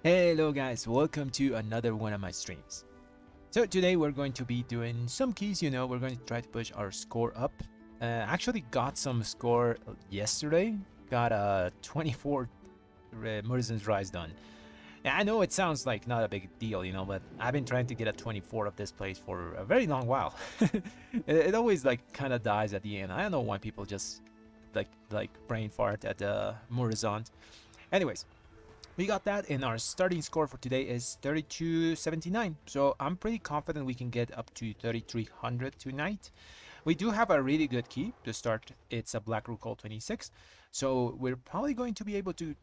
Hello guys, welcome to another one of my streams. So today we're going to be doing some keys, we're going to try to push our score up. Actually got some score yesterday, got a 24 Murder's Rise done. I know it sounds like not a big deal, but I've been trying to get a 24 of this place for a very long while. it always like kind of dies at the end. I don't know why people just like brain fart at the Murder's. Anyways, we got that, and our starting score for today is 3279. So I'm pretty confident we can get up to 3300 tonight. We do have a really good key to start. It's a Black Rook Hold 26. So we're probably going to be able to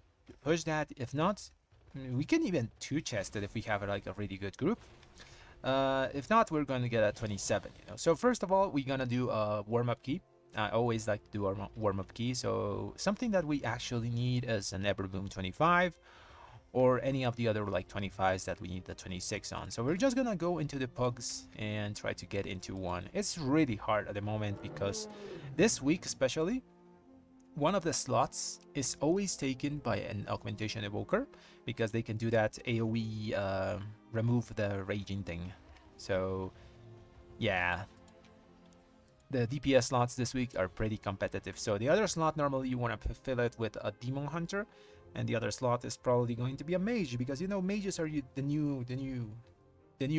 push that. If not, we can even two-chest it if we have like a really good group. If not, we're going to get a 27. So first of all, we're going to do a warm-up key. I always like to do a warm-up key. So something that we actually need is an Neverbloom 25. Or any of the other like 25s that we need the 26 on. So we're just gonna go into the pugs and try to get into one. It's really hard at the moment because this week especially, one of the slots is always taken by an augmentation evoker because they can do that AoE remove the raging thing. So yeah, the DPS slots this week are pretty competitive. So the other slot normally you want to fill it with a demon hunter, and the other slot is probably going to be a mage because mages are the new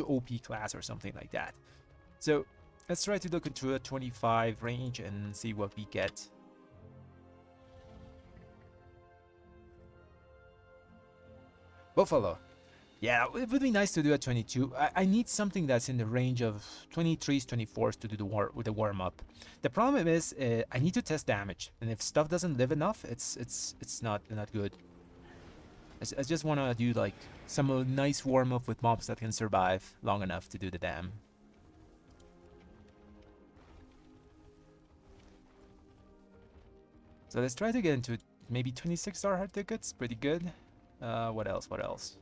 OP class or something like that. So let's try to look into a 25 range and see what we get. Buffalo. Yeah, it would be nice to do a 22. I need something that's in the range of 23s, 24s to do the warm up. The problem is I need to test damage, and if stuff doesn't live enough, it's not good. I just want to do like some nice warm up with mobs that can survive long enough to do the dam. So let's try to get into maybe 26-star hard tickets. Pretty good. What else? What else?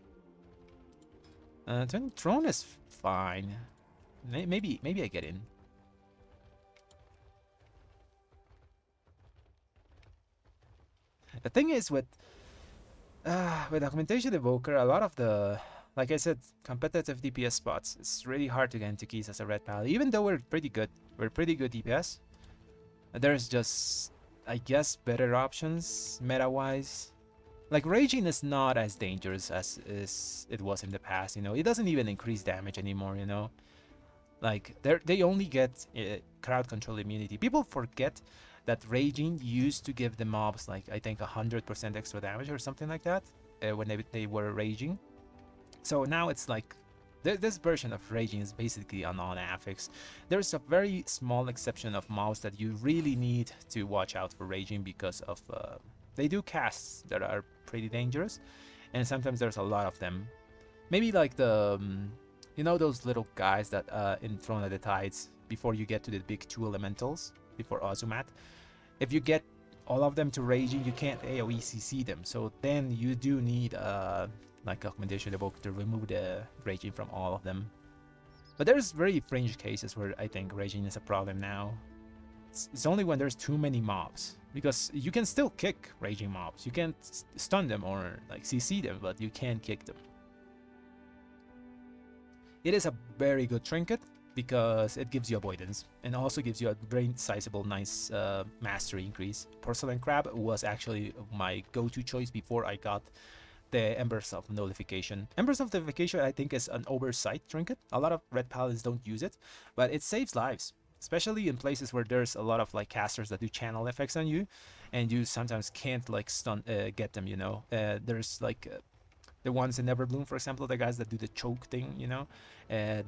Throne is fine. Maybe I get in. The thing is with Augmentation Evoker, a lot of the, like I said, competitive DPS spots, it's really hard to get into keys as a red pal. Even though we're pretty good DPS, there's just, I guess, better options meta-wise. Like, Raging is not as dangerous as it was in the past, It doesn't even increase damage anymore, Like, they only get crowd control immunity. People forget that Raging used to give the mobs, like, I think 100% extra damage or something like that when they were Raging. So now it's like, this version of Raging is basically a non-affix. There's a very small exception of mobs that you really need to watch out for Raging because of... they do casts that are pretty dangerous, and sometimes there's a lot of them. Maybe like the, those little guys that in Throne of the Tides, before you get to the big 2 elementals, before Ozumat. If you get all of them to Raging, you can't AoE CC them, so then you do need like Augmentation Evoker to remove the Raging from all of them. But there's very fringe cases where I think Raging is a problem now. It's only when there's too many mobs, because you can still kick Raging mobs. You can't stun them or like CC them, but you can kick them. It is a very good trinket because it gives you avoidance and also gives you a very sizable, nice mastery increase. Porcelain Crab was actually my go-to choice before I got the Embers of Nullification. Embers of Nullification, I think, is an oversight trinket. A lot of red paladins don't use it, but it saves lives. Especially in places where there's a lot of like casters that do channel effects on you, and you sometimes can't like get them. There's like the ones in Neverbloom, for example, the guys that do the choke thing.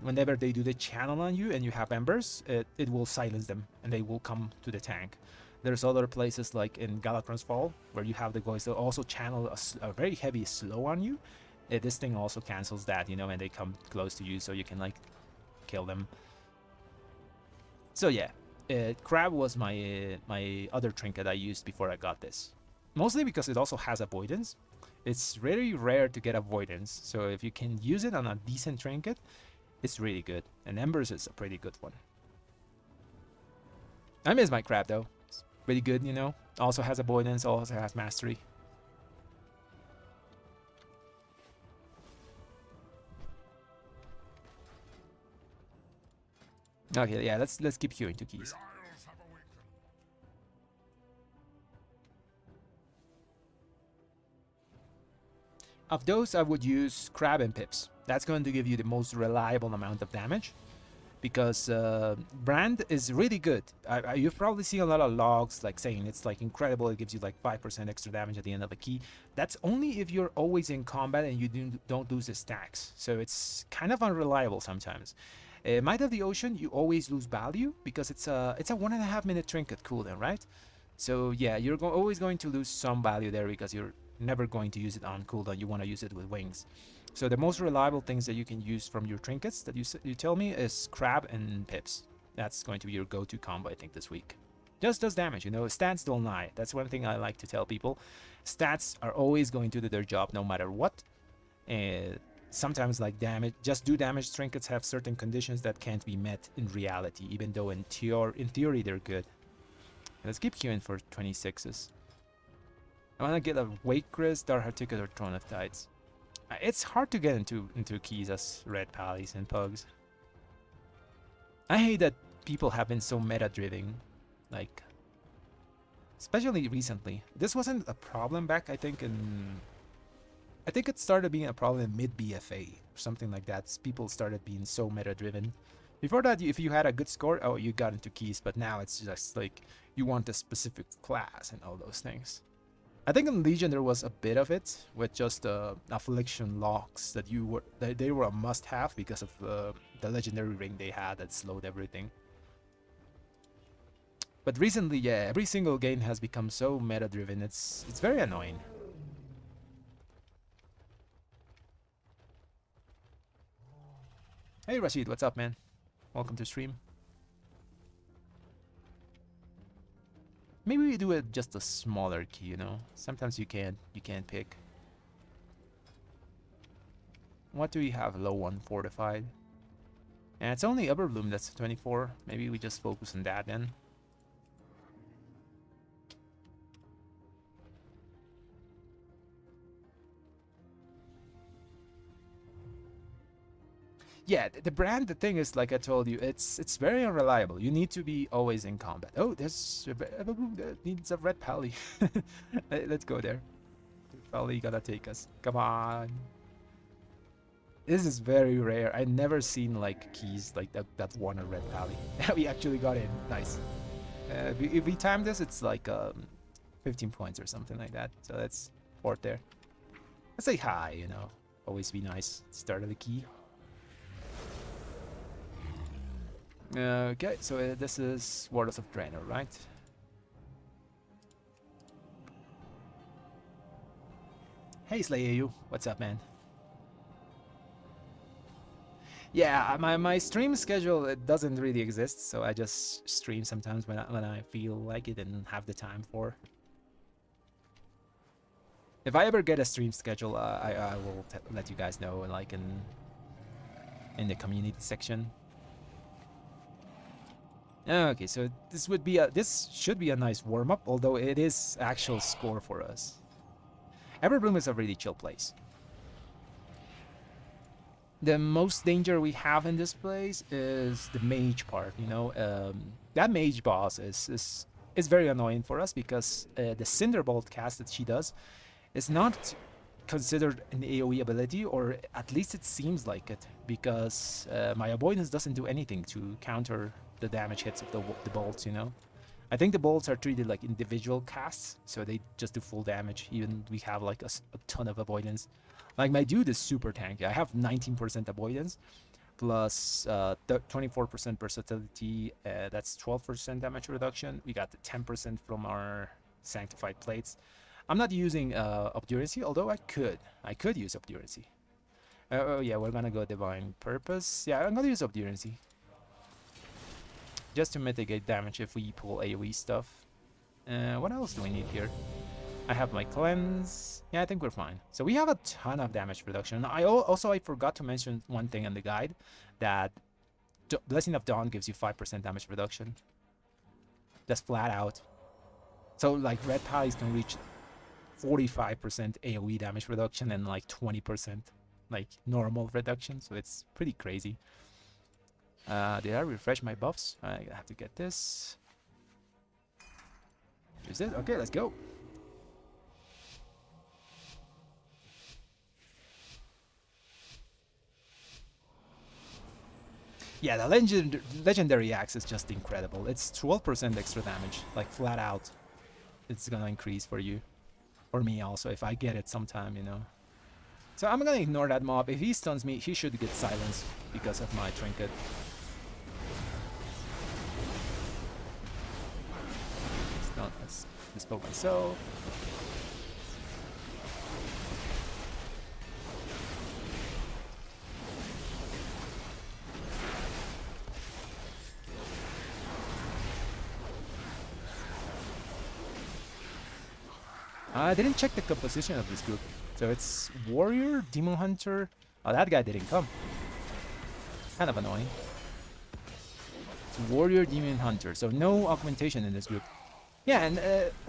Whenever they do the channel on you and you have embers, it will silence them and they will come to the tank. There's other places like in Galakron's Fall where you have the guys that also channel a very heavy slow on you. This thing also cancels that, and they come close to you, so you can like kill them. So yeah, Crab was my other trinket I used before I got this. Mostly because it also has avoidance. It's very rare to get avoidance, so if you can use it on a decent trinket, it's really good. And Embers is a pretty good one. I miss my Crab though. It's pretty good, Also has avoidance, also has mastery. Okay, yeah, let's keep queuing to keys. Of those, I would use Crab and Pips. That's going to give you the most reliable amount of damage, because Brand is really good. You've probably seen a lot of logs like saying it's like incredible, it gives you like 5% extra damage at the end of a key. That's only if you're always in combat and you don't lose the stacks, so it's kind of unreliable sometimes. Might of the Ocean, you always lose value because it's a 1.5 minute trinket cooldown, right? So yeah, you're always going to lose some value there because you're never going to use it on cooldown. You want to use it with wings. So the most reliable things that you can use from your trinkets that you tell me is Crab and Pips. That's going to be your go-to combo, I think, this week. Just does damage, you know. Stats don't lie. That's one thing I like to tell people. Stats are always going to do their job no matter what. Sometimes, like damage, just do damage trinkets have certain conditions that can't be met in reality, even though in theory they're good. Let's keep queuing for 26s. I want to get a Waitress, Dark Ticket, or Throne of Tides. It's hard to get into keys as red pallies and pugs. I hate that people have been so meta-driven, like, especially recently. This wasn't a problem back, I think it started being a problem in mid-BFA, or something like that. People started being so meta-driven. Before that, if you had a good score, oh, you got into keys, but now it's just like, you want a specific class and all those things. I think in Legion there was a bit of it with just affliction locks that they were a must-have because of the legendary ring they had that slowed everything. But recently, yeah, every single game has become so meta-driven. It's very annoying. Hey Rashid, what's up, man? Welcome to stream. Maybe we do it just a smaller key, you know. Sometimes you can't pick. What do we have? Low one fortified. And it's only Neverbloom that's 24. Maybe we just focus on that then. Yeah, the brand, the thing is, like I told you, it's very unreliable. You need to be always in combat. Oh, there's Neverbloom that needs a red pally. Let's go there. Pally gotta take us. Come on. This is very rare. I never seen like keys like that won a red pally. We actually got in. Nice. If we time this, it's like 15 points or something like that. So that's fourth there. Let's say hi, you know. Always be nice. Start of the key. Okay, so this is Warders of Draenor, right? Hey Slayu, what's up, man? Yeah, my stream schedule, it doesn't really exist, so I just stream sometimes when I feel like it and have the time for. If I ever get a stream schedule, I will let you guys know, like in the community section. Okay, so this should be a nice warm-up, although it is actual score for us. Neverbloom is a really chill place. The most danger we have in this place is the mage part, you know. That mage boss is very annoying for us because the Cinderbolt cast that she does is not considered an AoE ability, or at least it seems like it, because my avoidance doesn't do anything to counter the damage hits of the bolts, you know. I think the bolts are treated like individual casts, so they just do full damage, even we have like a ton of avoidance. Like my dude is super tanky. I have 19% avoidance, plus 24% versatility, that's 12% damage reduction. We got the 10% from our sanctified plates. I'm not using Obduracy, although I could use Obduracy. Oh yeah, we're gonna go Divine Purpose. Yeah, I'm gonna use Obduracy, just to mitigate damage if we pull AoE stuff. What else do we need here? I have my Cleanse. Yeah, I think we're fine. So we have a ton of damage reduction. I forgot to mention one thing in the guide, that Blessing of Dawn gives you 5% damage reduction. That's flat out. So like red pallies can reach 45% AoE damage reduction and like 20% like normal reduction. So it's pretty crazy. Did I refresh my buffs? I have to get this. Is it? Okay, let's go. Yeah, the legendary axe is just incredible. It's 12% extra damage, like flat out. It's gonna increase for you. For me also, if I get it sometime, you know. So I'm gonna ignore that mob. If he stuns me, he should get silenced because of my trinket. Let's dispel myself. I didn't check the composition of this group. So it's Warrior, Demon Hunter. Oh, that guy didn't come. Kind of annoying. It's Warrior, Demon Hunter. So no augmentation in this group. Yeah, and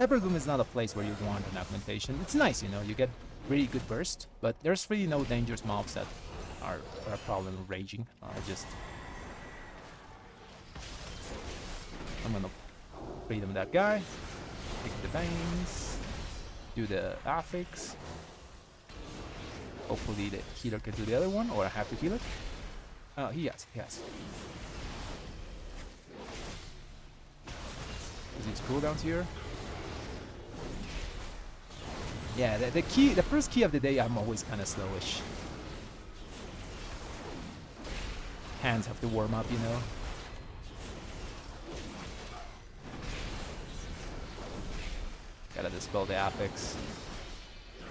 Neverbloom is not a place where you want an augmentation. It's nice, you know, you get really good burst, but there's really no dangerous mobs that are a problem with raging. I'm gonna freedom that guy. Take the veins. Do the affix. Hopefully the healer can do the other one, or I have to heal it. Oh, he has. Is his cooldowns here? Yeah, the first key of the day, I'm always kind of slowish. Hands have to warm up, you know. Gotta dispel the affix.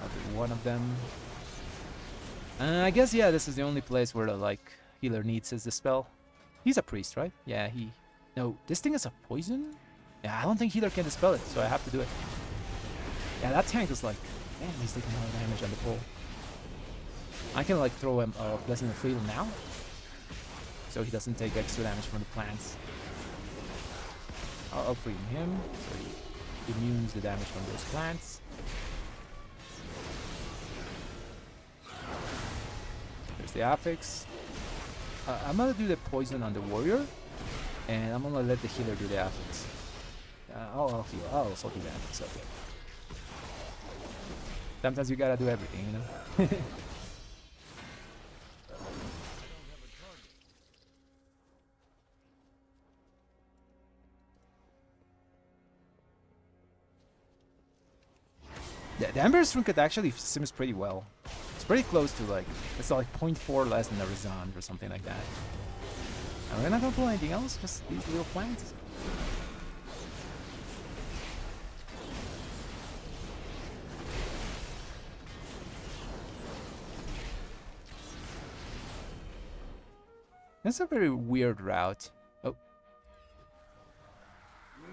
I'll do one of them. I guess, yeah, this is the only place where the, like, healer needs his dispel. He's a priest, right? Yeah, No, this thing is a poison? Yeah, I don't think healer can dispel it, so I have to do it. Yeah, that tank is like... Damn, he's taking a lot of damage on the pull. I can, like, throw him a Blessing of Freedom now. So he doesn't take extra damage from the plants. I'll freedom him, so he immunes the damage from those plants. There's the affix. I'm gonna do the poison on the warrior, and I'm gonna let the healer do the affix. I'll heal. I'll also do that. It's okay. Sometimes you gotta do everything, you know. The Ember's Trinket actually sims pretty well. It's pretty close to like, it's like 0.4 less than the Razan or something like that. And we're not gonna pull anything else, just these little plants. That's a very weird route. Oh.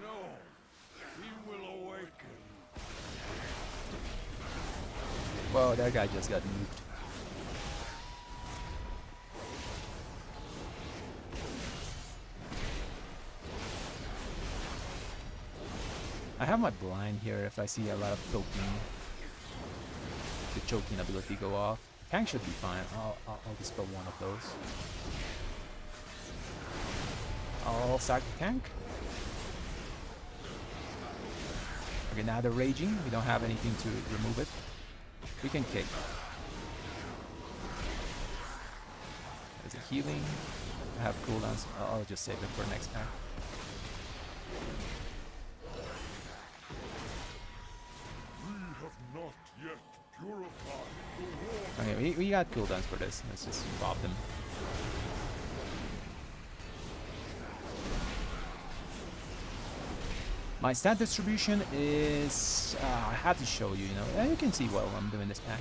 No, he will awaken. Whoa, that guy just got moved. I have my blind here if I see a lot of choking. The choking ability go off. Tank should be fine. I'll dispel one of those. I'll sack the tank. Okay, now they're raging. We don't have anything to remove it. We can kick. There's a healing. I have cooldowns. I'll just save it for next time. We have not yet purified the water. Okay, we got cooldowns for this. Let's just pop them. My stat distribution is... I had to show you, you know. You can see well I'm doing this pack.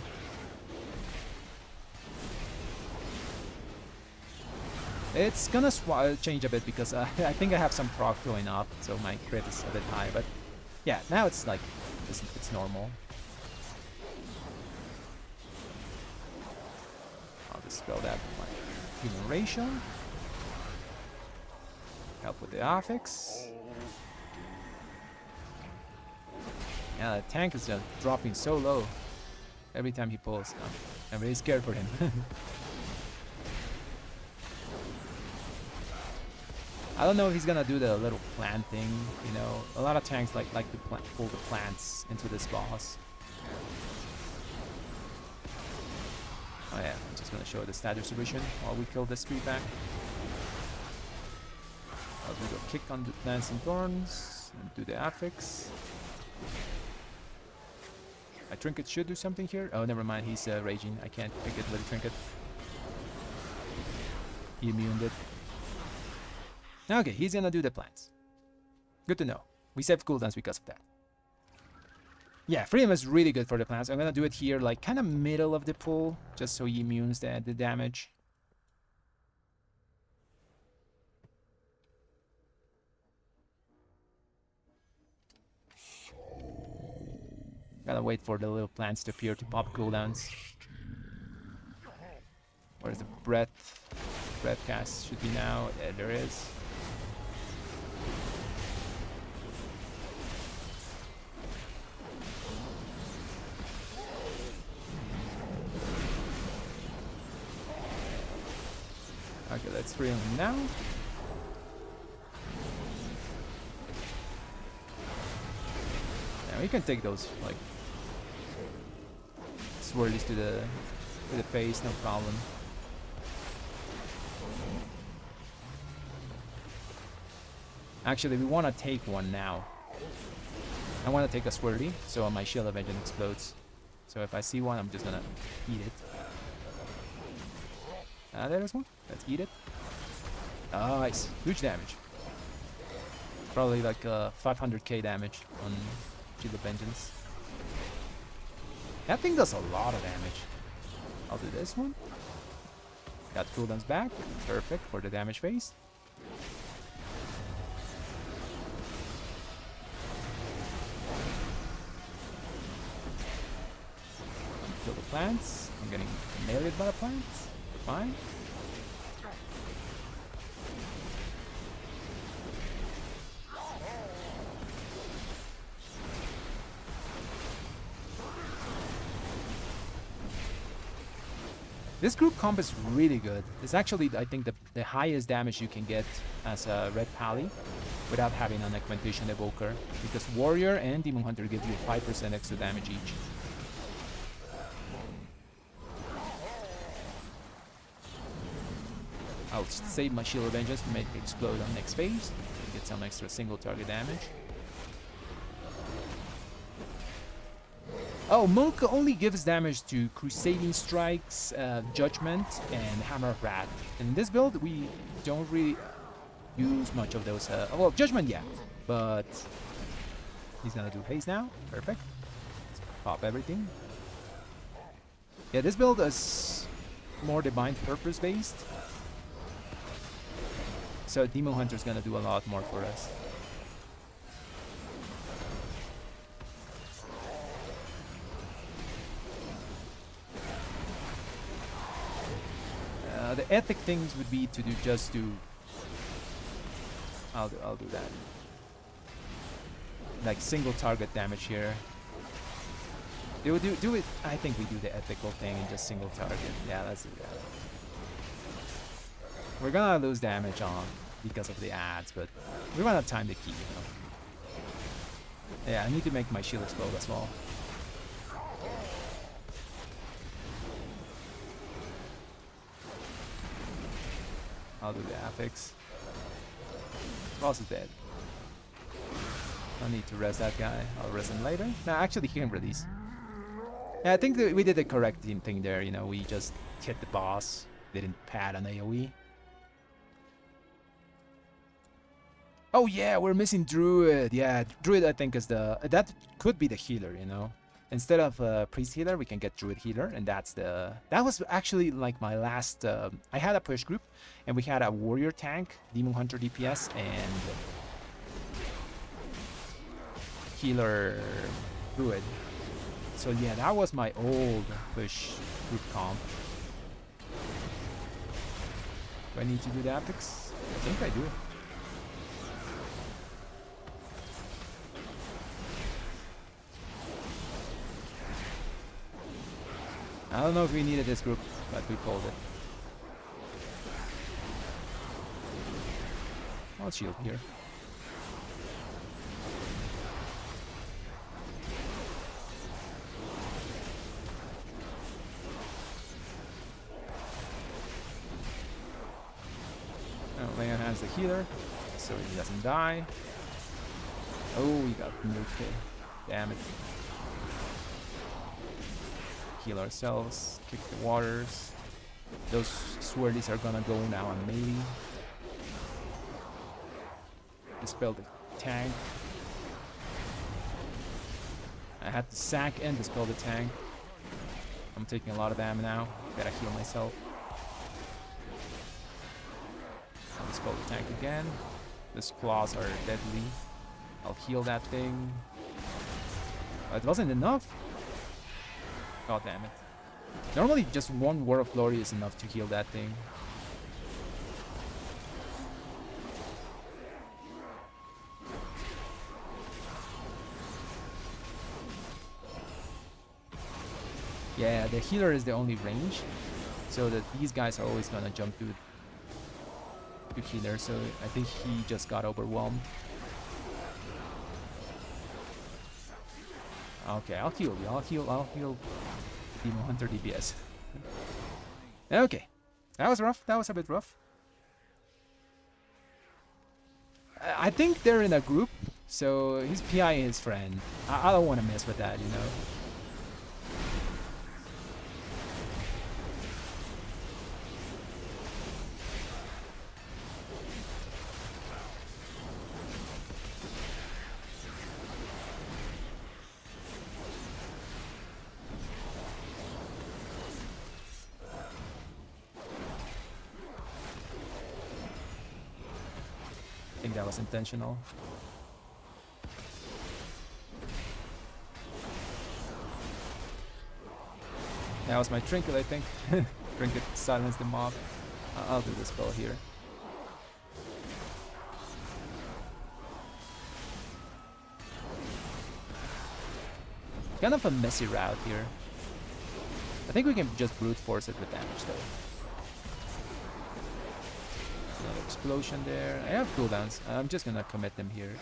It's gonna change a bit because I think I have some proc going up, so my crit is a bit high. But yeah, now it's like, it's normal. I'll dispel that with my healing ratio. Help with the affix. Yeah, the tank is just dropping so low every time he pulls. I'm really scared for him. I don't know if he's gonna do the little plant thing, you know. A lot of tanks like to pull the plants into this boss. Oh yeah, I'm just gonna show the stat distribution while we kill this creep back. I'll do the kick on the Dancing Thorns and do the affix. My trinket should do something here. Oh, never mind, he's raging. I can't pick it with a trinket. He immuned it. Okay, he's gonna do the plants. Good to know. We saved cooldowns because of that. Yeah, freedom is really good for the plants. I'm gonna do it here, like kind of middle of the pool, just so he immunes the damage. Gotta wait for the little plants to appear to pop cooldowns. Where's the breath? Breath cast should be now. There is. Okay, let's free him now. Yeah, we can take those like swirlies to the face, no problem. Actually, we want to take one now. I want to take a swirly, so my shield of vengeance explodes. So if I see one, I'm just gonna eat it. There's one. Let's eat it. Nice. Huge damage. Probably like 500k damage on Shield of Vengeance. That thing does a lot of damage. I'll do this one. Got cooldowns back. Perfect for the damage phase. Kill the plants. I'm getting nailed by the plants. Fine. This group comp is really good. It's actually, I think, the highest damage you can get as a Red Pally without having an Augmentation Evoker, because Warrior and Demon Hunter give you 5% extra damage each. I'll save my Shield of Vengeance to make it explode on next phase. Get some extra single target damage. Oh, Monk only gives damage to Crusading Strikes, Judgment, and Hammer of Wrath. In this build, we don't really use much of those. Well, Judgment, yeah, but he's gonna do haste now. Perfect. Let's pop everything. Yeah, this build is more Divine Purpose based. So Demon Hunter's gonna do a lot more for us. The ethic things would be to just do. I'll do that. Like single target damage here. They would do it. I think we do the ethical thing and just single target. Yeah, let's do that. We're gonna lose damage on because of the ads, but we run out of time to keep, you know. Yeah, I need to make my shield explode as well. I'll do the affix. Boss is dead. I need to rest that guy. I'll rest him later. No, actually he can release. Yeah, I think that we did the correct thing there, you know, we just hit the boss. Didn't pad an AoE. Oh yeah, we're missing Druid. Yeah, Druid I think is that could be the healer, you know. Instead of Priest Healer, we can get Druid Healer, and that was actually like my last, I had a push group, and we had a Warrior tank, Demon Hunter DPS, and Healer Druid. So yeah, that was my old push group comp. Do I need to do the epics? I think I do. I don't know if we needed this group, but we pulled it. I'll shield here. Oh, Leon has the healer, so he doesn't die. Oh, he got nuked here. Damn it. Heal ourselves, kick the waters. Those swordies are gonna go now on melee. Dispel the tank. I had to sack and dispel the tank. I'm taking a lot of damage now. Gotta heal myself. I'll dispel the tank again. These claws are deadly. I'll heal that thing. Oh, it wasn't enough. God damn it. Normally just one War of Glory is enough to heal that thing. Yeah, the healer is the only range, so that these guys are always gonna jump to healer, so I think he just got overwhelmed. Okay, I'll heal you. I'll heal Demon Hunter DPS. Okay. That was rough. That was a bit rough. I think they're in a group, so he's PI his friend. I don't want to mess with that, you know. I think that was intentional. That was my trinket, I think. Trinket silenced the mob. I'll do the spell here. Kind of a messy route here. I think we can just brute force it with damage though. Another explosion there. I have cooldowns. I'm just gonna commit them here.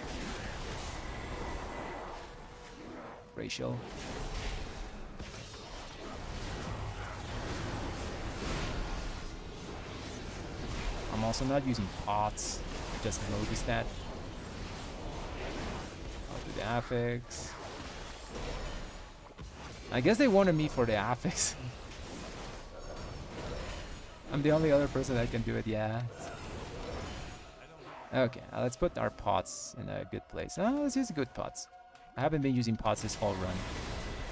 Racial. I'm also not using pots. I just noticed that. I'll do the affix. I guess they wanted me for the affix. I'm the only other person that can do it, yeah. Okay, let's put our pots in a good place. Let's use good pots. I haven't been using pots this whole run.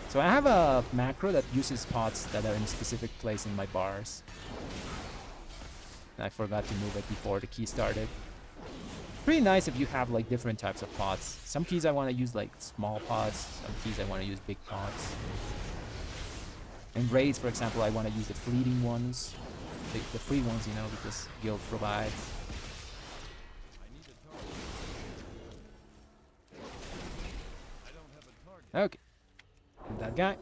So I have a macro that uses pots that are in a specific place in my bars. And I forgot to move it before the key started. Pretty nice if you have like different types of pots. Some keys I want to use like small pots. Some keys I want to use big pots. In raids, for example, I want to use the fleeting ones. The free ones, you know, because guild provides. Okay. That guy.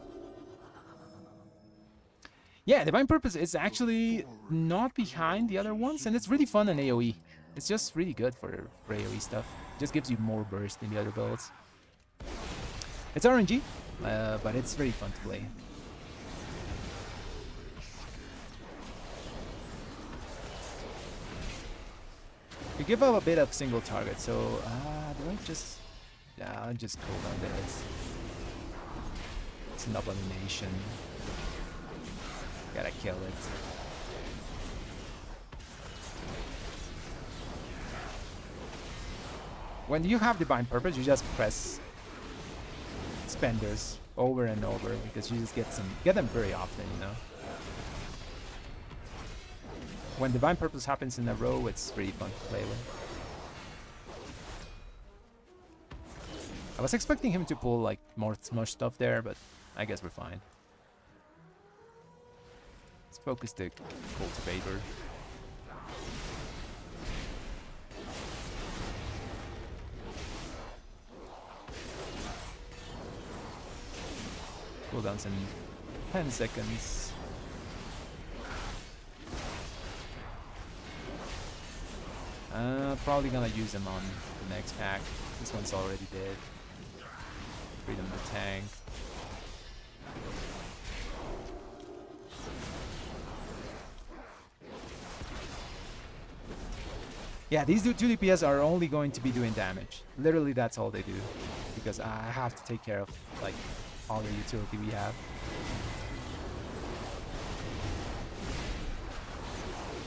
Yeah, Divine Purpose is actually not behind the other ones, and it's really fun in AoE. It's just really good for AoE stuff. It just gives you more burst than the other builds. It's RNG, but it's very fun to play. You give up a bit of single target, so do I just... Yeah, I'll just cool down this. It's an abomination. Gotta kill it. When you have Divine Purpose, you just press Spenders over and over because you just get them very often, you know. When Divine Purpose happens in a row, it's really fun to play with. I was expecting him to pull like more smush stuff there, but I guess we're fine. Let's focus the Cultivator. Cooldowns in 10 seconds. Probably gonna use them on the next pack. This one's already dead. Freedom the tank. Yeah, these 2 DPS are only going to be doing damage. Literally, that's all they do. Because I have to take care of, like, all the utility we have.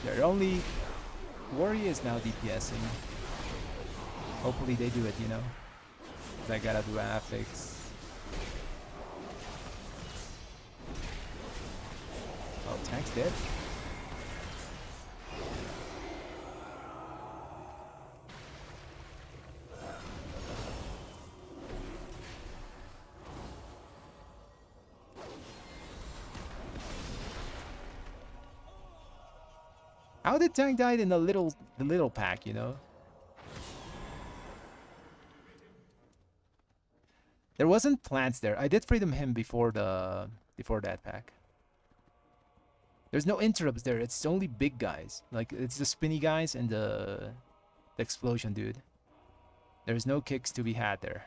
Their only worry is now DPSing. Hopefully they do it, you know. But I gotta do affix. Oh, tank's dead. How did tank die in the little pack, you know? There wasn't plants there. I did freedom him before that pack. There's no interrupts there. It's only big guys. Like it's the spinny guys and the explosion dude. There's no kicks to be had there.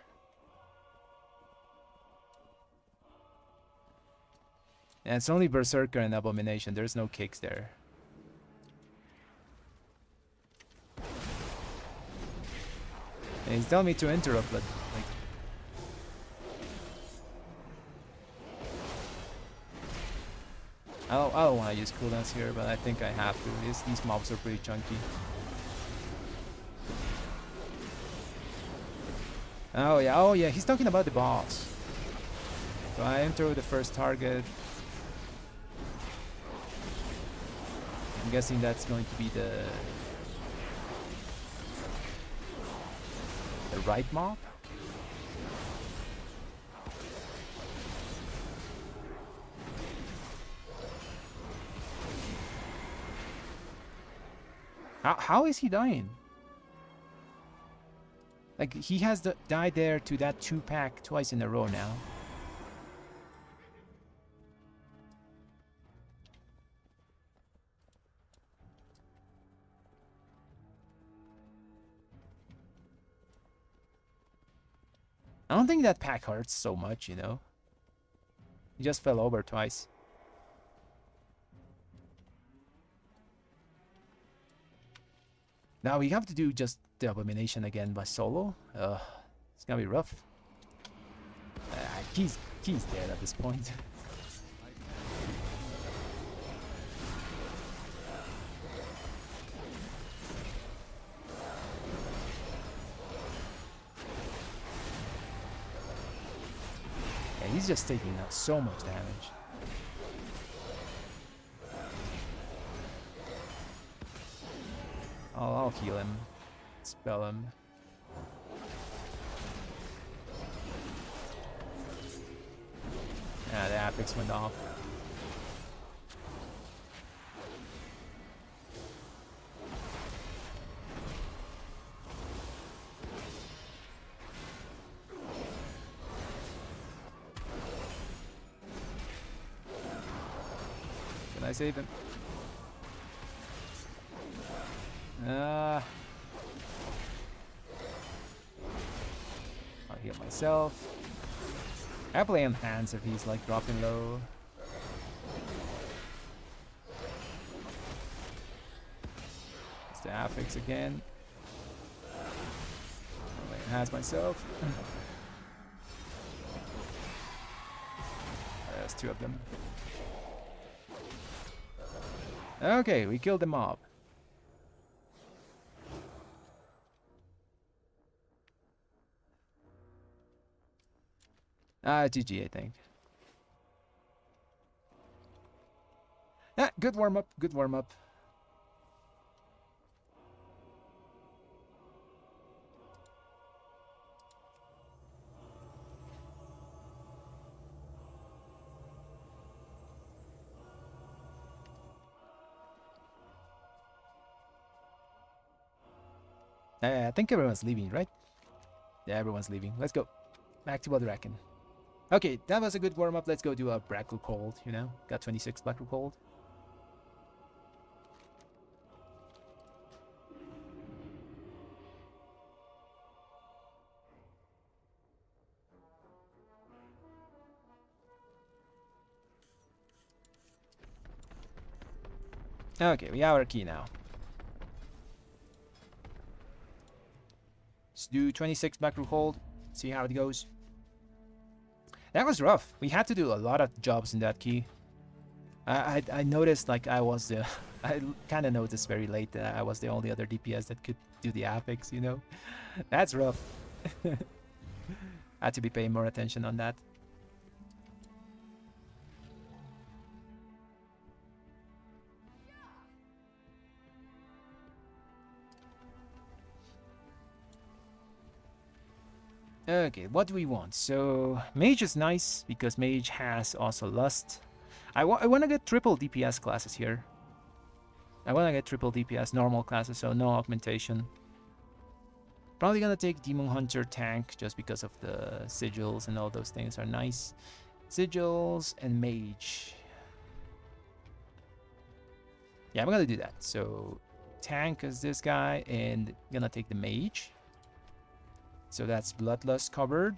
And it's only Berserker and Abomination. There's no kicks there. And he's telling me to interrupt, but like I don't want to use cooldowns here, but I think I have to. These mobs are pretty chunky. Oh yeah, he's talking about the boss. So I enter the first target. I'm guessing that's going to be the right mob. How is he dying? Like he has died there to that 2-pack twice in a row now. I don't think that pack hurts so much, you know. He just fell over twice. Now we have to do just the Abomination again by solo. It's gonna be rough. He's dead at this point. Yeah, he's just taking out so much damage. I'll heal him, spell him. Ah, the affix went off. Can I save him? I'll heal myself. I play on hands if he's like dropping low. It's the affix again. I'll lay on hands myself. There's 2 of them. Okay, we killed the mob. GG, I think. Good warm-up, good warm-up. I think everyone's leaving, right? Yeah, everyone's leaving. Let's go. Back to Draken. Okay, that was a good warm-up. Let's go do a Rook Hold, you know? Got 26 Rook Hold. Okay, we have our key now. Let's do 26 back Rook Hold. See how it goes. That was rough. We had to do a lot of jobs in that key. I noticed like I was the... I kind of noticed very late that I was the only other DPS that could do the affix, you know? That's rough. I had to be paying more attention on that. Okay, what do we want? So, Mage is nice because Mage has also Lust. I want to get triple DPS classes here. I want to get triple DPS normal classes, so no augmentation. Probably gonna take Demon Hunter Tank just because of the sigils and all those things are nice. Sigils and Mage. Yeah, I'm gonna do that. So, Tank is this guy, and gonna take the Mage. So that's Bloodlust covered.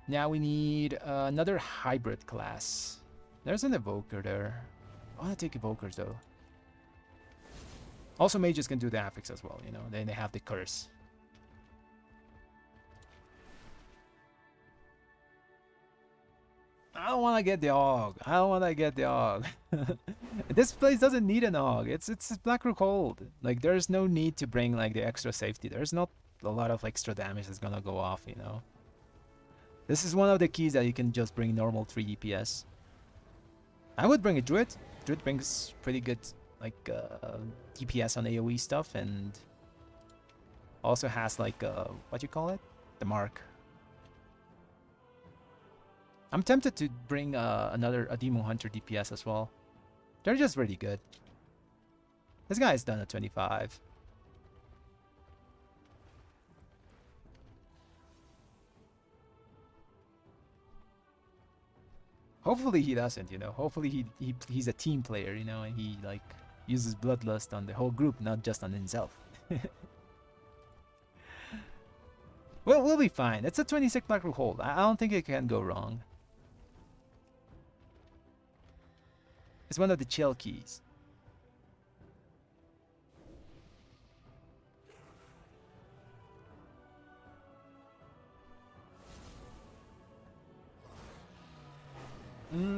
Now we need another hybrid class. There's an Evoker there. I want to take Evokers though. Also, mages can do the affix as well, you know. Then they have the curse. I don't want to get the AUG. I don't want to get the AUG. This place doesn't need an AUG. It's Black Rook Hold. Like, there's no need to bring like the extra safety. There's not a lot of extra damage that's gonna go off, you know. This is one of the keys that you can just bring normal 3 DPS. I would bring a Druid. Druid brings pretty good like DPS on AoE stuff, and also has like what you call it? The mark. I'm tempted to bring a Demon Hunter DPS as well. They're just really good. This guy's done a 25. Hopefully he doesn't, you know. Hopefully he's a team player, you know, and he like uses Bloodlust on the whole group, not just on himself. Well, we'll be fine. It's a 26 Black Rook Hold. I don't think it can go wrong. It's one of the chill keys.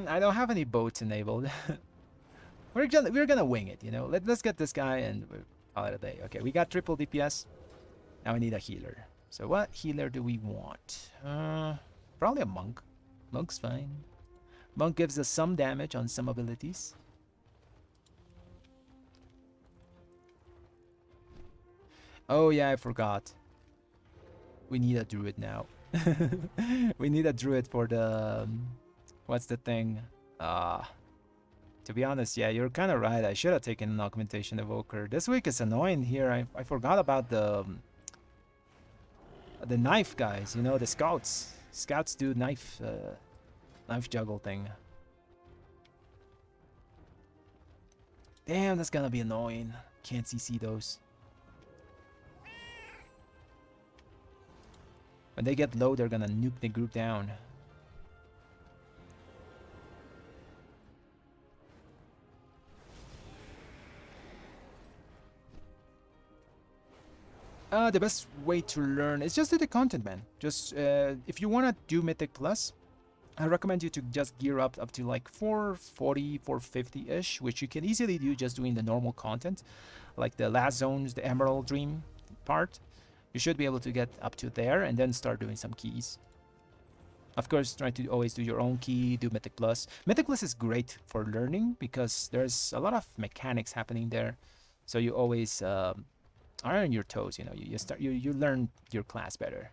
I don't have any boats enabled. we're gonna wing it, you know. Let's get this guy and we'll call it a day. Okay, we got triple DPS. Now we need a healer. So what healer do we want? Probably a monk. Monk's fine. Monk gives us some damage on some abilities. Oh yeah, I forgot. We need a druid now. We need a druid for the... what's the thing? To be honest, yeah, you're kind of right. I should have taken an augmentation evoker. This week is annoying here. I forgot about the knife guys, you know, the scouts. Scouts do knife juggle thing. Damn, that's gonna be annoying. Can't CC those. When they get low, they're gonna nuke the group down. The best way to learn is just do the content, man. Just if you want to do Mythic Plus, I recommend you to just gear up to like 440, 450-ish, which you can easily do just doing the normal content, like the last zones, the Emerald Dream part. You should be able to get up to there and then start doing some keys. Of course, try to always do your own key, do Mythic Plus. Mythic Plus is great for learning because there's a lot of mechanics happening there. So you always are on your toes, you know, you learn your class better.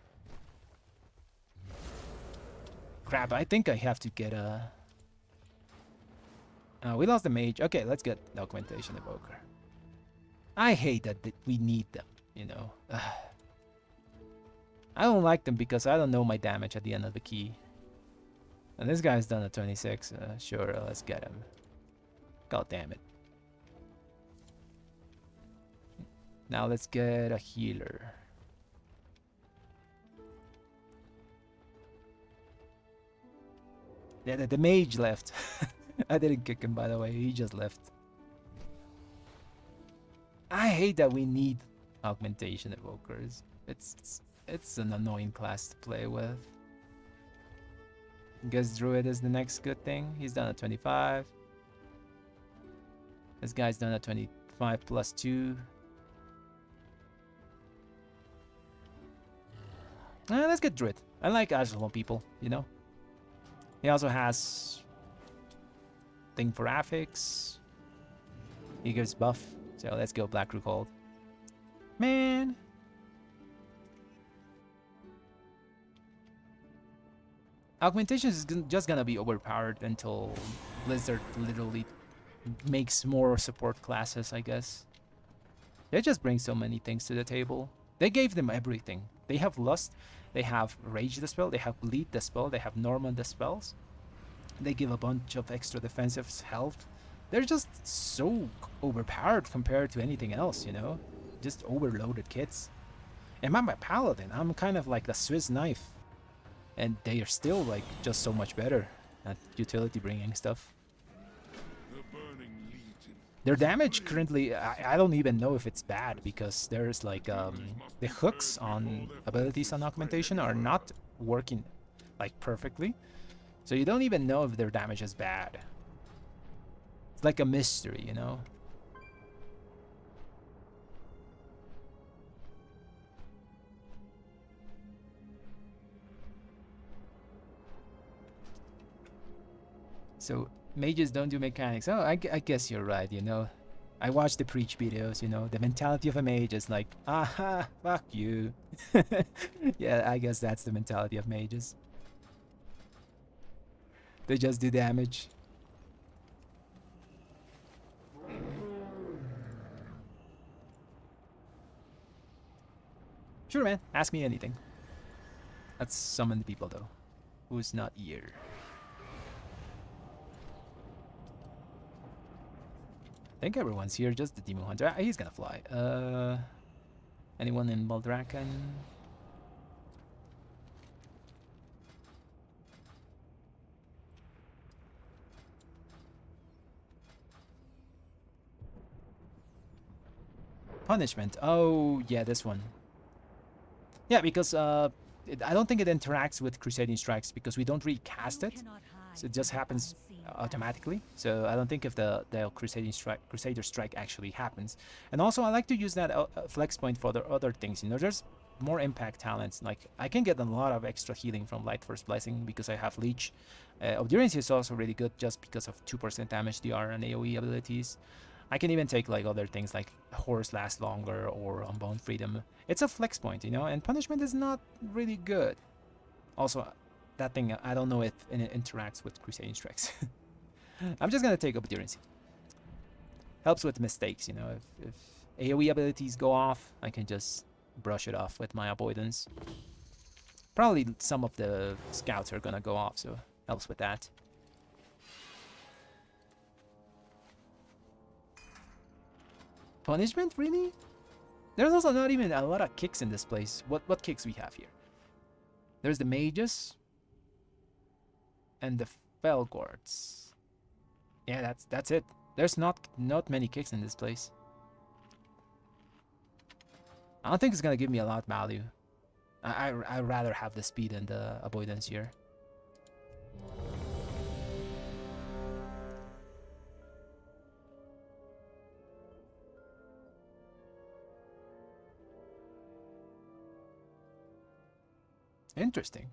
Crap, I think I have to get a... we lost the mage. Okay, let's get the augmentation evoker. I hate that we need them, you know. I don't like them because I don't know my damage at the end of the key. And this guy's done a 26. Sure, let's get him. God damn it. Now let's get a healer. Yeah, the mage left. I didn't kick him, by the way. He just left. I hate that we need augmentation evokers. It's an annoying class to play with. Guess Druid is the next good thing. He's done at 25. This guy's done at 25 plus 2. Let's get Druid. I like Agilon people, you know. He also has thing for affix. He gives buff. So let's go Black Rook Hold. Man. Augmentation is just gonna be overpowered until Blizzard literally makes more support classes, I guess. They just bring so many things to the table. They gave them everything. They have Lust, they have Rage the spell, they have Bleed the spell, they have Norman the spells. They give a bunch of extra defensive health. They're just so overpowered compared to anything else, you know? Just overloaded kits. And I'm a Paladin. I'm kind of like the Swiss knife. And they are still like just so much better at utility bringing stuff. Their damage currently, I don't even know if it's bad because there's like the hooks on abilities on augmentation are not working like perfectly. So you don't even know if their damage is bad. It's like a mystery, you know? So mages don't do mechanics. Oh, I guess you're right, you know. I watch the preach videos, you know. The mentality of a mage is like, aha, fuck you. Yeah, I guess that's the mentality of mages. They just do damage. Sure, man. Ask me anything. Let's summon the people, though. Who's not here? I think everyone's here, just the Demon Hunter. He's gonna fly. Anyone in Baldrakan? Punishment. Oh, yeah, this one. Yeah, because I don't think it interacts with Crusading Strikes because we don't really cast it. So it just happens automatically. So I don't think if the Crusader Strike actually happens. And also I like to use that flex point for the other things. You know, there's more impact talents. Like I can get a lot of extra healing from Light First Blessing because I have Leech. Obdurance is also really good just because of 2% damage DR and AoE abilities. I can even take like other things like Horse Lasts Longer or Unbound Freedom. It's a flex point, you know, and Punishment is not really good. Also, that thing, I don't know if it interacts with Crusading Strikes. I'm just gonna take Obdurance. Helps with mistakes, you know, if AoE abilities go off, I can just brush it off with my Avoidance. Probably some of the scouts are gonna go off, so helps with that. Punishment, really? There's also not even a lot of kicks in this place. What kicks we have here? There's the mages and the Felgords. Yeah, that's it. There's not many kicks in this place. I don't think it's gonna give me a lot of value. I'd rather have the speed and the avoidance here. Interesting.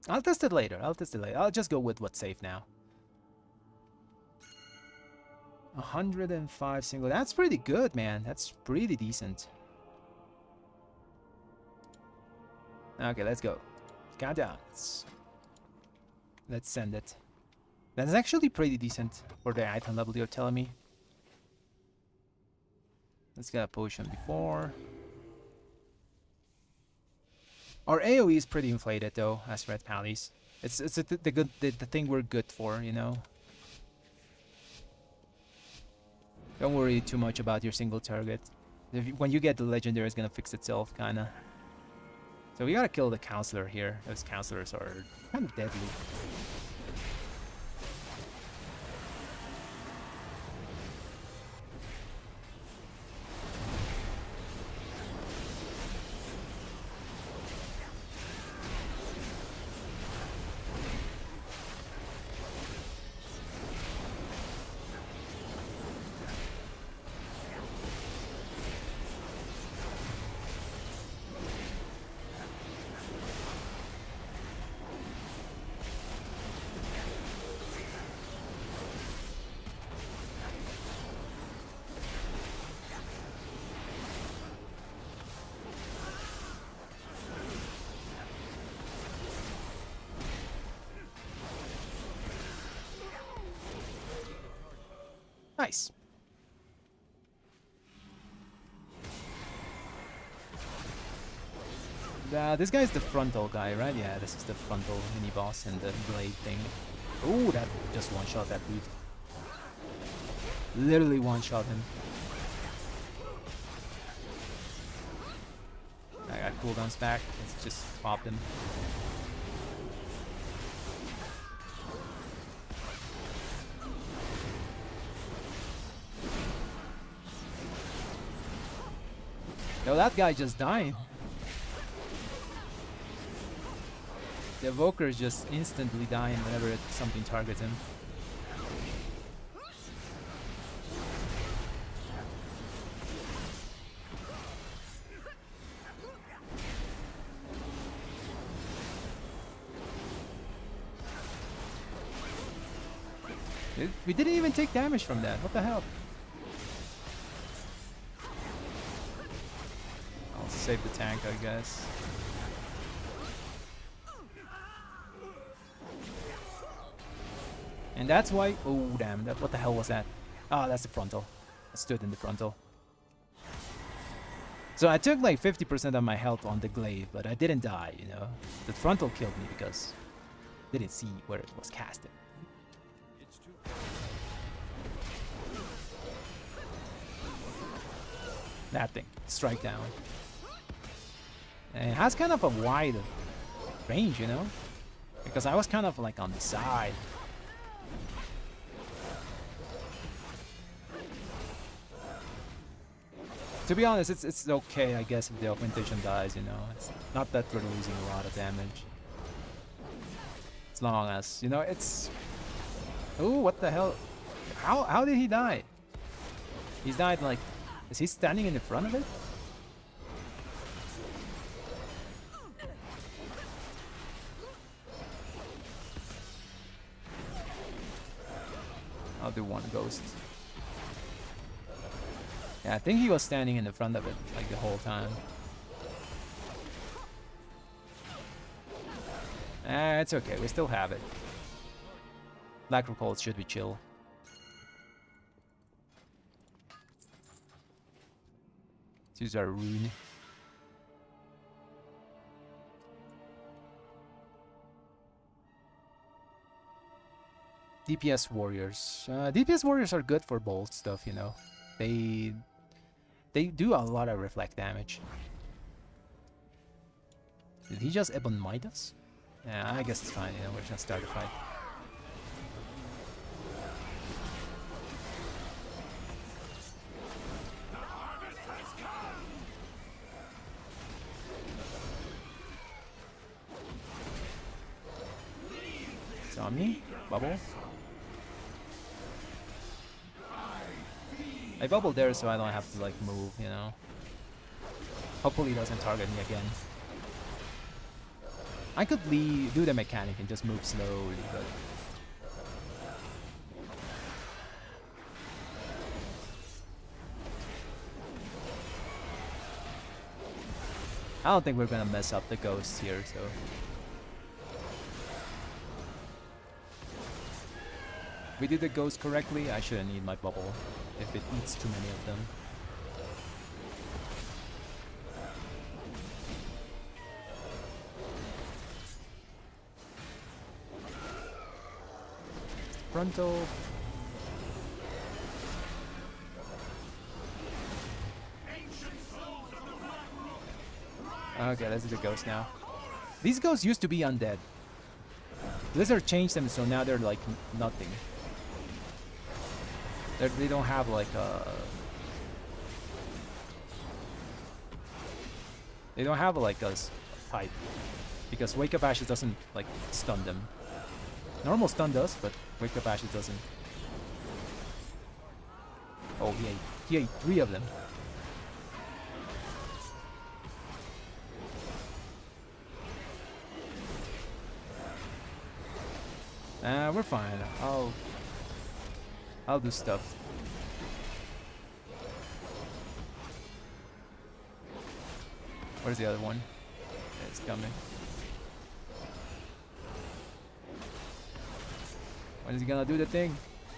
I'll test it later. I'll just go with what's safe now. 105 single. That's pretty good, man. That's pretty decent. Okay, let's go. Countdown. Let's send it. That's actually pretty decent for the item level you're telling me. Let's get a potion before. Our AoE is pretty inflated though, as Red Pallies. It's the thing we're good for, you know. Don't worry too much about your single target. When you get the legendary, it's gonna fix itself, kinda. So we gotta kill the counselor here. Those counselors are kind of deadly. This guy's the frontal guy, right? Yeah, this is the frontal mini boss and the blade thing. Ooh, that just one-shot that dude. Literally one-shot him. I got cooldowns back. Let's just pop him. No, that guy just died. The evoker is just instantly dying whenever something targets him. We didn't even take damage from that. What the hell? I'll save the tank, I guess. And that's why... Oh, damn. What the hell was that? Oh, that's the frontal. I stood in the frontal. So I took like 50% of my health on the glaive, but I didn't die, you know. The frontal killed me because I didn't see where it was casted. That thing. Strike down. And it has kind of a wide range, you know. Because I was kind of like on the side. To be honest, it's okay, I guess, if the augmentation dies, you know. It's not that we're losing a lot of damage. As long as, you know, it's... Ooh, what the hell? How did he die? He's died like... Is he standing in the front of it? I'll do one ghost. Yeah, I think he was standing in the front of it, like the whole time. It's okay, we still have it. Black Rook Hold should be chill. Let's use our rune. DPS warriors. DPS warriors are good for bolt stuff, you know. They do a lot of reflect damage. Did he just Ebon Might us? Yeah, I guess it's fine, you know, we're just gonna start the fight. It's on me. Bubble. I bubbled there so I don't have to like move, you know. Hopefully he doesn't target me again. I could do the mechanic and just move slowly, but... I don't think we're gonna mess up the ghosts here, so... If we did the ghost correctly, I shouldn't need my bubble if it eats too many of them. Frontal. Okay, let's do the ghost now. These ghosts used to be undead. Blizzard changed them, so now they're like nothing. They don't have like a... They don't have like a type. Because Wake Up Ashes doesn't like stun them. Normal stun does, but Wake Up Ashes doesn't. Oh, he ate 3 of them. We're fine. I'll do stuff. Where's the other one? Yeah, it's coming. When is he gonna do the thing?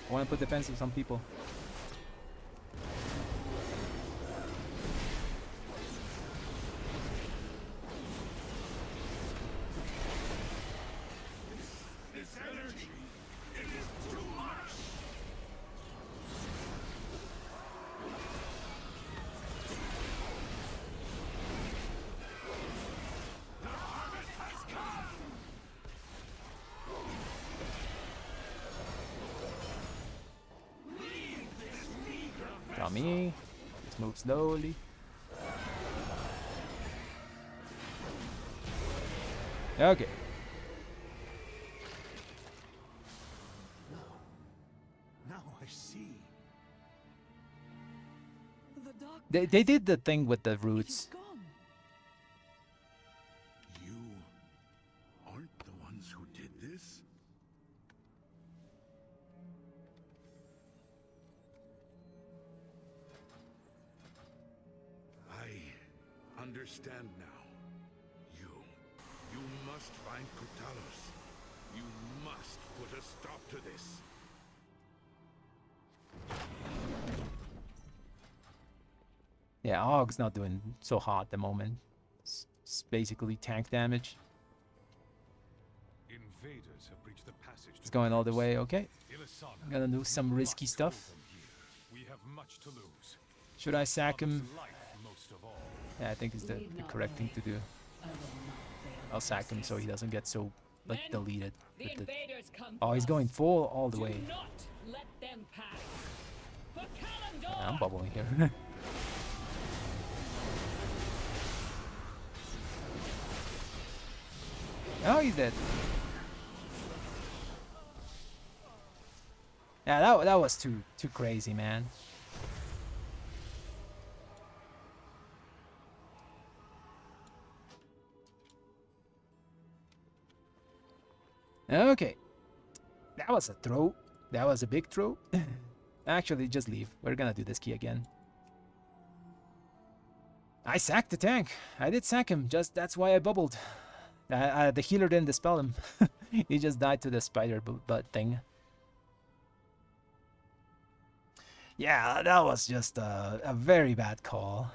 I wanna put defense on some people. me. Let's move slowly. Okay. Now I see. They did the thing with the roots. You aren't the ones who did this? I understand now. You must find Kutalos. You must put a stop to this. Yeah, Og's not doing so hot at the moment. It's basically tank damage. Invaders have breached the passage. It's going all the way, okay. I'm gonna do some risky stuff. We have much to lose. Should I sack him? Most of all. Yeah, I think it's the correct thing to do. I'll sack him so he doesn't get so, like, deleted. With the... Oh, he's going full all the way. I'm bubbling here. Oh, he's dead. Yeah, that was too crazy, man. Okay. That was a throw. That was a big throw. Actually, just leave. We're gonna do this key again. I sacked the tank. I did sack him. Just that's why I bubbled. The healer didn't dispel him. He just died to the spider butt thing. Yeah, that was just a very bad call.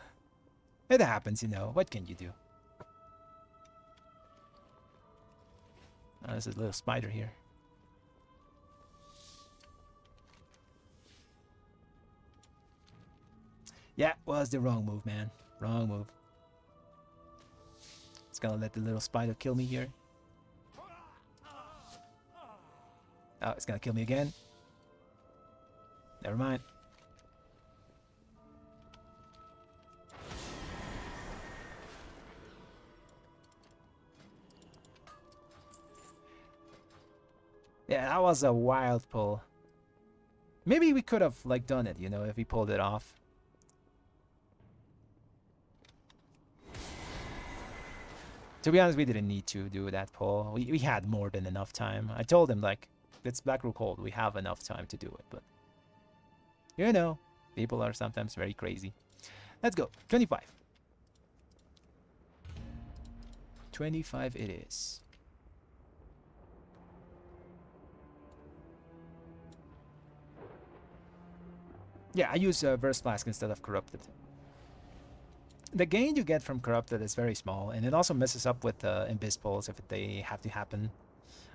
It happens, you know. What can you do? Oh, there's a little spider here. Yeah, was the wrong move, man. Wrong move. It's gonna let the little spider kill me here. Oh, it's gonna kill me again. Never mind. Yeah, that was a wild pull. Maybe we could have, like, done it, you know, if we pulled it off. To be honest, we didn't need to do that pull. We had more than enough time. I told him, like, it's Black Rook Hold. We have enough time to do it, but... You know, people are sometimes very crazy. Let's go. 25. 25 it is. Yeah, I use Verse Flask instead of Corrupted. The gain you get from Corrupted is very small, and it also messes up with Imbiss pulls if they have to happen.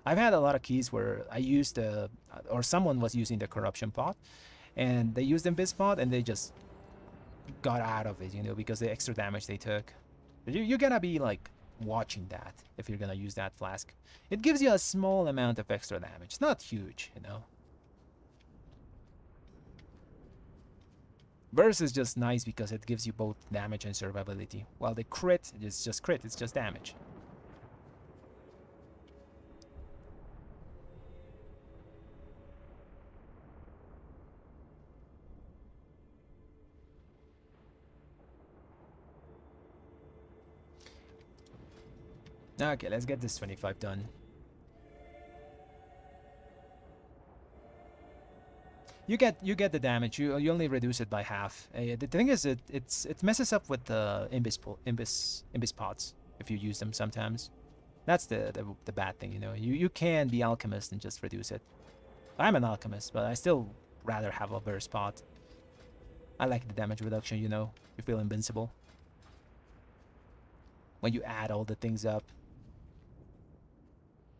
I've had a lot of keys where I used, or someone was using the Corruption pot, and they used Imbiss pot, and they just got out of it, you know, because the extra damage they took. You're gonna be, like, watching that if you're gonna use that flask. It gives you a small amount of extra damage. It's not huge, you know. Burst is just nice because it gives you both damage and survivability, while the crit is just crit, it's just damage. Okay, let's get this 25 done. You get the damage. You only reduce it by half. The thing is, it messes up with the Imbiss pots if you use them sometimes. That's the bad thing, you know. You can be alchemist and just reduce it. I'm an alchemist, but I still rather have a burst pot. I like the damage reduction, you know. You feel invincible when you add all the things up.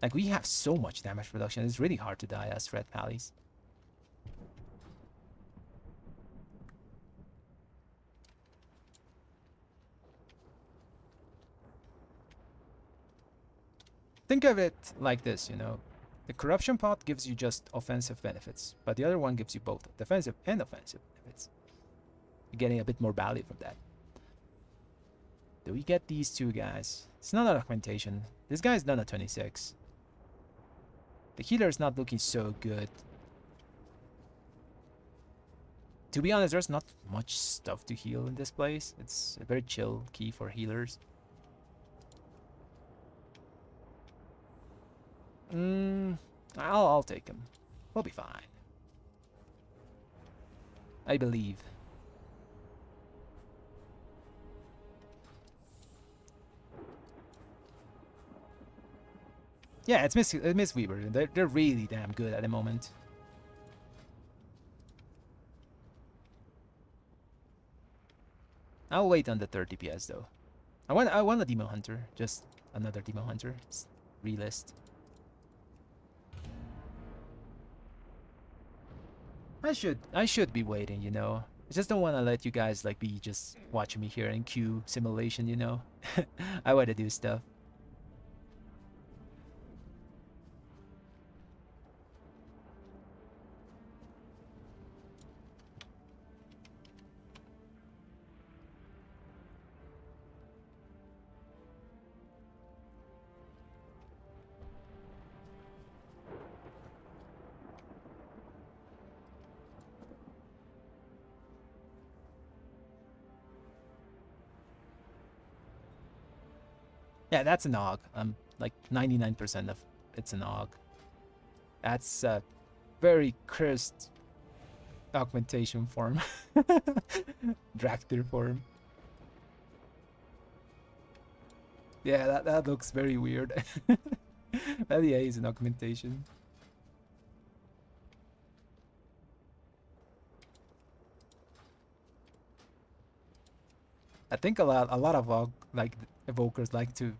Like, we have so much damage reduction. It's really hard to die as Red Pallies. Think of it like this, you know. The corruption pot gives you just offensive benefits, but the other one gives you both defensive and offensive benefits. You're getting a bit more value from that. Do we get these two guys? It's not an augmentation. This guy's done a 26. The healer is not looking so good. To be honest, there's not much stuff to heal in this place. It's a very chill key for healers. I'll take him. We'll be fine. I believe. Yeah, it's Miss Weaver. They're really damn good at the moment. I'll wait on the 30 DPS though. I want a Demon Hunter, just another Demon Hunter. It's relist. I should be waiting, you know. I just don't want to let you guys like be just watching me here in queue simulation, you know. I want to do stuff. Yeah, that's an AUG. Like 99% of it's an AUG. That's a very cursed augmentation form. Dractyr form. Yeah, that looks very weird. But yeah, is an augmentation. I think a lot of like evokers like to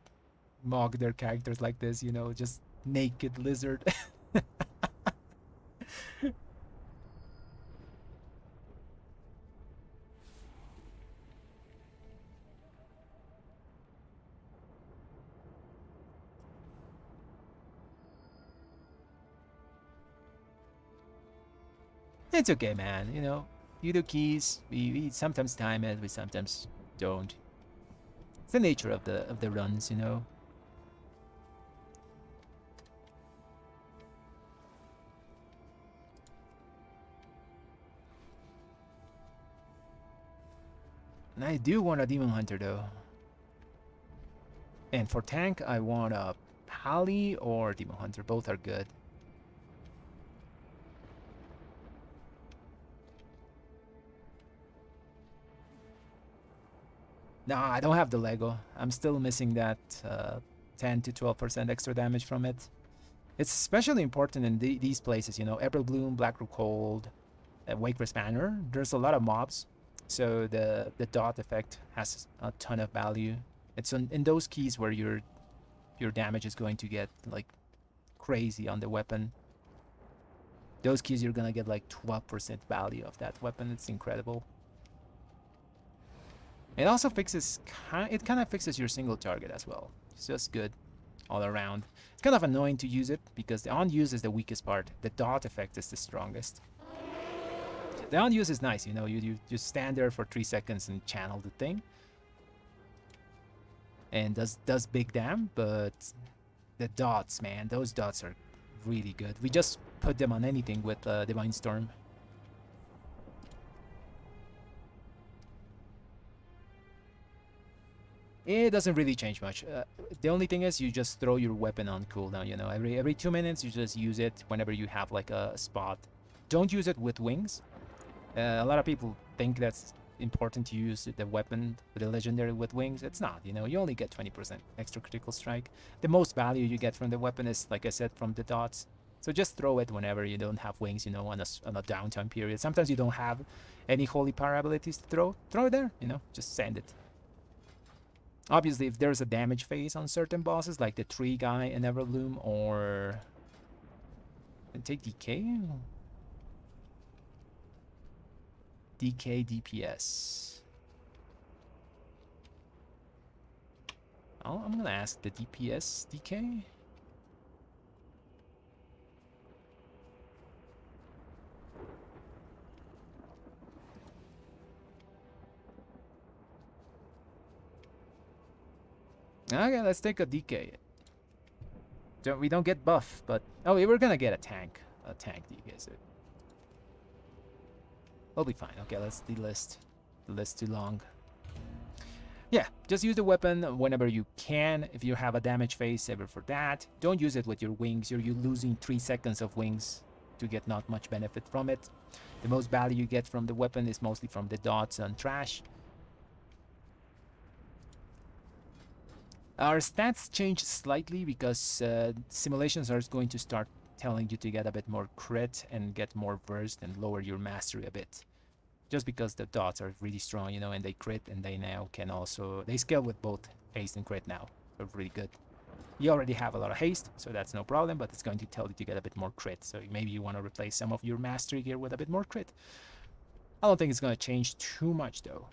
mock their characters like this, you know, just naked lizard. It's okay, man. You know, you do keys. We sometimes time it. We sometimes don't. It's the nature of the runs, you know. And I do want a Demon Hunter though. And for tank, I want a Pally or Demon Hunter. Both are good. Nah, I don't have the Lego. I'm still missing that 10 to 12% extra damage from it. It's especially important in these places, you know, Neverbloom, Black Rook Hold, Waker's Banner. There's a lot of mobs, so the dot effect has a ton of value. It's in those keys where your damage is going to get like crazy on the weapon. Those keys you're gonna get like 12% value of that weapon. It's incredible. It also fixes, it kind of fixes your single target as well. It's just good all around. It's kind of annoying to use it because the on-use is the weakest part. The dot effect is the strongest. The on-use is nice, you know, you just stand there for 3 seconds and channel the thing. And does big damn, but the dots, man, those dots are really good. We just put them on anything with Divine Storm. It doesn't really change much. The only thing is you just throw your weapon on cooldown, you know. Every 2 minutes you just use it whenever you have like a spot. Don't use it with wings. A lot of people think that's important to use the weapon with the legendary with wings. It's not, you know. You only get 20% extra critical strike. The most value you get from the weapon is, like I said, from the dots. So just throw it whenever you don't have wings, you know, on a downtime period. Sometimes you don't have any holy power abilities to throw. Throw it there, you know. Just send it. Obviously, if there's a damage phase on certain bosses, like the tree guy in Neverbloom, or take DK? DK DPS. Oh, I'm gonna ask the DPS DK. Okay, let's take a DK. We don't get buff, but oh, we're gonna get a tank DK. So we'll be fine. Okay, let's delist. The list too long. Yeah, just use the weapon whenever you can. If you have a damage phase, save it for that. Don't use it with your wings. You're losing 3 seconds of wings to get not much benefit from it. The most value you get from the weapon is mostly from the dots and trash. Our stats change slightly because simulations are going to start telling you to get a bit more crit and get more versed and lower your mastery a bit. Just because the dots are really strong, you know, and they crit, and they now can also... They scale with both haste and crit now. They're really good. You already have a lot of haste, so that's no problem, but it's going to tell you to get a bit more crit. So maybe you want to replace some of your mastery gear with a bit more crit. I don't think it's going to change too much, though.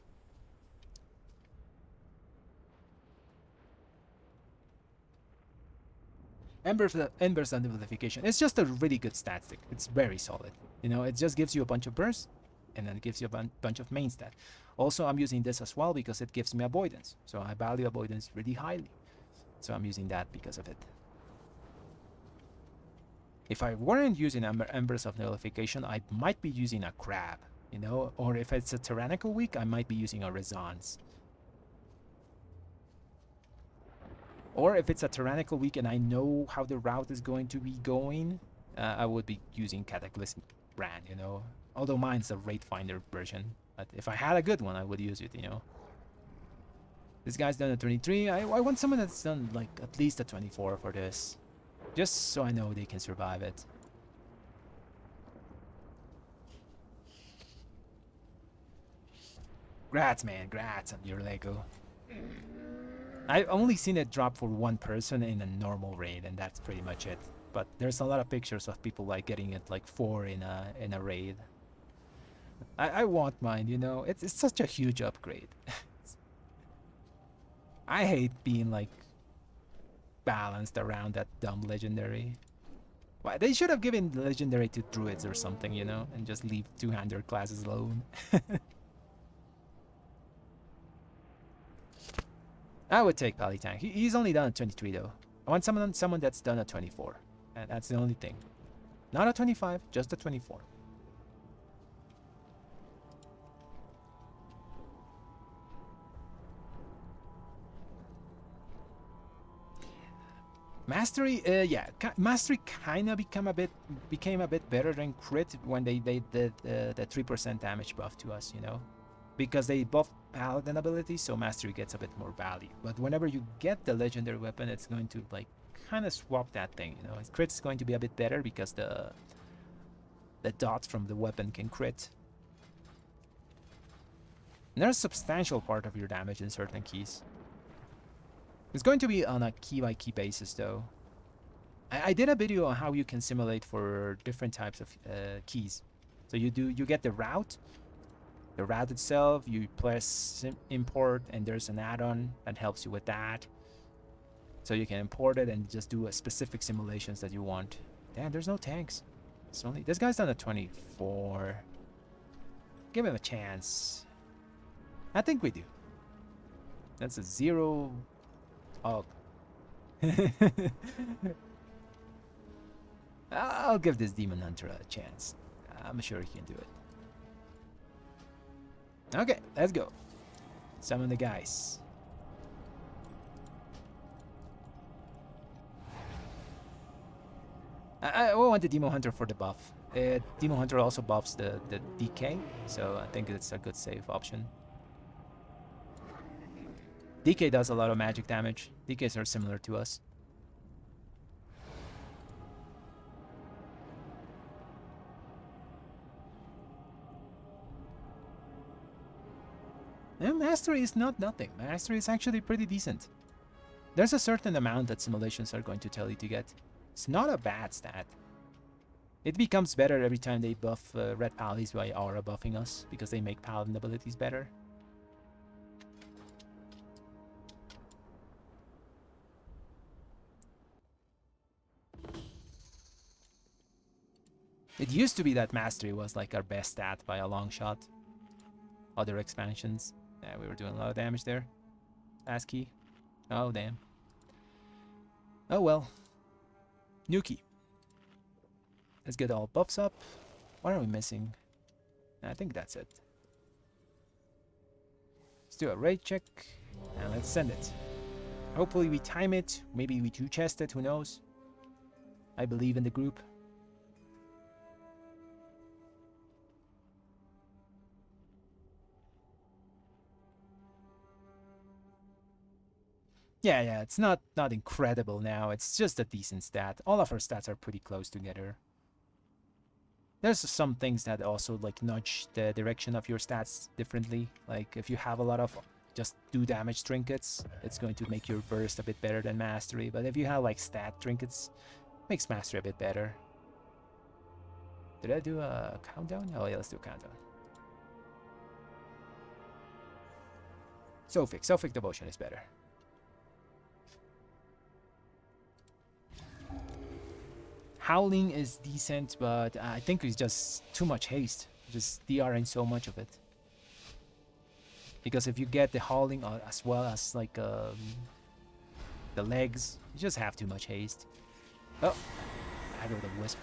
Embers Amplification. It's just a really good stat stick. It's very solid. You know, it just gives you a bunch of bursts, and then it gives you a bunch of main stat. Also, I'm using this as well because it gives me avoidance. So I value avoidance really highly. So I'm using that because of it. If I weren't using Embers of Nullification, I might be using a Crab, you know? Or if it's a Tyrannical week, I might be using a Resonance. Or if it's a Tyrannical week and I know how the route is going to be going, I would be using Cataclysmic Brand, you know? Although mine's a Rate Finder version. But if I had a good one, I would use it, you know? This guy's done a 23. I want someone that's done like at least a 24 for this. Just so I know they can survive it. Grats, man. Grats on your Lego. I've only seen it drop for one person in a normal raid, and that's pretty much it. But there's a lot of pictures of people like getting it like 4 in a raid. I want mine, you know. It's such a huge upgrade. I hate being like balanced around that dumb legendary. Why they should have given legendary to druids or something, you know, and just leave two-hander classes alone. I would take Palitank. He's only done a 23 though. I want someone that's done a 24. And that's the only thing. Not a 25, just a 24. Mastery, yeah, mastery kind of became a bit better than crit when they did the 3% damage buff to us, you know, because they buff paladin abilities, so mastery gets a bit more value. But whenever you get the legendary weapon, it's going to like kind of swap that thing, you know. Crit's going to be a bit better because the dots from the weapon can crit. And there's a substantial part of your damage in certain keys. It's going to be on a key-by-key basis, though. I did a video on how you can simulate for different types of keys. So you get the route itself, you press import, and there's an add-on that helps you with that. So you can import it and just do a specific simulations that you want. Damn, there's no tanks. It's only this guy's done a 24. Give him a chance. I think we do. That's a 0. Oh. I'll give this Demon Hunter a chance. I'm sure he can do it. Okay, let's go. Summon the guys. I want the Demon Hunter for the buff. Demon Hunter also buffs the DK, so I think it's a good save option. DK does a lot of magic damage. DKs are similar to us. And Mastery is not nothing. Mastery is actually pretty decent. There's a certain amount that simulations are going to tell you to get. It's not a bad stat. It becomes better every time they buff Red Paladins by aura buffing us, because they make Paladin abilities better. It used to be that Mastery was like our best stat by a long shot. Other expansions. Yeah, we were doing a lot of damage there. ASCII. Oh, damn. Oh well. Nuki. Let's get all buffs up. What are we missing? I think that's it. Let's do a raid check. And let's send it. Hopefully we time it. Maybe we two chest it. Who knows? I believe in the group. Yeah, it's not incredible now. It's just a decent stat. All of our stats are pretty close together. There's some things that also like nudge the direction of your stats differently. Like if you have a lot of just do damage trinkets, it's going to make your burst a bit better than mastery. But if you have like stat trinkets, it makes mastery a bit better. Did I do a countdown? Oh yeah, let's do a countdown. Sophic Devotion is better. Howling is decent, but I think it's just too much haste. Just DRing so much of it. Because if you get the howling as well as like the legs, you just have too much haste. Oh, I got the wisp.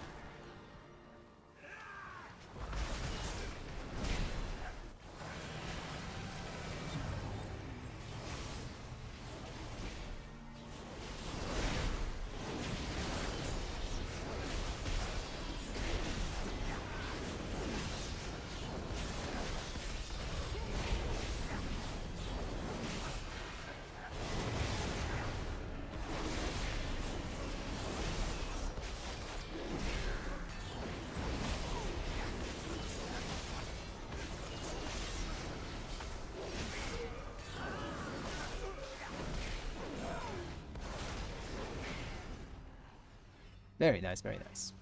Very nice, very nice.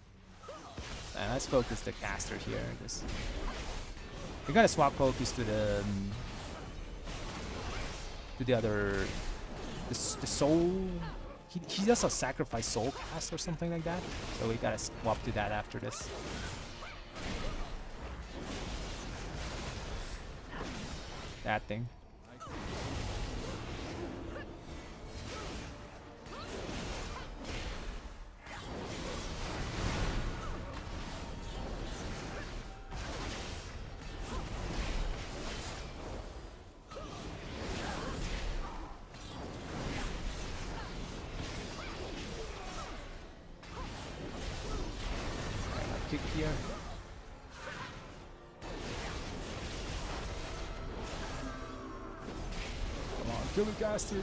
Let's focus the caster here. We're gonna swap focus to the other, the soul. He does a sacrifice soul cast or something like that. So we gotta swap to that after this. That thing. Kick here. Come on, kill the caster.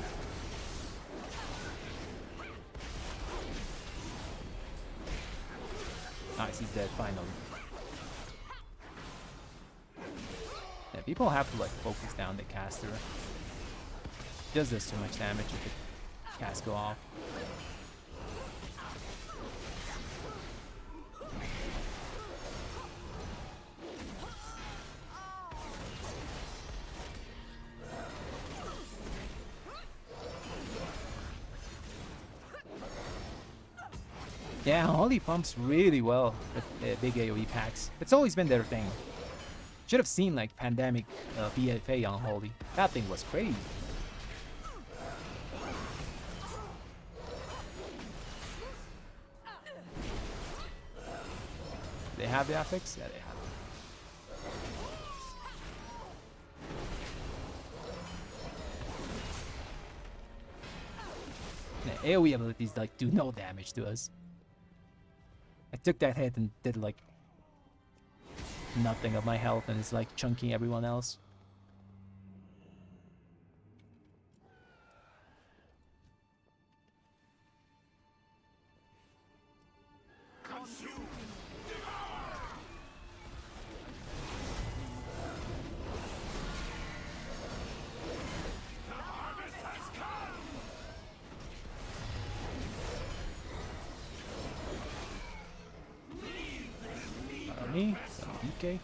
Nice, he's dead finally. Yeah, people have to like focus down the caster. It does this too much damage if the cast go off. Yeah, Holy pumps really well with big AoE packs. It's always been their thing. Should have seen like Pandemic BFA on Holy. That thing was crazy. They have the affix? Yeah, they have. The AoE abilities like do no damage to us. I took that hit and did like nothing of my health and it's like chunking everyone else. Me, some DK.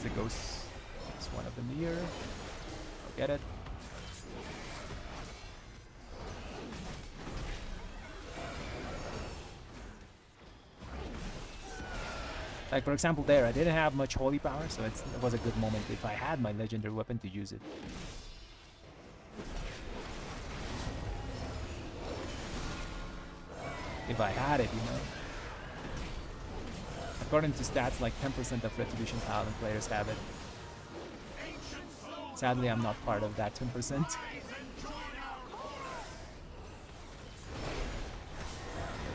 It's a ghost. It's one of them here. I'll get it. Like for example there, I didn't have much holy power, so it was a good moment if I had my legendary weapon to use it. If I had it, you know. According to stats, like 10% of Retribution Paladin players have it. Sadly, I'm not part of that 10%.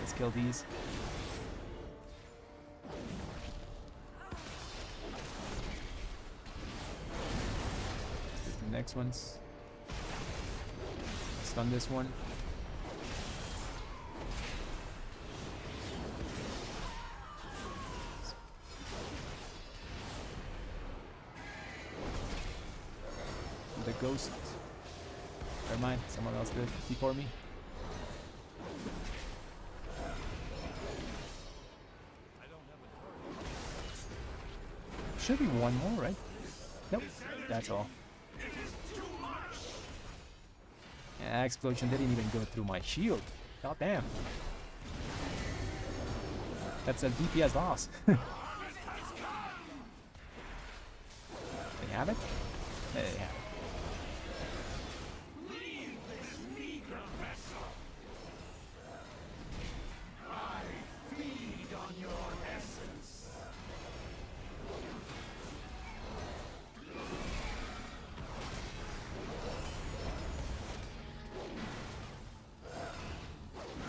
Let's kill these. The next ones. Stun this one. The ghost. Never mind, someone else did before me. Should be one more, right? Nope, that's all. Yeah, explosion didn't even go through my shield. God damn. That's a DPS loss. They have it? They have it.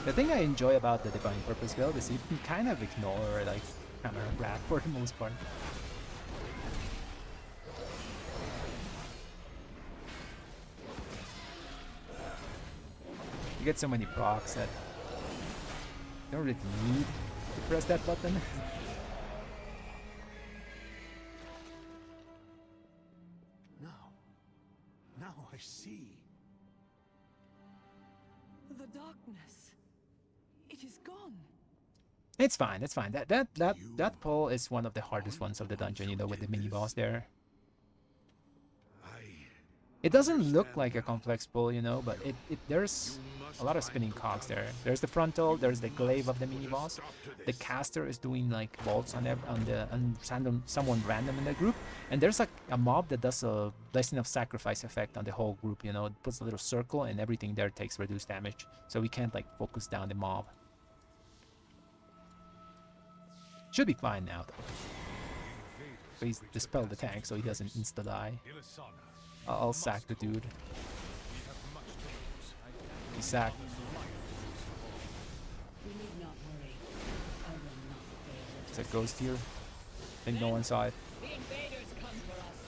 The thing I enjoy about the Divine Purpose build is you can kind of ignore like Hammer and Rat for the most part. You get so many procs that you don't really need to press that button. Now I see. The darkness. It is gone. It's fine, it's fine. That pull is one of the hardest ones of the dungeon, you know, with the mini boss there. It doesn't look like a complex pull, you know, but there's a lot of spinning cogs there. There's the frontal, there's the glaive of the mini boss. The caster is doing like bolts on someone random in the group, and there's like a mob that does a blessing of sacrifice effect on the whole group. You know, it puts a little circle, and everything there takes reduced damage, so we can't like focus down the mob. Should be fine now though. Please dispel the tank so he doesn't insta die. I'll sack the dude. He sacked. It's a ghost here. I think no one saw it. The invaders come for us.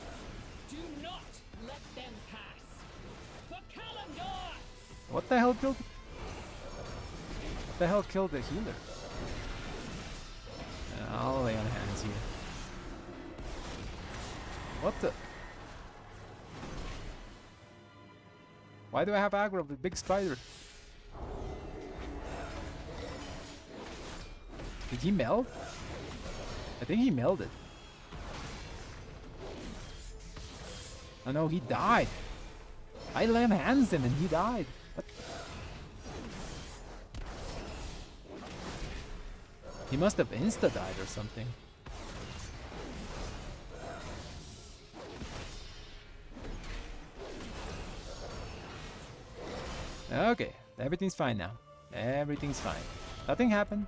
Do not let them pass. For Kalimdor! What the hell killed? What the hell killed the healer? I'll lay on hands here. What the? Why do I have aggro of the big spider? Did he meld? I think he melded. Oh no, he died. I lamb hands him and he died. What? He must have insta-died or something. Okay, everything's fine now. Everything's fine. Nothing happened.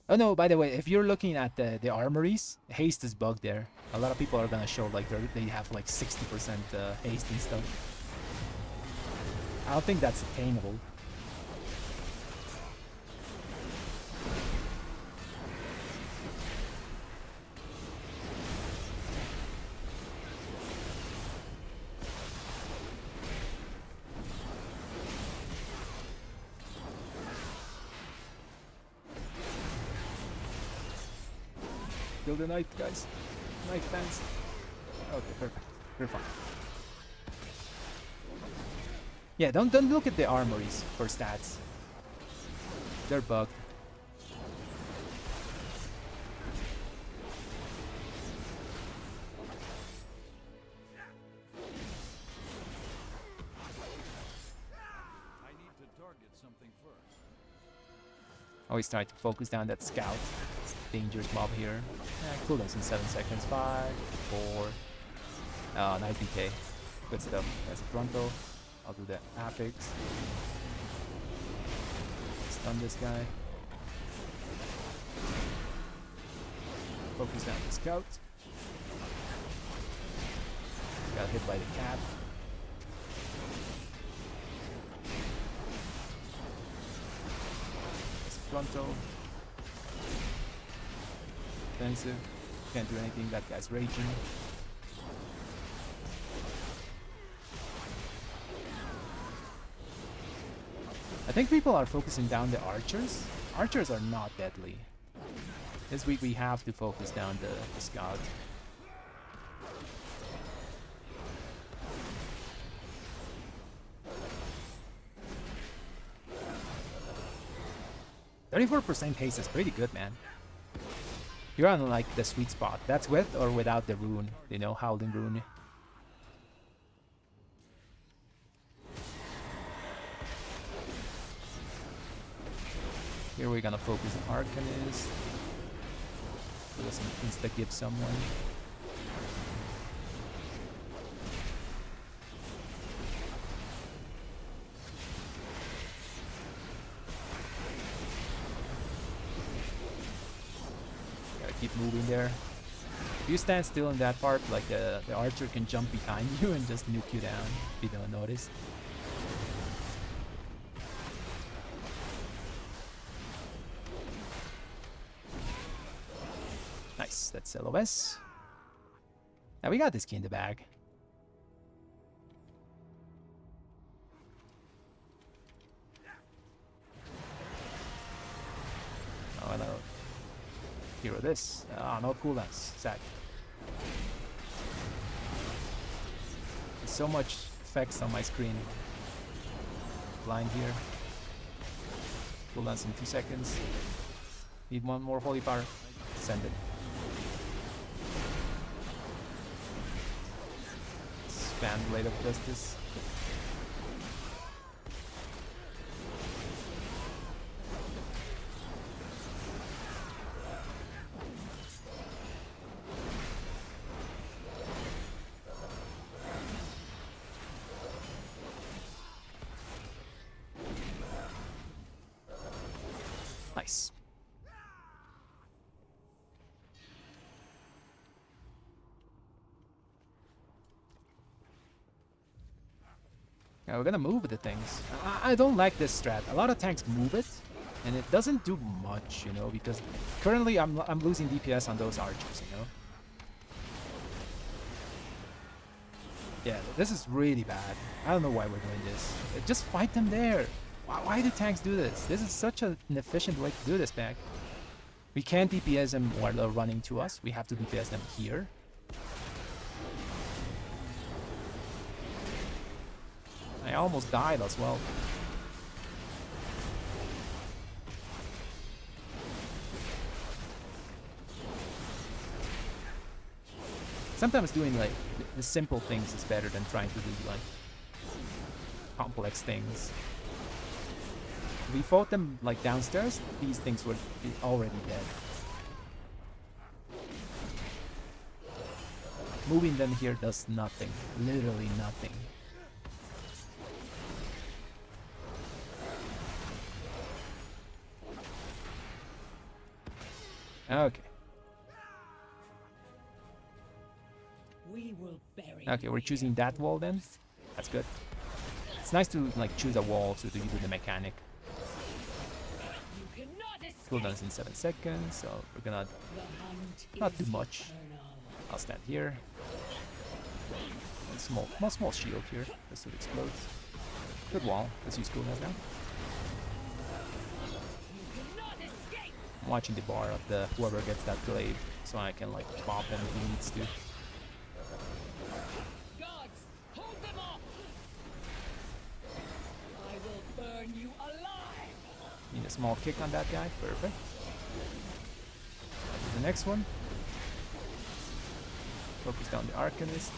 Oh no, by the way, if you're looking at the armories, haste is bugged there. A lot of people are gonna show like they have like 60% haste and stuff. I don't think that's attainable. Kill the knight, guys. Knight fans. Okay, perfect. We're fine. Yeah, don't look at the armories for stats. They're bugged. I need to target something first. Always try to focus down that scout. It's a dangerous mob here. Yeah, cooldowns in 7 seconds. 5, 4. Oh, nice DK. Good stuff. That's a frontal. I'll do the affix. Stun this guy. Focus down the scout. Got hit by the cat. That's a frontal. Defensive. Can't do anything. That guy's raging. I think people are focusing down the archers. Archers are not deadly. This week we have to focus down the scout. %34% haste is pretty good, man. You're on like the sweet spot. That's with or without the rune, you know, Howling Rune. Here we're gonna focus on Arcanist. Do some insta-give someone. Gotta keep moving there. If you stand still in that part, like the archer can jump behind you and just nuke you down if you don't notice. Nice, that's LOS. Now we got this key in the bag. Oh no. Hero this. Ah, no cooldowns. Sad. There's so much effects on my screen. Blind here. Cooldowns in 2 seconds. Need one more holy power. Send it. Spam Blade of Justice. Nice. Yeah, we're gonna move the things. I don't like this strat. A lot of tanks move it, and it doesn't do much, you know, because currently I'm losing DPS on those archers, you know. Yeah, this is really bad. I don't know why we're doing this. Just fight them there. Why do tanks do this? This is such an efficient way to do this, back. We can't DPS them while they're running to us. We have to DPS them here. I almost died as well. Sometimes doing like the simple things is better than trying to do like complex things. If we fought them like downstairs, these things would be already dead. Moving them here does nothing. Literally nothing. Okay. Okay, we're choosing that wall then. That's good. It's nice to like choose a wall to do the mechanic. Cooldowns in 7 seconds, so we're gonna not do much. I'll stand here. And small shield here, just to explode. Good wall. Let's use cooldowns now. I'm watching the bar of the whoever gets that glaive, so I can like pop him if he needs to. small kick on that guy. Perfect. The next one. Focus down the Arcanist.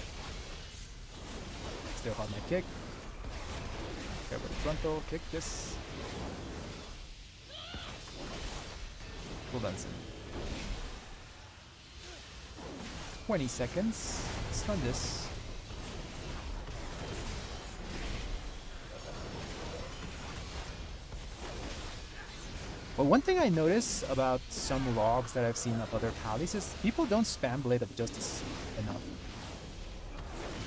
Still hold my kick. Cover the frontal. Kick this. Cooldowns in 20 seconds. Stun this. But one thing I notice about some logs that I've seen of other paladins is people don't spam Blade of Justice enough.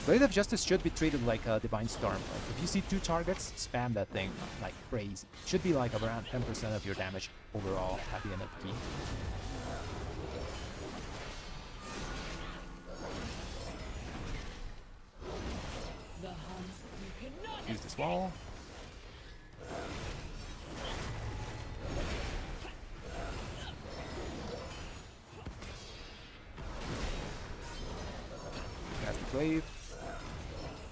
Blade of Justice should be treated like a Divine Storm. Like if you see 2 targets, spam that thing like crazy. Should be like around 10% of your damage overall at the end of the game. Use this wall. Cast the glaive.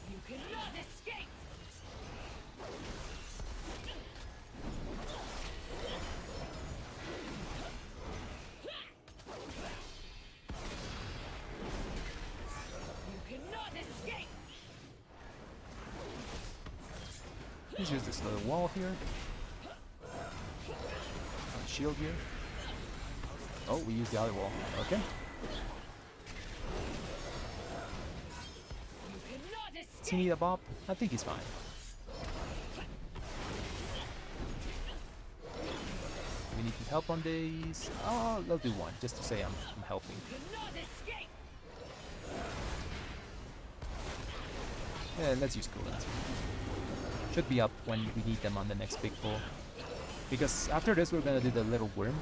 You cannot escape. You cannot escape. Let's use this little wall here. Shield here. Oh, we used the other wall. Okay. Does he need a bop? I think he's fine. We need to help on these. Oh, I'll do one just to say I'm helping. Yeah, let's use cooldowns. Should be up when we need them on the next big pull. Because after this, we're gonna do the little worm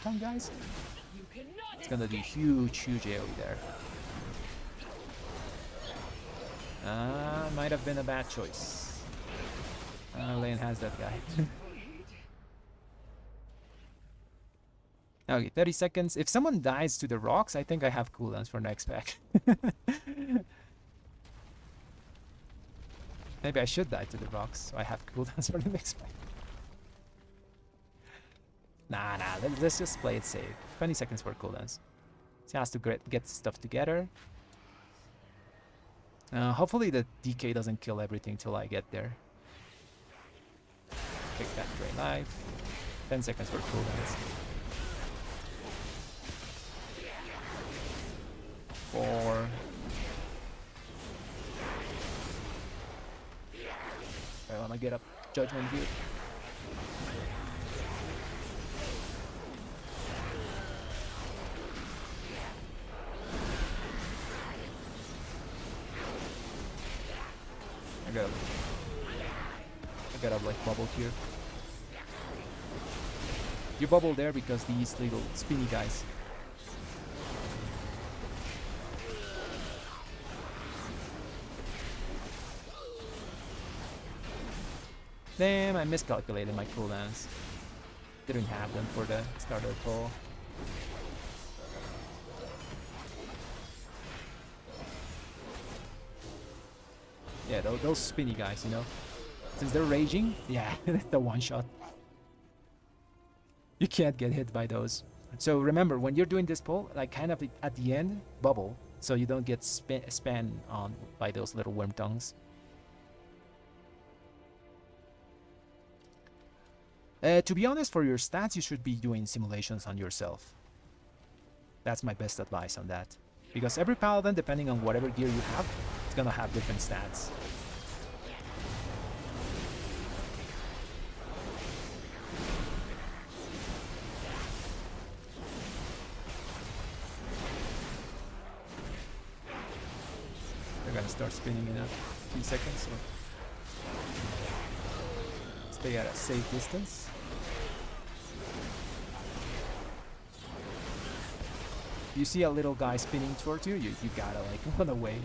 tongue guys. It's gonna do huge AoE there. Might have been a bad choice. Lane has that guy. Okay, 30 seconds. If someone dies to the rocks, I think I have cooldowns for next pack. Maybe I should die to the rocks, so I have cooldowns for the next pack. Nah, let's just play it safe. 20 seconds for cooldowns. He has to get stuff together. Hopefully the DK doesn't kill everything till I get there. Take that drain life. 10 seconds for cooldowns. 4. I wanna get up judgment here. I got a like bubble here. You bubble there because these little spinny guys. Damn, I miscalculated my cooldowns. Didn't have them for the start of the pull. Yeah, those spinny guys, you know. Since they're raging, yeah, the one shot. You can't get hit by those. So remember, when you're doing this pull, like kind of at the end, bubble, so you don't get spammed on by those little worm tongues. To be honest, for your stats, you should be doing simulations on yourself. That's my best advice on that. Because every paladin, depending on whatever gear you have, it's gonna have different stats. They're gonna start spinning in a few seconds, so stay at a safe distance. You see a little guy spinning towards you, you gotta like run away.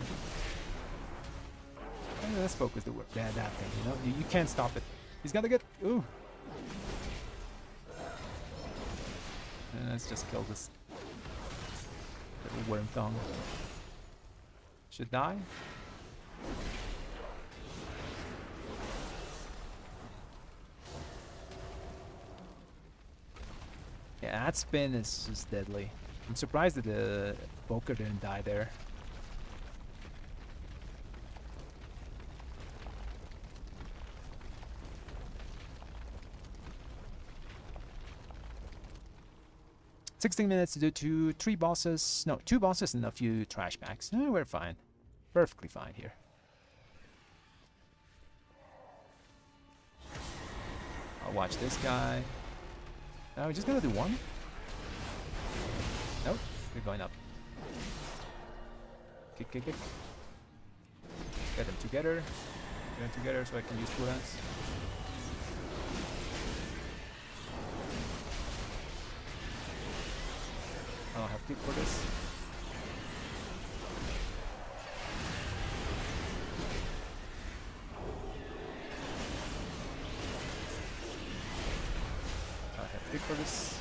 And let's focus the work. That thing, you know? You can't stop it. He's gonna get... Ooh! And let's just kill this little worm tongue. Should die. Yeah, that spin is just deadly. I'm surprised that the Boker didn't die there. "16 minutes to do three bosses. No, 2 bosses and a few trash packs. We're fine. Perfectly fine here. I'll watch this guy. We're just gonna do one. Nope, we're going up. Kick, kick, kick. Get them together. Get them together so I can use cooldowns. I don't have kick for this. I have kick for this.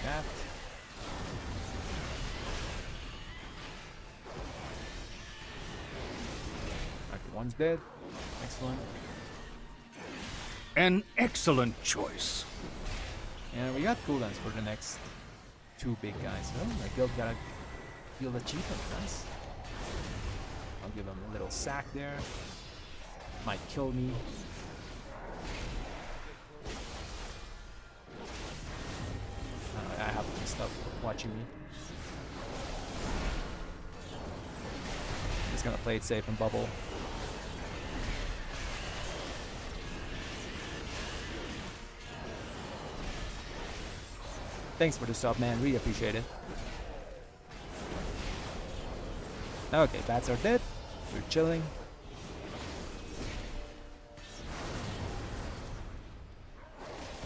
That. Okay, one's dead. Next one. An excellent choice. And we got cooldowns for the next 2 big guys. Oh, my guild got a guild achievement. Nice. I'll give him a little sack there. Might kill me. I have to stop watching me. Just gonna play it safe and bubble. Thanks for the sub, man. Really appreciate it. Okay, bats are dead. We're chilling.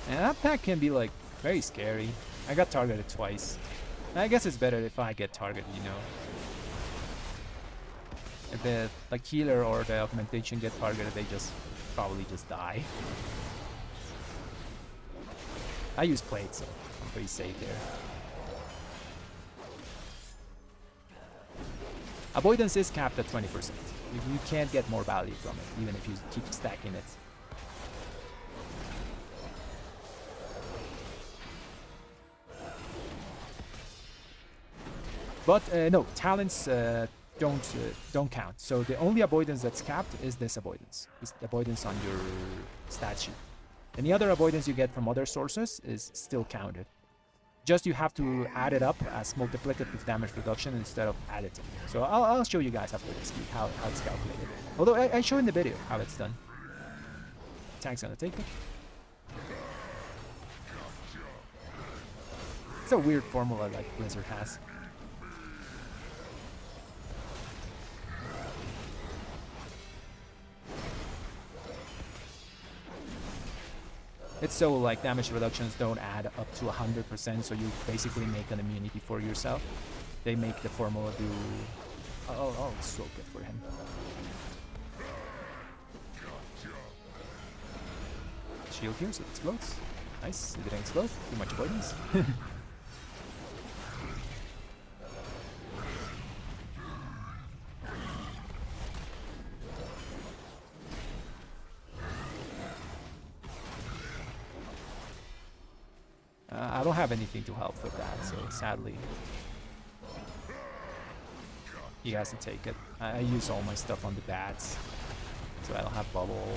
And that pack can be like very scary. I got targeted twice. I guess it's better if I get targeted, you know. If the like healer or the augmentation get targeted, they just probably just die. I use plate, so I'm pretty safe there. Avoidance is capped at 20%. You can't get more value from it, even if you keep stacking it. But no, talents don't count. So the only avoidance that's capped is this avoidance. It's the avoidance on your stat sheet. Any other avoidance you get from other sources is still counted. Just you have to add it up as multiplicative damage reduction instead of additive. So I'll show you guys after this how it's calculated. Although I show in the video how it's done. Tank's gonna take it. It's a weird formula like Blizzard has. It's so like damage reductions don't add up to 100%, so you basically make an immunity for yourself. They make the formula do... I'll soak it for him. Shield here, so it explodes. Nice, it didn't explode. Too much avoidance. I don't have anything to help with that, so sadly he has to take it. I use all my stuff on the bats, so I don't have bubble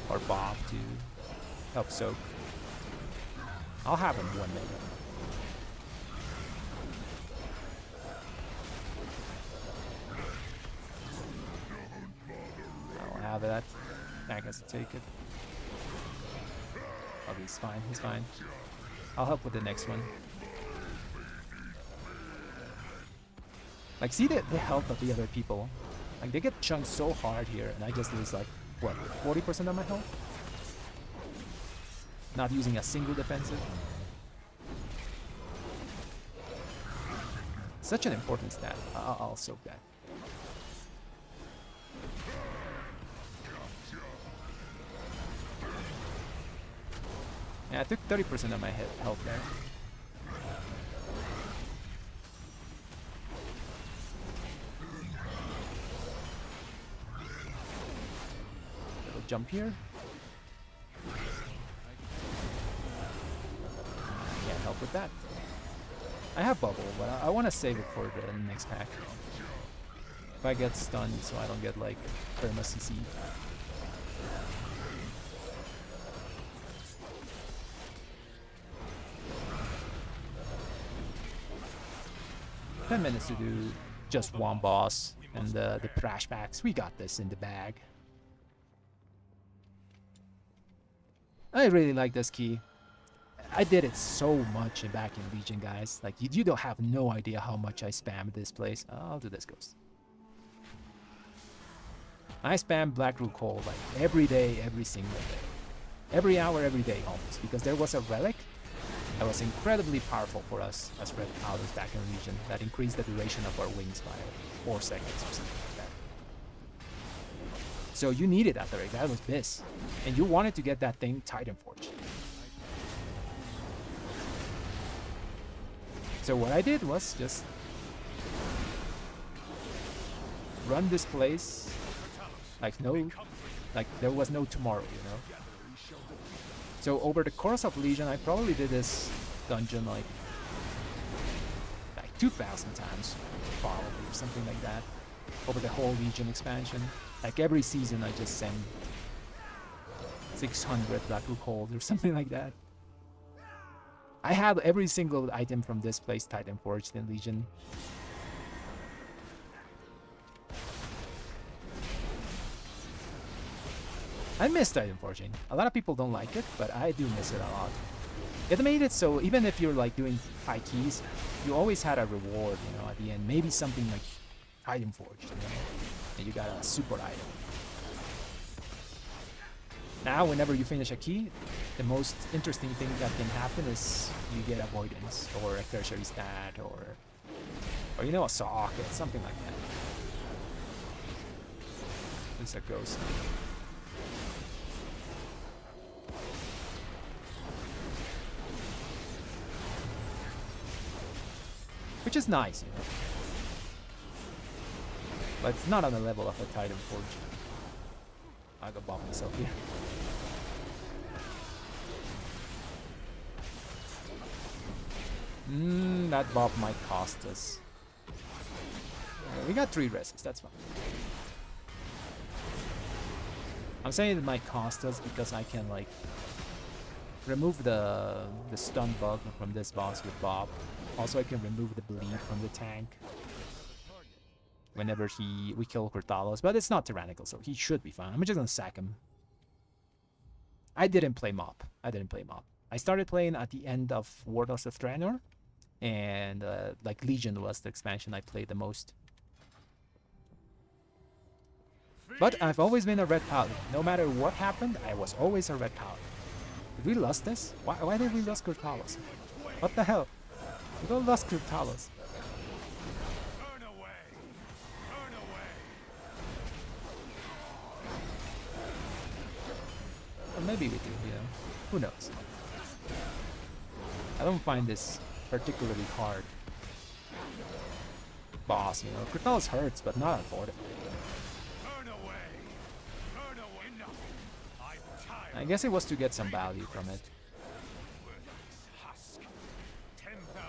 or Bob to help soak. I'll have him 1 minute. I don't have that. I guess to take it. Oh, he's fine, he's fine. I'll help with the next one. Like, see the health of the other people? Like, they get chunked so hard here, and I just lose, like, what, 40% of my health? Not using a single defensive. Such an important stat. I'll soak that. Yeah, I took 30% of my health there. Little jump here. Can't help with that. I have bubble, but I want to save it for the next pack. If I get stunned, so I don't get like perma CC. 10 minutes to do just one boss and the flashbacks. We got this in the bag. I really like this key. I did it so much back in Legion, guys. Like, you don't have no idea how much I spammed this place. I'll do this ghost. I spam Black Rook Hold like every day, every single day. Every hour, every day almost. Because there was a relic that was incredibly powerful for us as Red Paladins back in Legion that increased the duration of our wings by 4 seconds or something like that. So you needed that relic, that was this. And you wanted to get that thing Titan Forge. So what I did was just run this place like there was no tomorrow, you know? So over the course of Legion, I probably did this dungeon like 2,000 times, probably, or something like that. Over the whole Legion expansion. Like every season I just send 600 Black Rook Hold or something like that. I had every single item from this place Titan Forged in Legion. I miss Titan Forging. A lot of people don't like it, but I do miss it a lot. It made it so even if you're like doing high keys, you always had a reward, you know, at the end. Maybe something like Titan Forged, you know, and you got a super item. Now, whenever you finish a key, the most interesting thing that can happen is you get avoidance, or a tertiary stat, or you know, a socket, something like that. It's a ghost. Which is nice, you know. But it's not on the level of a Titan Forge. I got bombed myself here. That bob might cost us. We got 3 rests, that's fine. I'm saying it might cost us because I can like remove the stun bug from this boss with Bob. Also, I can remove the bleed from the tank whenever we kill Cortalos, but it's not tyrannical, so he should be fine. I'm just gonna sack him. I didn't play Mop. I started playing at the end of Warlords of Draenor, and like Legion was the expansion I played the most. But I've always been a Red Paladin. No matter what happened, I was always a Red Paladin. Did we lose this? Why did we lose Cortalos? What the hell? We don't lost Cortalos. Turn away! Turn away! Or maybe we do, you know. Who knows? I don't find this particularly hard boss, you know. Cortalos hurts, but not unavoidable. I guess it was to get some value from it.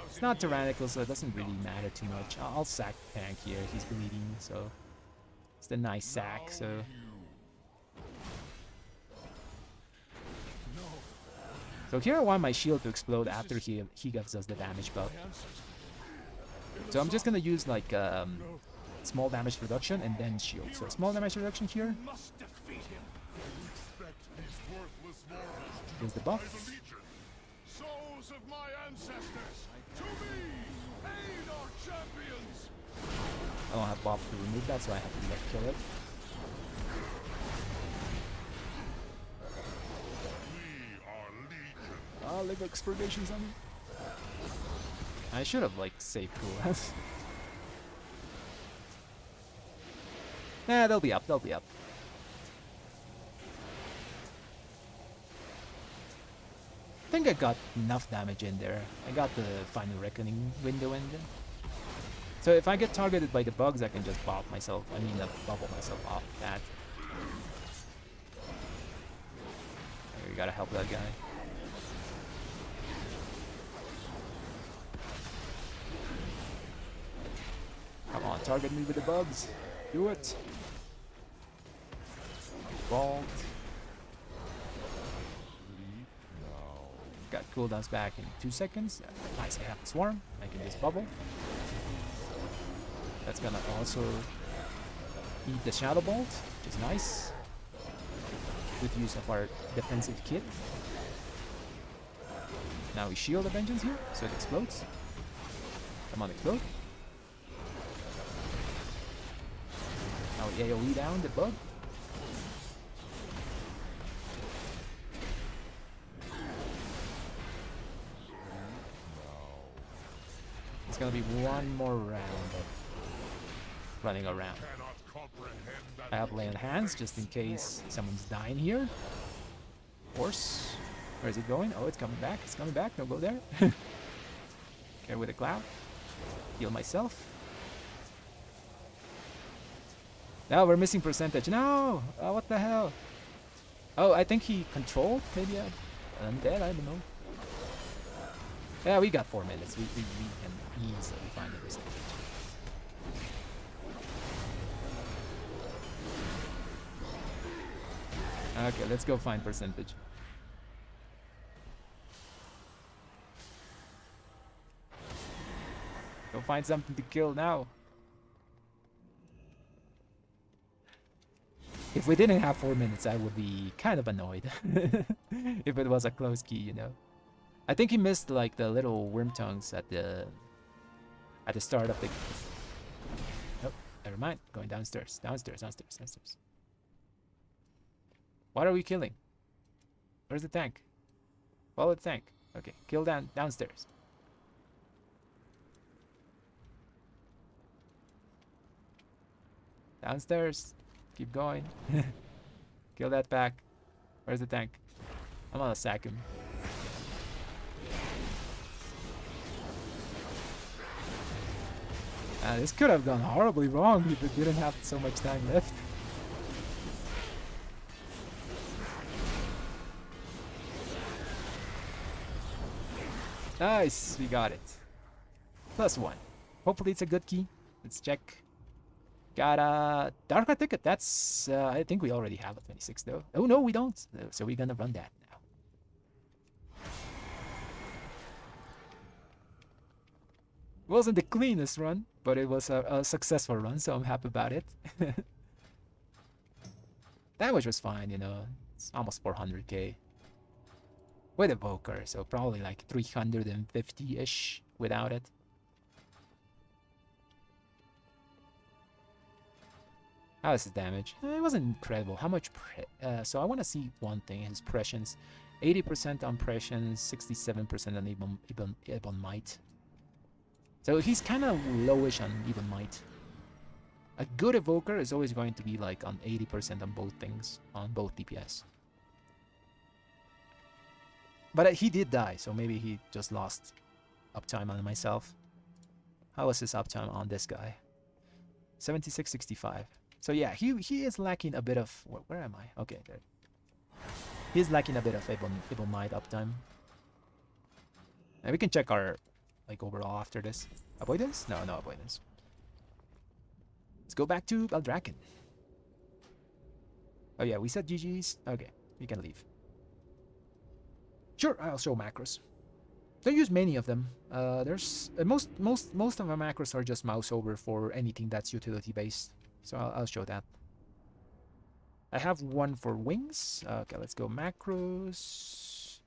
It's not tyrannical, so it doesn't really matter too much. I'll sack Tank here. He's bleeding, so it's the nice sack. So here I want my shield to explode after he gives us the damage buff. So I'm just gonna use like small damage reduction and then shield. So small damage reduction here. Here's the buff. Souls of my ancestors, to me, aid our champions. I don't have buff to remove that, so I have to like kill it. We are legion. Leave expurgations on me. I should have like saved cooldown. Nah, they'll be up, they'll be up. I think I got enough damage in there. I got the Final Reckoning window in there. So if I get targeted by the bugs, I can just bubble myself off that. We gotta help that guy. Come on, target me with the bugs. Do it. Vault. Got cooldowns back in 2 seconds. Nice, I have the swarm. I can just bubble. That's gonna also eat the Shadow Bolt, which is nice. Good use of our defensive kit. Now we shield the Vengeance here, so it explodes. Come on, explode. Now we AoE down the bug. It's gonna be one more round of running around. I have Lay on Hands just in case someone's dying here. Horse. Where is it going? Oh, it's coming back. It's coming back. Don't go there. Care with a cloud. Heal myself. Now we're missing percentage. No! Oh, what the hell? Oh, I think he controlled. Maybe I'm dead. I don't know. Yeah, we got 4 minutes. We can easily find the percentage. Okay, let's go find percentage. Go find something to kill now. If we didn't have 4 minutes, I would be kind of annoyed. If it was a close key, you know. I think he missed like the little worm tongues at the start of the... Nope, never mind. Going downstairs. Downstairs. What are we killing? Where's the tank? Follow the tank. Okay, kill downstairs. Downstairs. Keep going. Kill that pack. Where's the tank? I'm gonna sack him. This could have gone horribly wrong if it didn't have so much time left. Nice, we got it. +1. Hopefully it's a good key. Let's check. Got a Dark ticket. That's I think we already have a 26 though. Oh no, we don't. So we're gonna run that now. Wasn't the cleanest run, but it was a successful run, so I'm happy about it. Damage was fine, you know. It's almost 400k. With Evoker, so probably like 350-ish without it. How is his damage? It wasn't incredible. How much? So I want to see one thing: his prescience, 80% on prescience, 67% on Ebon Might. So he's kind of lowish on Ebon Might. A good evoker is always going to be like on 80% on both things, on both DPS. But he did die, so maybe he just lost uptime on myself. How was his uptime on this guy? 76-65. So yeah, he is lacking a bit of... Where am I? Okay, there. He's lacking a bit of Ebon Might uptime. And we can check our like overall after this. Avoidance? No avoidance. Let's go back to Baldraken. Oh yeah, we said GG's. Okay, we can leave. Sure, I'll show macros. Don't use many of them. There's most of our macros are just mouse over for anything that's utility based. So I'll show that. I have one for wings. Okay, let's go macros.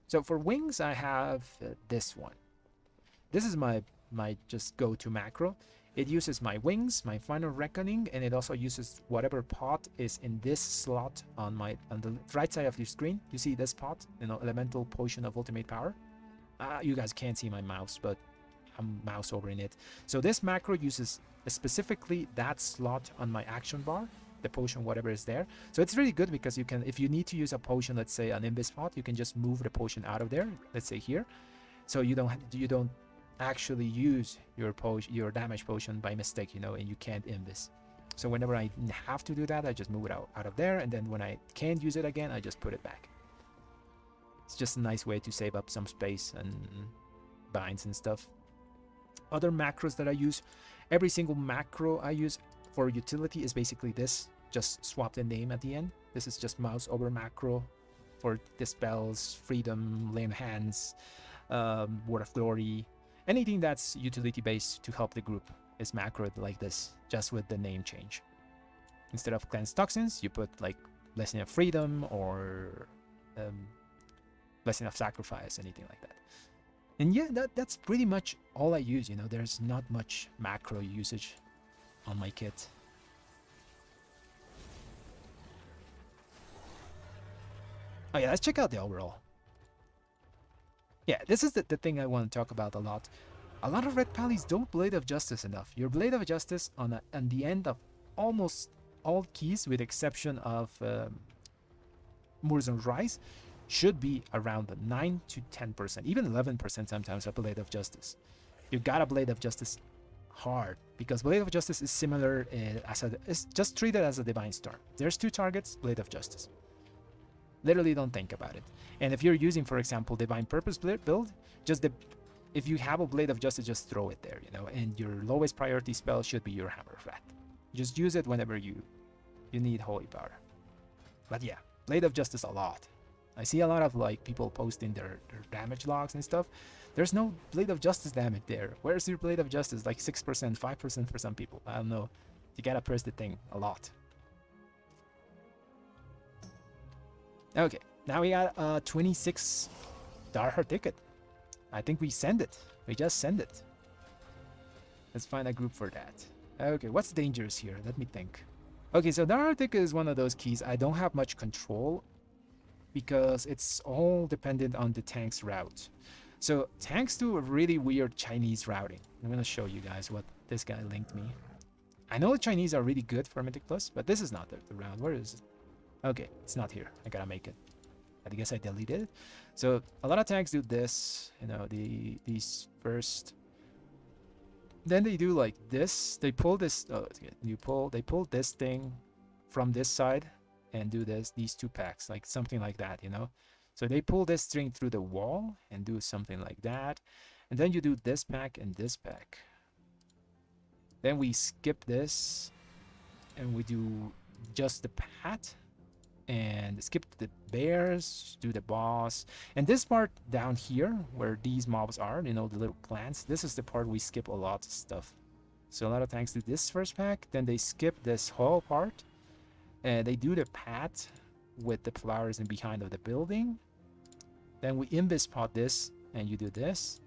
So for wings, I have this one. This is my just go-to macro. It uses my wings, my final reckoning, and it also uses whatever pot is in this slot on the right side of your screen. You see this pot, you know, elemental potion of ultimate power. You guys can't see my mouse, but I'm mouse over in it. So this macro uses specifically that slot on my action bar, the potion, whatever is there. So it's really good because you can, if you need to use a potion, let's say an invis spot, you can just move the potion out of there, let's say here. So you don't actually use your damage potion by mistake, you know, and you can't invis. So whenever I have to do that, I just move it out of there, and then when I can't use it again, I just put it back. It's just a nice way to save up some space and binds and stuff. Other macros that I use, every single macro I use for utility is basically this. Just swap the name at the end. This is just mouse over macro for dispels, freedom, lame hands, word of glory. Anything that's utility based to help the group is macro like this, just with the name change. Instead of cleanse toxins, you put like blessing of freedom or blessing of sacrifice, anything like that. And yeah, that's pretty much all I use, you know. There's not much macro usage on my kit. Oh yeah, let's check out the overall. Yeah, this is the thing I want to talk about a lot. A lot of red pallies don't Blade of Justice enough. Your Blade of Justice on the end of almost all keys, with exception of Moors and Rise, should be around the 9 to 10%, even 11% sometimes, a Blade of Justice. You got a Blade of Justice hard, because Blade of Justice is similar it's just treated as a Divine Storm. There's 2 targets, Blade of Justice. Literally don't think about it. And if you're using, for example, Divine Purpose build, if you have a Blade of Justice, just throw it there, you know, and your lowest priority spell should be your Hammer of Wrath. Just use it whenever you need Holy Power. But yeah, Blade of Justice a lot. I see a lot of like people posting their damage logs and stuff. There's no Blade of Justice damage there. Where's your Blade of Justice? Like 6%, 5% for some people. I don't know. You gotta press the thing a lot. Okay, now we got 26 Darkheart ticket. I think we send it. We just send it. Let's find a group for that. Okay, what's dangerous here? Let me think. Okay, so Darkheart ticket is one of those keys I don't have much control, because it's all dependent on the tank's route. So tanks do a really weird Chinese routing. I'm gonna show you guys what this guy linked me. I know the Chinese are really good for Mythic Plus, but this is not the route. Where is it? Okay, it's not here. I gotta make it. I guess I deleted it. So a lot of tanks do this, you know, these first. Then they do like this. They pull this. Oh, they pull this thing from this side and do these 2 packs, like something like that, you know. So they pull this string through the wall and do something like that, and then you do this pack and this pack. Then we skip this and we do just the pat and skip the bears, do the boss, and this part down here where these mobs are, you know, the little plants, this is the part we skip a lot of stuff. So a lot of tanks do this first pack, then they skip this whole part. They do the pat with the flowers in behind of the building. Then we invis spot this, and you do this.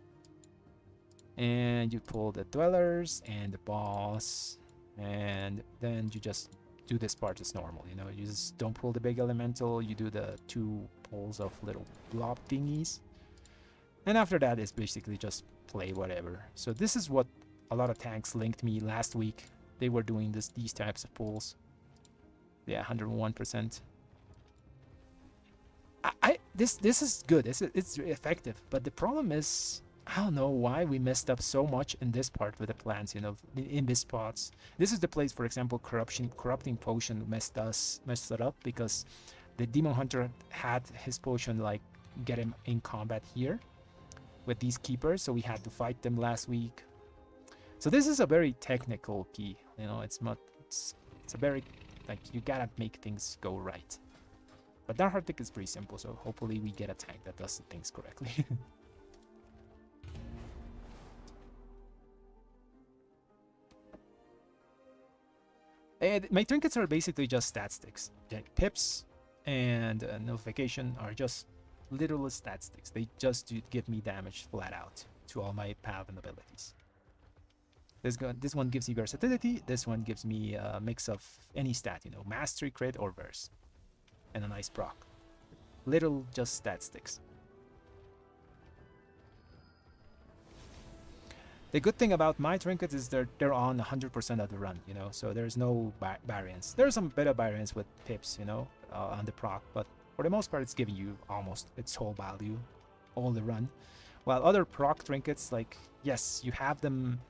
And you pull the dwellers and the boss. And then you just do this part as normal, you know. You just don't pull the big elemental. You do the 2 pulls of little blob thingies. And after that, it's basically just play whatever. So this is what a lot of tanks linked me last week. They were doing these types of pulls. Yeah, 101%. This is good. It's effective, but the problem is, I don't know why we messed up so much in this part with the plants, you know, in these spots. This is the place, for example, corrupting potion messed it up, because the demon hunter had his potion like get him in combat here with these keepers, so we had to fight them last week. So this is a very technical key, you know. It's a very, like, you gotta make things go right. But Darkheart tick is pretty simple, so hopefully we get a tank that does the things correctly. And my trinkets are basically just stat sticks. Like pips and notification are just literal stat sticks. They just do give me damage flat out to all my paladin abilities. This one gives me versatility. This one gives me a mix of any stat, you know, mastery, crit, or verse, and a nice proc. Little just stat sticks. The good thing about my trinkets is they're on 100% of the run, you know, so there's no variance. There's some bit of variance with pips, you know, on the proc, but for the most part, it's giving you almost its whole value all the run. While other proc trinkets, like, yes, you have them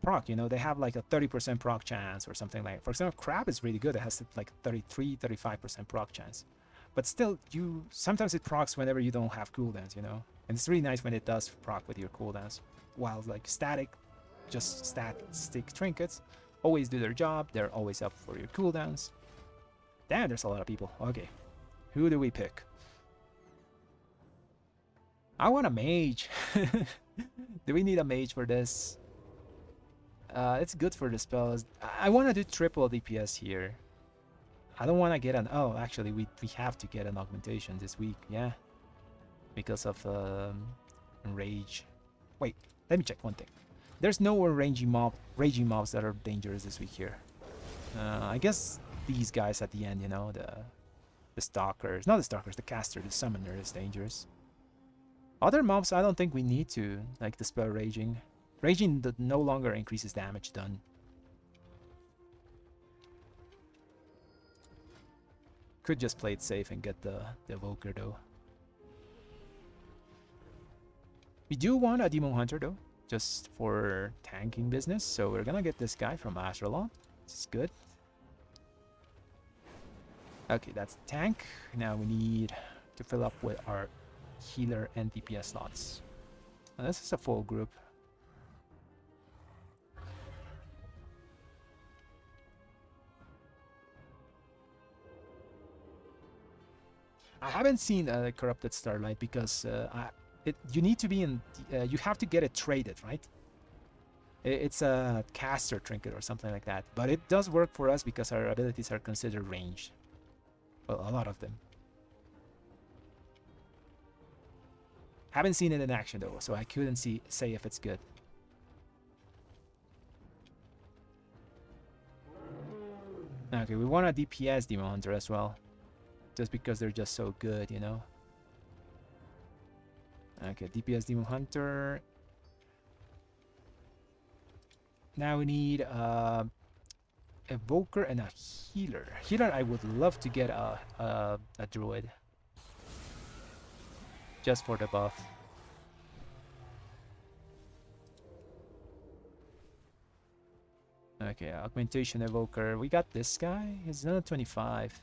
proc, you know, they have like a 30% proc chance or something like, for example, Crab is really good. It has like 35% proc chance. But still, sometimes it procs whenever you don't have cooldowns, you know? And it's really nice when it does proc with your cooldowns. While like just static trinkets always do their job. They're always up for your cooldowns. Damn, there's a lot of people. Okay, who do we pick? I want a mage. Do we need a mage for this? It's good for the spells. I want to do triple DPS here. I don't want to get an... Oh, actually, we have to get an augmentation this week. Yeah. Because of rage. Wait, let me check one thing. There's no raging mobs that are dangerous this week here. I guess these guys at the end, you know, the stalkers. Not the stalkers, the caster, the summoner is dangerous. Other mobs, I don't think we need to, like the spell raging. Raging no longer increases damage done. Could just play it safe and get the evoker though. We do want a Demon Hunter though, just for tanking business. So we're gonna get this guy from Astralon. This is good. Okay, that's the tank. Now we need to fill up with our healer and DPS slots. Now this is a full group. I haven't seen Corrupted Starlight because you need to be in. You have to get it traded, right? It's a caster trinket or something like that. But it does work for us because our abilities are considered ranged. Well, a lot of them. Haven't seen it in action though, so I couldn't say if it's good. Okay, we want a DPS Demon Hunter as well. Just because they're just so good, you know. Okay, DPS Demon Hunter. Now we need Evoker and a Healer. Healer, I would love to get a Druid. Just for the buff. Okay, Augmentation Evoker. We got this guy. He's another 25.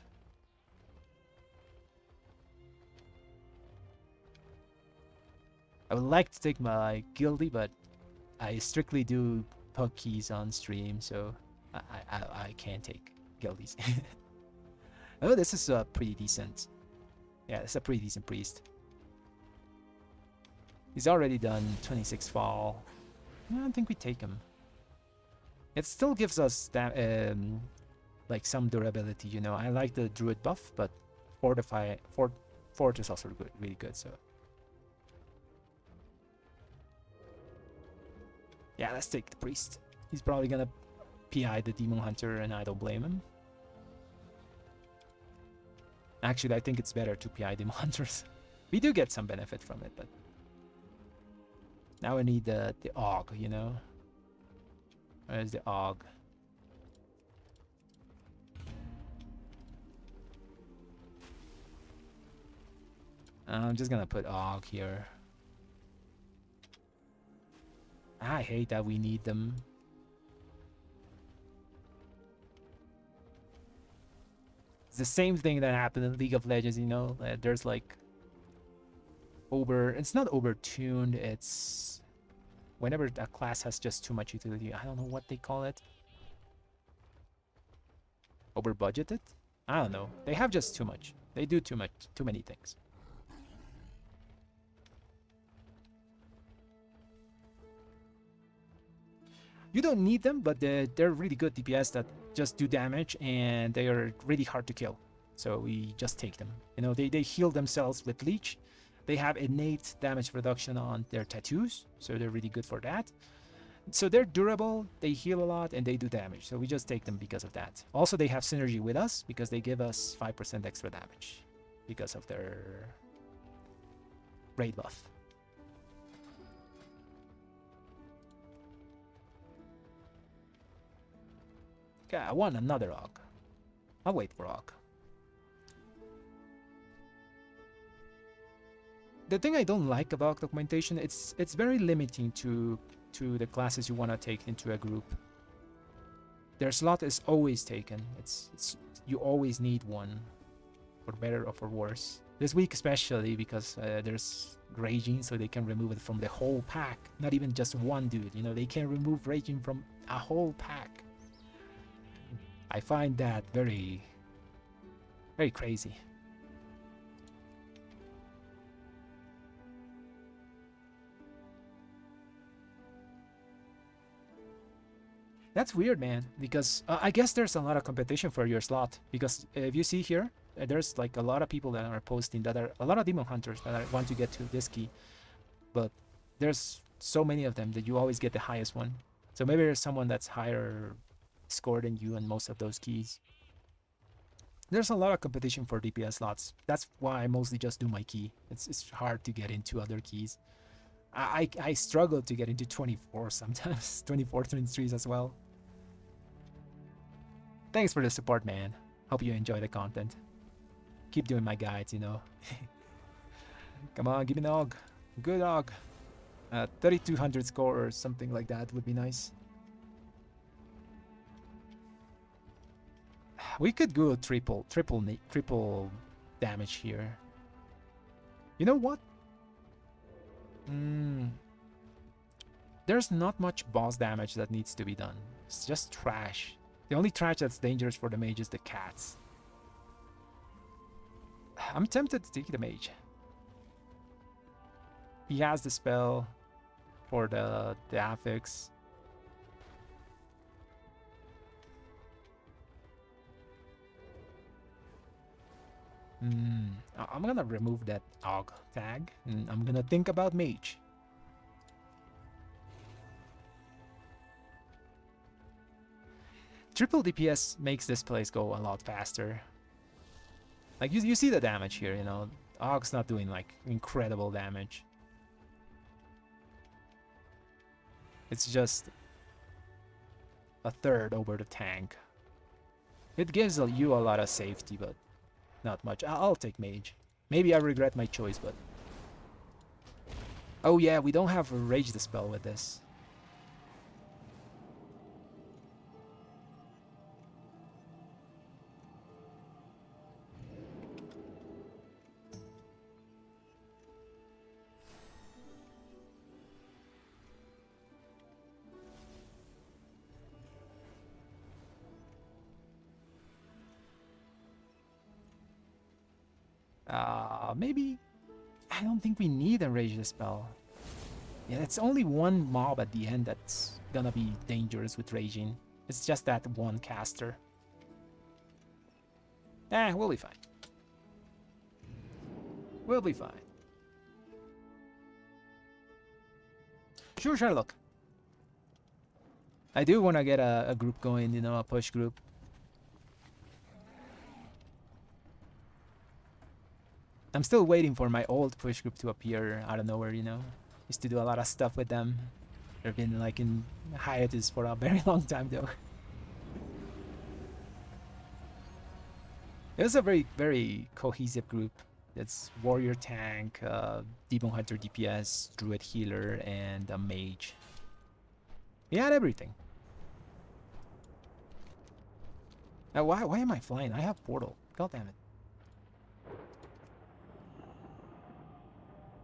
I would like to take my guildie, but I strictly do pug keys on stream, so I can't take guildies. Oh, this is pretty decent. Yeah, it's a pretty decent priest. He's already done 26 fall. I don't think we take him. It still gives us that, like some durability, you know. I like the druid buff, but fort is also good, really good. So yeah, let's take the priest. He's probably gonna PI the demon hunter, and I don't blame him. Actually, I think it's better to PI demon hunters. We do get some benefit from it, but now we need the AUG, you know. Where's the AUG? I'm just gonna put AUG here. I hate that we need them. It's the same thing that happened in League of Legends, you know. There's like it's not overtuned, it's whenever a class has just too much utility. I don't know what they call it. Over budgeted? I don't know. They have just too much. They do too many things. You don't need them, but they're really good DPS that just do damage, and they are really hard to kill. So we just take them. You know, they heal themselves with Leech. They have innate damage reduction on their tattoos, so they're really good for that. So they're durable, they heal a lot, and they do damage. So we just take them because of that. Also, they have synergy with us because they give us 5% extra damage because of their raid buff. Okay, I want another Og. I'll wait for Og. The thing I don't like about documentation, it's very limiting to the classes you want to take into a group. Their slot is always taken. It's you always need one, for better or for worse. This week especially because there's raging, so they can remove it from the whole pack, not even just one dude. You know, they can remove raging from a whole pack. I find that very, very crazy. That's weird, man, because I guess there's a lot of competition for your slot, because if you see here, there's like a lot of people that are posting that are a lot of demon hunters that want to get to this key, but there's so many of them that you always get the highest one. So maybe there's someone that's higher score than you on most of those keys. There's a lot of competition for DPS slots. That's why I mostly just do my key. It's hard to get into other keys. I struggle to get into 24 sometimes, 24, 23s as well. Thanks for the support, man. Hope you enjoy the content. Keep doing my guides, you know. Come on, give me an Og. Good Og. 3200 score or something like that would be nice. We could go triple damage here. You know what? There's not much boss damage that needs to be done. It's just trash. The only trash that's dangerous for the mage is the cats. I'm tempted to take the mage. He has the spell for the affix. I'm gonna remove that Og tag, and I'm gonna think about mage. Triple DPS makes this place go a lot faster. Like you see the damage here, you know. Og's not doing like incredible damage. It's just a third over the tank. It gives you a lot of safety, but not much. I'll take mage. Maybe I regret my choice, but... Oh yeah, we don't have Rage the spell with this. Maybe... I don't think we need a Rage the spell. Yeah, it's only one mob at the end that's gonna be dangerous with raging. It's just that one caster. We'll be fine. We'll be fine. Sure, Sherlock. I do want to get a group going, you know, a push group. I'm still waiting for my old push group to appear out of nowhere, you know. Used to do a lot of stuff with them. They've been like in hiatus for a very long time though. It was a very, very cohesive group. It's warrior tank, demon hunter DPS, druid healer, and a mage. We had everything. Why am I flying? I have portal. God damn it.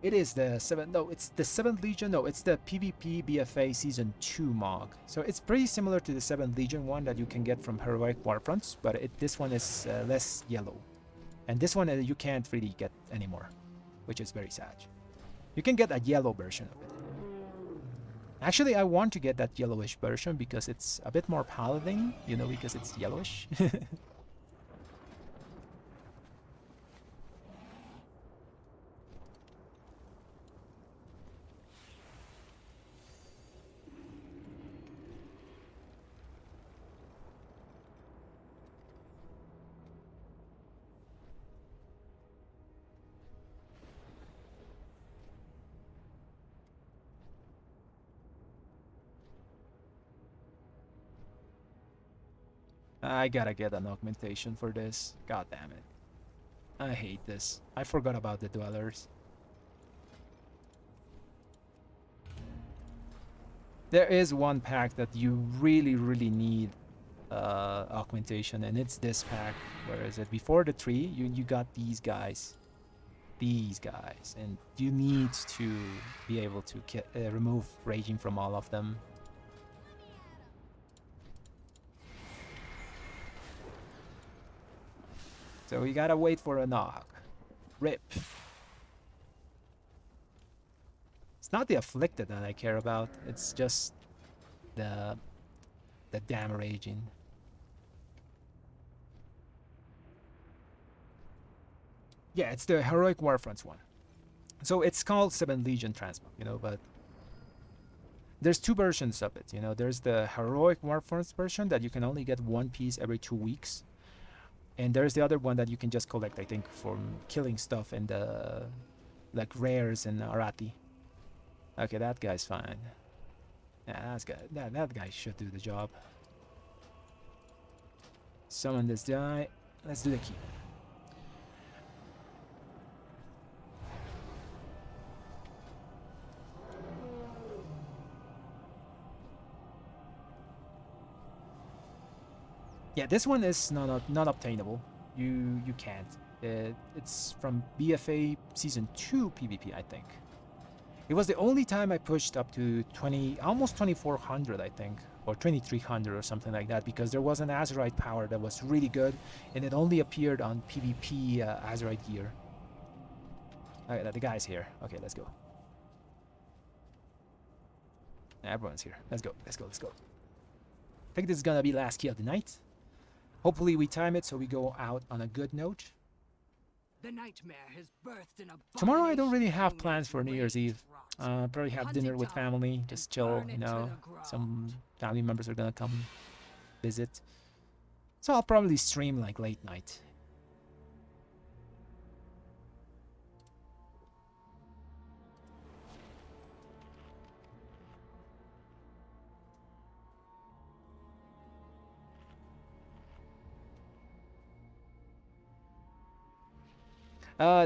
It is the 7th, no, it's the 7th Legion, no, it's the PvP BFA Season 2 MOG. So it's pretty similar to the 7th Legion one that you can get from Heroic Warfronts, but this one is less yellow. And this one you can't really get anymore, which is very sad. You can get a yellow version of it. Actually, I want to get that yellowish version because it's a bit more paladin, you know, because it's yellowish. I gotta get an augmentation for this. God damn it. I hate this. I forgot about the dwellers. There is one pack that you really, really need augmentation, and it's this pack. Where is it? Before the tree, you got these guys. These guys. And you need to be able to remove raging from all of them. So we gotta wait for a knock. Rip. It's not the afflicted that I care about. It's just the damn raging. Yeah, it's the heroic warfronts one. So it's called 7 Legion Transmog, you know, but there's two versions of it, you know. There's the heroic warfronts version that you can only get one piece every 2 weeks. And there's the other one that you can just collect, I think, from killing stuff in the like rares and Arati. Okay, that guy's fine. Yeah, that guy should do the job. Summon this guy. Let's do the key. Yeah, this one is not obtainable. You can't. It's from BFA Season 2 PvP, I think. It was the only time I pushed up to almost 2400, I think, or 2300 or something like that, because there was an Azerite power that was really good, and it only appeared on PvP Azerite gear. Okay, the guy's here. Okay, let's go. Everyone's here. Let's go. Let's go. Let's go. I think this is gonna be last key of the night. Hopefully we time it so we go out on a good note. The nightmare has birthed an Tomorrow I don't really have abomination plans for New Year's Eve. Probably have dinner with family, just chill, you know. Some family members are gonna come visit. So I'll probably stream like late night.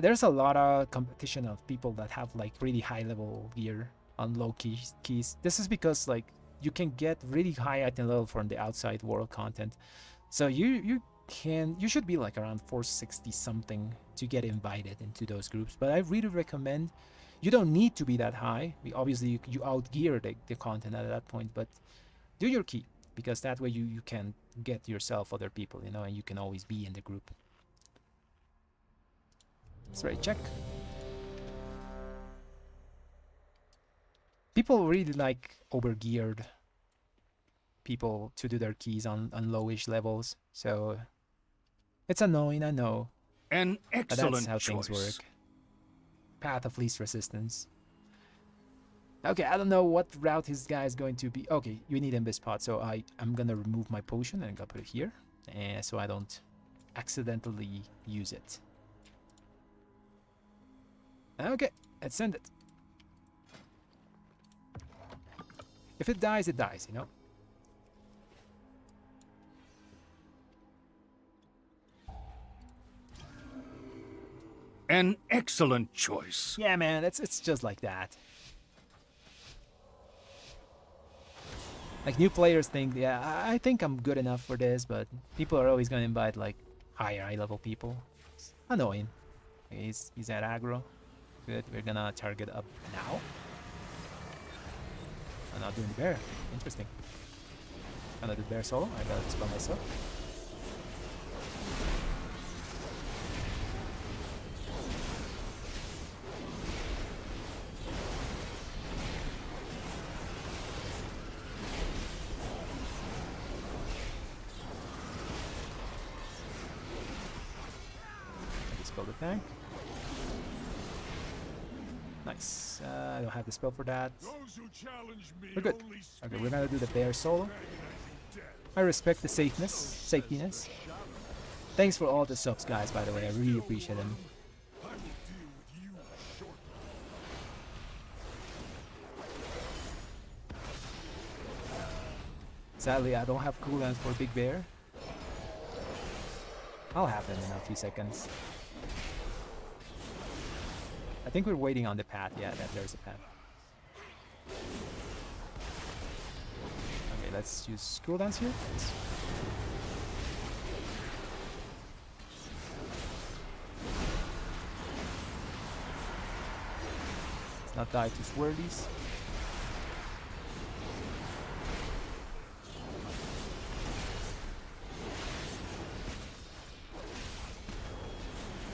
There's a lot of competition of people that have like really high level gear on low keys. This is because like you can get really high item level from the outside world content. So you should be like around 460 something to get invited into those groups. But I really recommend, you don't need to be that high. Obviously you outgear the content at that point, but do your key, because that way you can get yourself other people, you know, and you can always be in the group. Let's right check. People really like overgeared people to do their keys on lowish levels, so it's annoying, I know. An excellent But that's how choice. things work. Path of least resistance. Okay, I don't know what route his guy is going to be. Okay, you need Invis Pot, so I'm gonna remove my potion and I'm gonna put it here, and so I don't accidentally use it. Okay, let's send it. If it dies, you know? An excellent choice. Yeah, man, it's just like that. Like, new players think, yeah, I think I'm good enough for this, but people are always gonna invite, like, high level people. It's annoying. Okay, he's at aggro. Good, we're gonna target up now. I'm not doing the bear. Interesting. I'm gonna do bear solo. I gotta dispel myself. I dispel the tank. Nice. I don't have the spell for that. We're good. Okay, we're gonna do the bear solo. I respect the safetiness. Thanks for all the subs, guys, by the way. I really appreciate them. Sadly, I don't have cooldowns for Big Bear. I'll have them in a few seconds. I think we're waiting on the path. Yeah, there's a path. Okay, let's use cooldowns here. Let's not die to swirlies.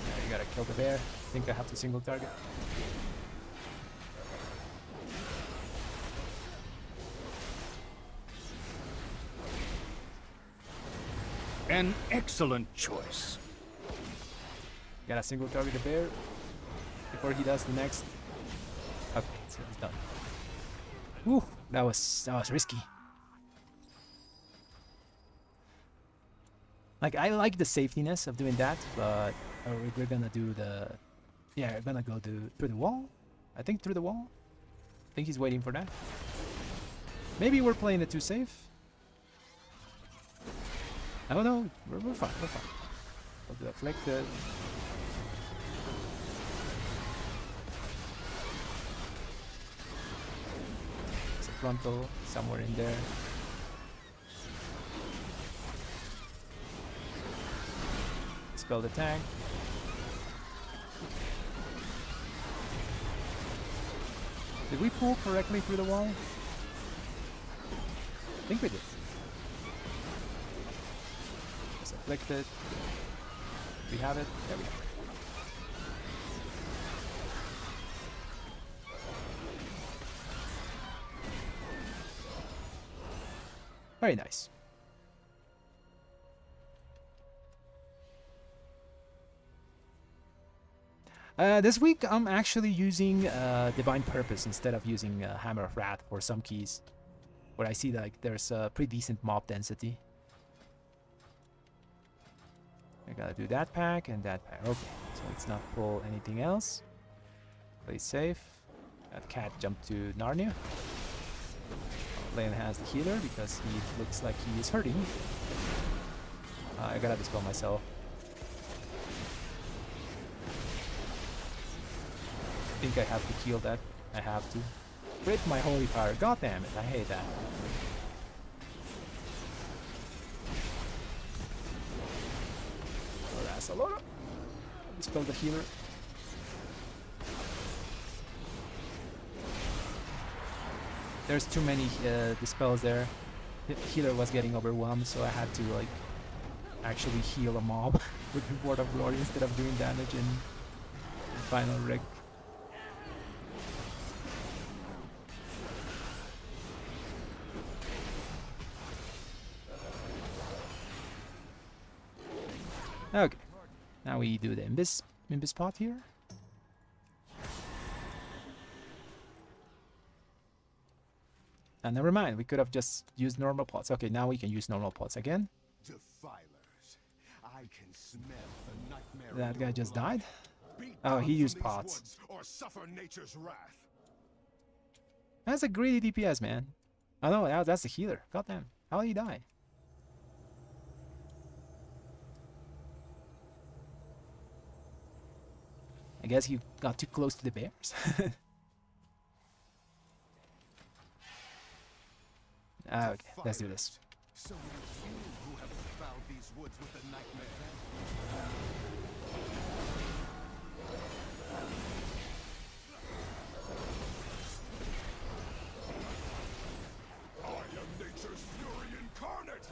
Yeah, you gotta kill the bear. I think I have to single target. An excellent choice. Gotta single target the bear before he does the next. Okay, so he's done. Whew, that was risky. Like, I like the safetyness of doing that, but we're gonna do the... Yeah, we're gonna go through the wall. I think through the wall. I think he's waiting for that. Maybe we're playing it too safe. I don't know. We're fine. We're fine. We'll deflect it. There's a frontal somewhere in there. Spell the tank. Did we pull correctly through the wall? I think we did. Just afflict it. We have it. There we go. Very nice. This week I'm actually using Divine Purpose instead of using Hammer of Wrath for some keys, where I see like there's a pretty decent mob density. I gotta do that pack and that pack. Okay, so let's not pull anything else. Play safe. That cat jumped to Narnia. Lane has the healer because he looks like he is hurting. I gotta dispel myself. I think I have to kill that. I have to. Crit my holy fire. God damn it, I hate that. Salora. Dispel the healer. There's too many dispels there. The healer was getting overwhelmed, so I had to like actually heal a mob with the Word of Glory instead of doing damage in final rig. Okay, now we do the Imbis pot here. And never mind, we could have just used normal pots. Okay, now we can use normal pots again. Defilers. I can smell the nightmare. That guy just died. Beat Oh, he down used from these pots. woods or suffer nature's wrath. That's a greedy DPS, man. Oh no, that's the healer. Goddamn, how did he die? I guess he got too close to the bears. Okay, let's do this. So it is you who have fouled these woods with the nightmare. I am nature's fury incarnate.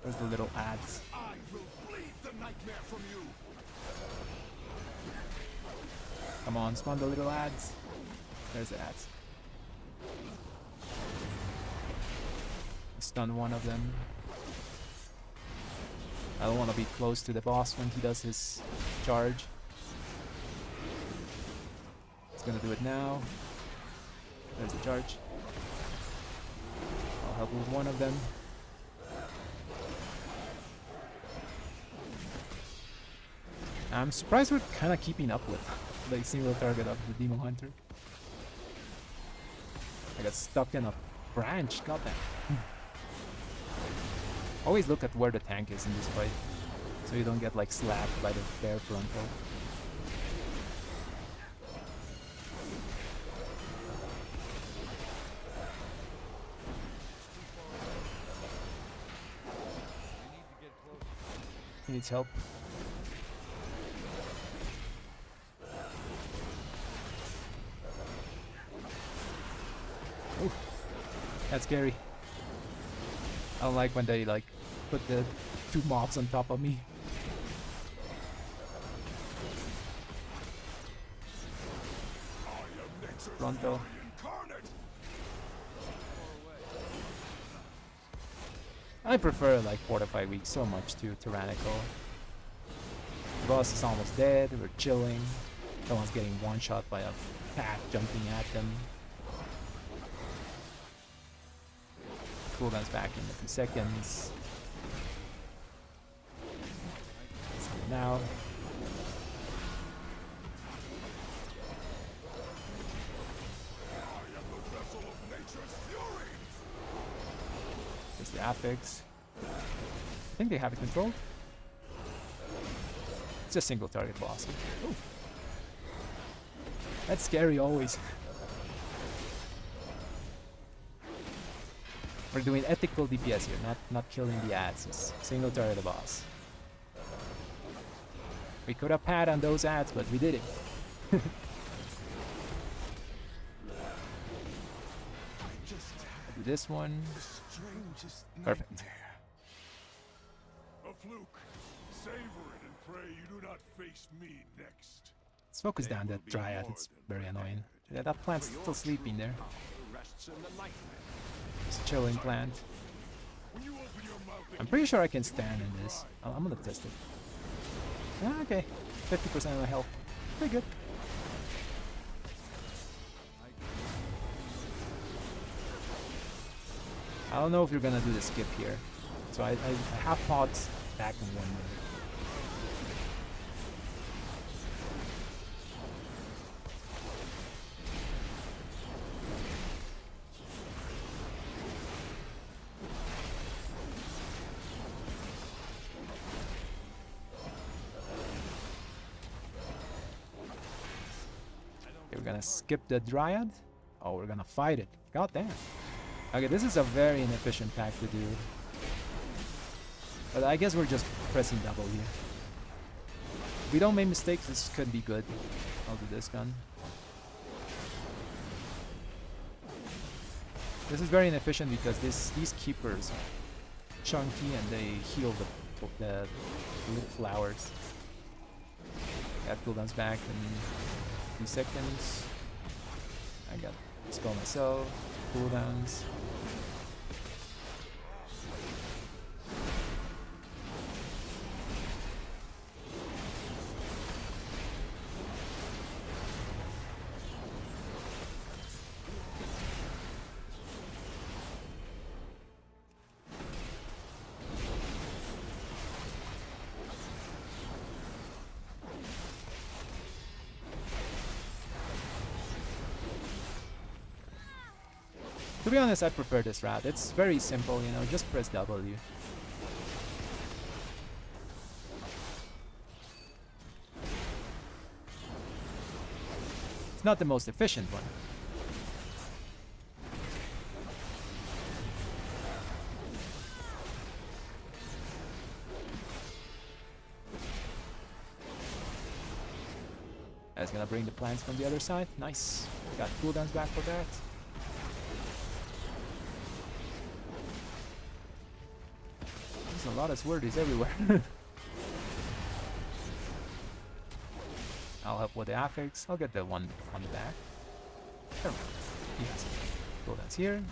There's the little ads. I will bleed the nightmare from you. Come on, spawn the little ads. There's the ads. Stun one of them. I don't want to be close to the boss when he does his charge. He's gonna do it now. There's the charge. I'll help with one of them. I'm surprised we're kind of keeping up with the single target of the Demon Hunter. I got stuck in a branch, goddamn. Always look at where the tank is in this fight, so you don't get like slapped by the bear frontal. He needs help. Ooh, that's scary. I don't like when they like put the 2 mobs on top of me. Frontal. I prefer like 4 to 5 weeks so much to Tyrannical. The boss is almost dead, we're chilling. No one's getting one shot by a pack jumping at them. Cooldown's back in a few seconds. So now. There's the affix. I think they have it controlled. It's a single target boss. Ooh. That's scary always. We're doing ethical DPS here, not killing the ads. It's single target boss. We could have pad on those ads, but we did it. Do this one. Perfect. A fluke. Savor it and pray you do not face me next. Let's focus down that Dryad. It's very annoying. Yeah, that plant's still sleeping there. It's a chilling plant. I'm pretty sure I can stand in this. I'm gonna test it. Ah, okay, 50% of my health. Pretty good. I don't know if you're gonna do the skip here. So I have pods back in 1 minute. Okay, we're gonna skip the Dryad. Oh, we're gonna fight it. God damn. Okay, this is a very inefficient pack to do. But I guess we're just pressing double here. If we don't make mistakes, this could be good. I'll do this gun. This is very inefficient because these keepers are chunky and they heal the lit flowers. That cooldowns back in 3 seconds. I got spell myself. Cooldowns. To be honest, I prefer this route. It's very simple, you know, just press W. It's not the most efficient one. That's gonna bring the plants from the other side. Nice. Got cooldowns back for that. There's a lot of swordies everywhere. I'll help with the affix. I'll get the one on the back. Never mind. Yes. Cooldowns here.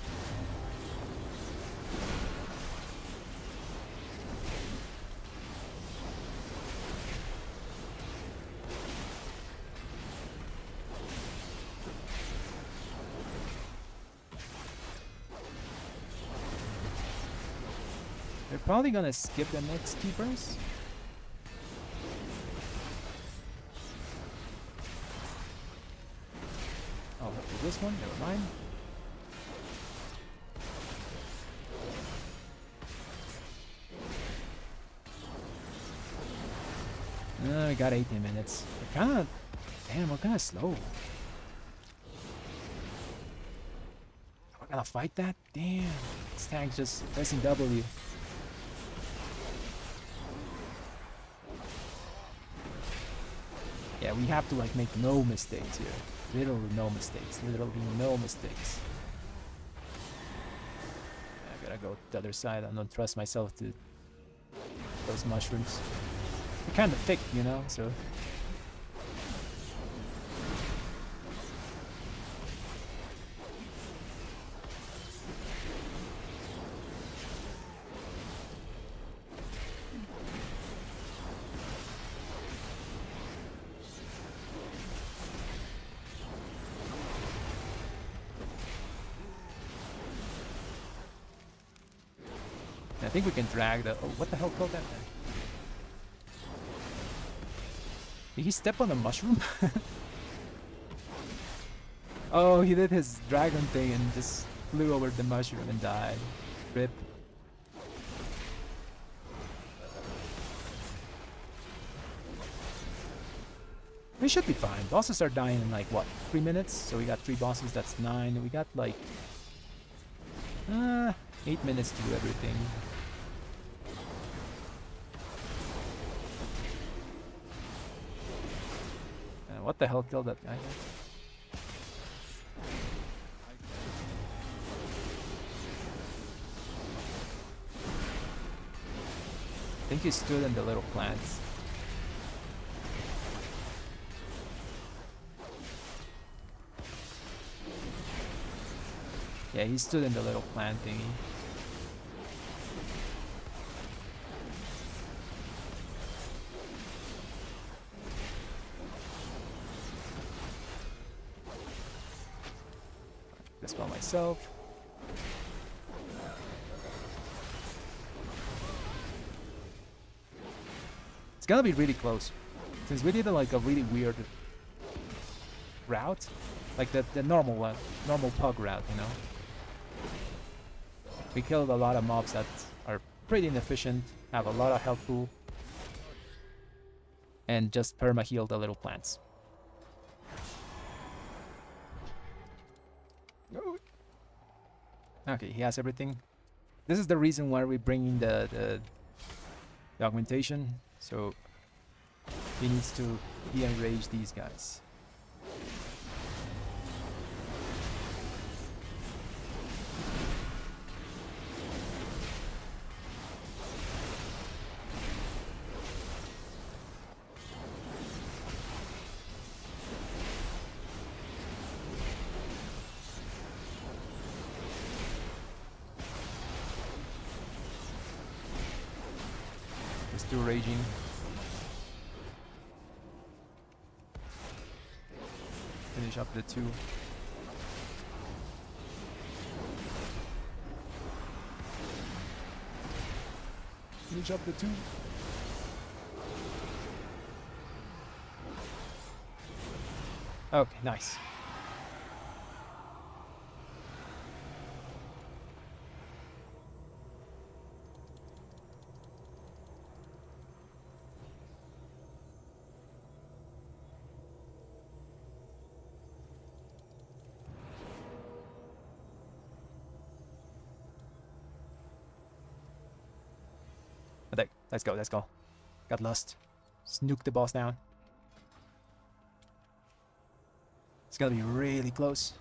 They're probably gonna skip the next keepers. I'll help with this one, never mind. We got 18 minutes. We're kinda... Damn, we're kinda slow. We're gonna fight that? Damn. This tank's just pressing W. Yeah, we have to like make no mistakes here. Literally no mistakes. Literally no mistakes. I gotta go to the other side. I don't trust myself to those mushrooms. They're kind of thick, you know, so... I think we can drag the... Oh, what the hell killed that guy? Did he step on a mushroom? Oh, he did his dragon thing and just flew over the mushroom and died. Rip. We should be fine. Bosses are dying in like, what, 3 minutes? So we got 3 bosses, that's 9. We got like... 8 minutes to do everything. What the hell killed that guy? I think he stood in the little plants. Yeah, he stood in the little plant thingy. Dispel myself. It's gonna be really close. Since we did like a really weird route. Like the normal one, normal pug route, you know. We killed a lot of mobs that are pretty inefficient, have a lot of health pool, and just perma-heal the little plants. Okay, he has everything. This is the reason why we're bringing the augmentation, so he needs to de-enrage these guys. Still raging. Finish up the 2. Finish up the 2. Okay, nice. Attack. Let's go, let's go. Got lost. Snook the boss down. It's gonna be really close.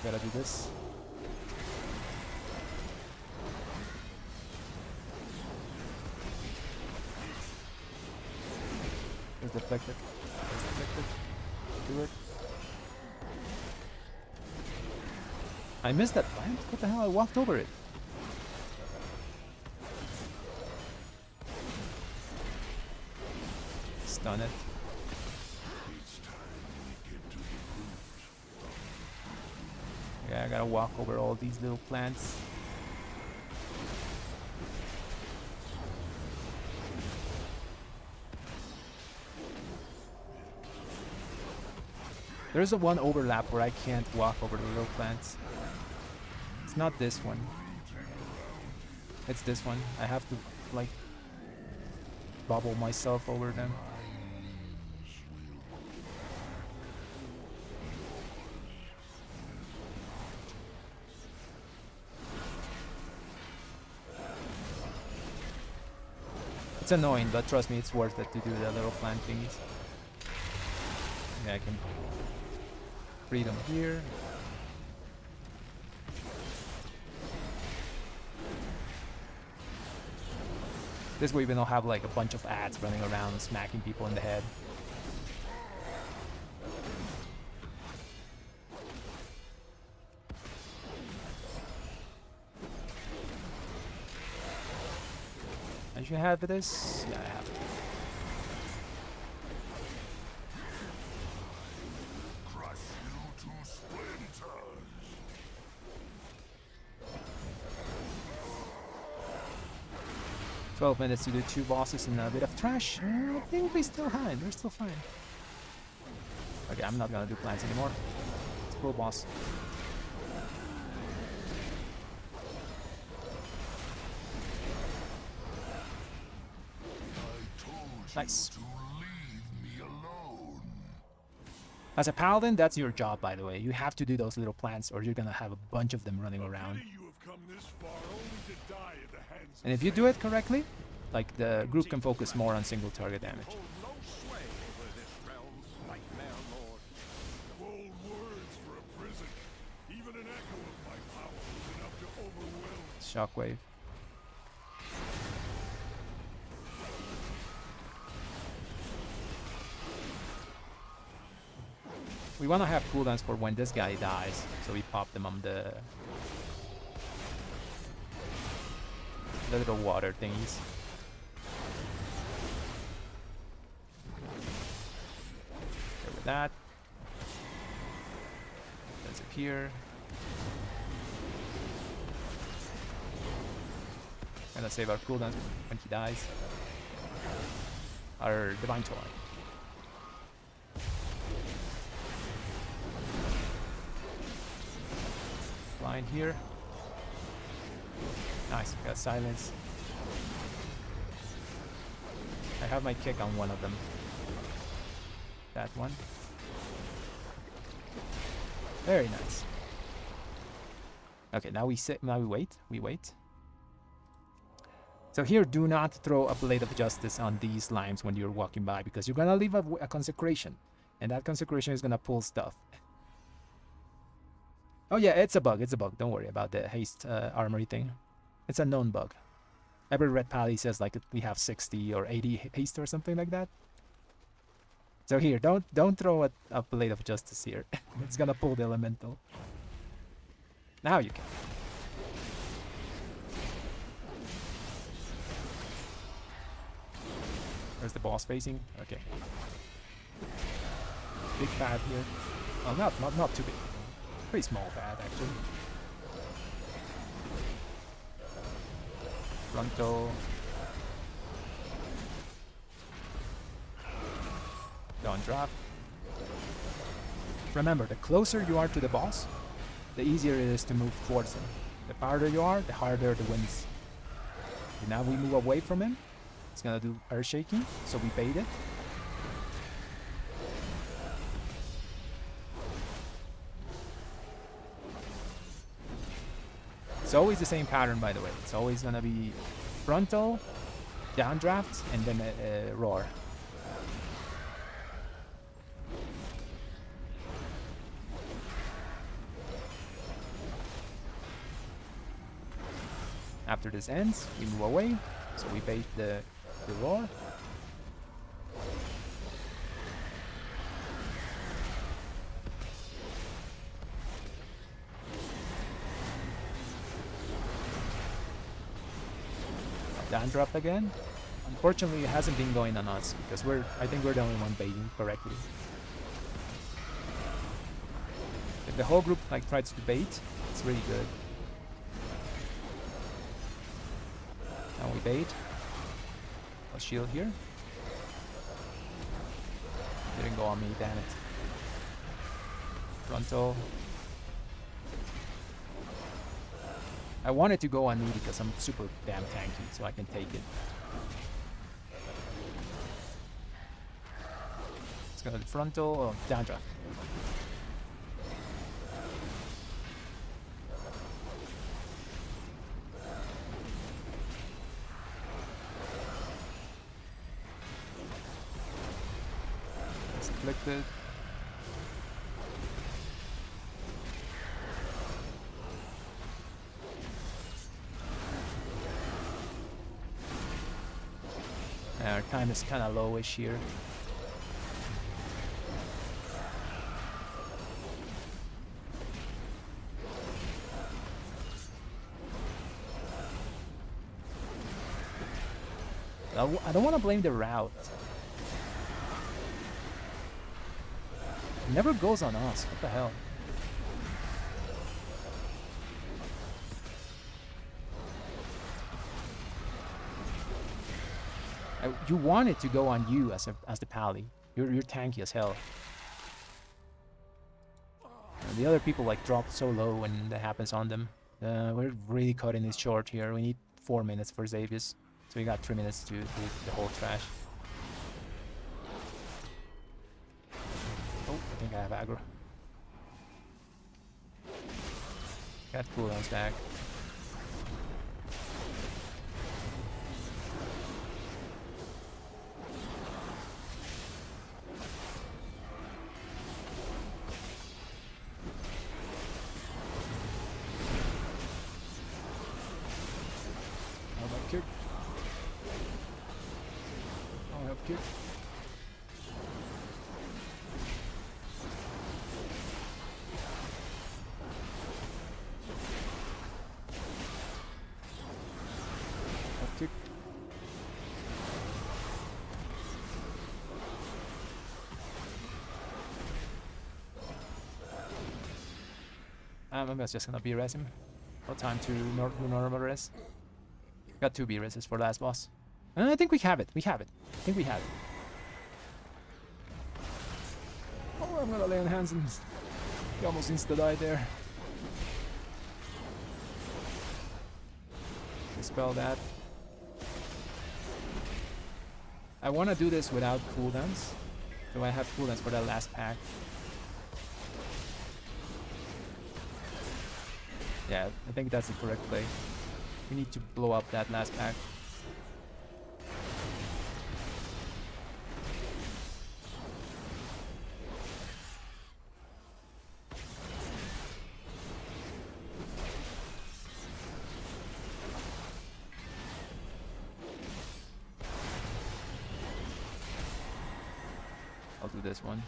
Gotta do this. It's deflected. It's deflected. Do it. I missed that plant? What the hell? I walked over it. Stun it. Yeah, I gotta walk over all these little plants. There's a one overlap where I can't walk over the little plants. It's not this one. It's this one. I have to, like, bubble myself over them. It's annoying, but trust me, it's worth it to do the little plant thingies. Yeah, I can free them here. This way we don't have like a bunch of ads running around smacking people in the head. I should have this. Yeah, I have it. Crush you to splinters. 12 minutes to do 2 bosses and a bit of trash. I think we're still fine. We're still fine. Okay, I'm not gonna do plants anymore. It's full boss. Nice. To leave me alone. As a paladin, that's your job, by the way. You have to do those little plants or you're gonna have a bunch of them running around. You have come this far only to die at the hands And if you do it correctly, like the group can focus more on single target damage. hold no sway over this realm's nightmare lord. Bold words for a prison. Even an echo of my power was enough to overwhelm. Shockwave. We want to have cooldowns for when this guy dies, so we pop them on the little water thingies. Okay, with that. Disappear. Gonna save our cooldowns when he dies. Our Divine Toy. Blind here. Nice, we got silence. I have my kick on one of them. That one. Very nice. Okay, now we sit. Now we wait. We wait. So here, do not throw a Blade of Justice on these limes when you're walking by, because you're gonna leave a consecration, and that consecration is gonna pull stuff. Oh yeah, it's a bug. It's a bug. Don't worry about the haste armory thing. It's a known bug. Every red pally says like we have 60 or 80 haste or something like that. So here, don't throw a Blade of Justice here. It's gonna pull the elemental. Now you can. Where's the boss facing? Okay. Big pad here. Oh, not too big. Pretty small pad actually. Frontal. Don't drop. Remember, the closer you are to the boss, the easier it is to move towards him. The farther you are, the harder the winds. And now we move away from him. It's gonna do earth shaking, so we bait it. It's always the same pattern, by the way. It's always gonna be frontal, downdraft, and then a roar. After this ends, we move away, so we bait the roar. Downdraft again. Unfortunately, it hasn't been going on us because I think we're the only one baiting correctly. If the whole group like tries to bait, it's really good. Now we bait. A shield here. Didn't go on me, damn it. Frontal. I wanted to go on me because I'm super damn tanky, so I can take it. Let's go to the frontal. Oh, downdraft. It's afflicted. Our time is kind of lowish here. I don't want to blame the route. It never goes on us. What the hell? You want it to go on you as the pally. You're tanky as hell. And the other people like drop so low when that happens on them. We're really cutting it short here. We need 4 minutes for Xavius. So we got 3 minutes to do the whole trash. Oh, I think I have aggro. Got cooldowns back. Kick. I'll help kick. Help kick. I'm just gonna B-res him. No time to normal res. Got 2 B-reses for last boss. I think we have it. We have it. I think we have it. Oh, I'm gonna lay on hands and he almost insta-died there. Dispel that. I want to do this without cooldowns. So I have cooldowns for that last pack. Yeah, I think that's the correct play. We need to blow up that last pack. I'll do this one.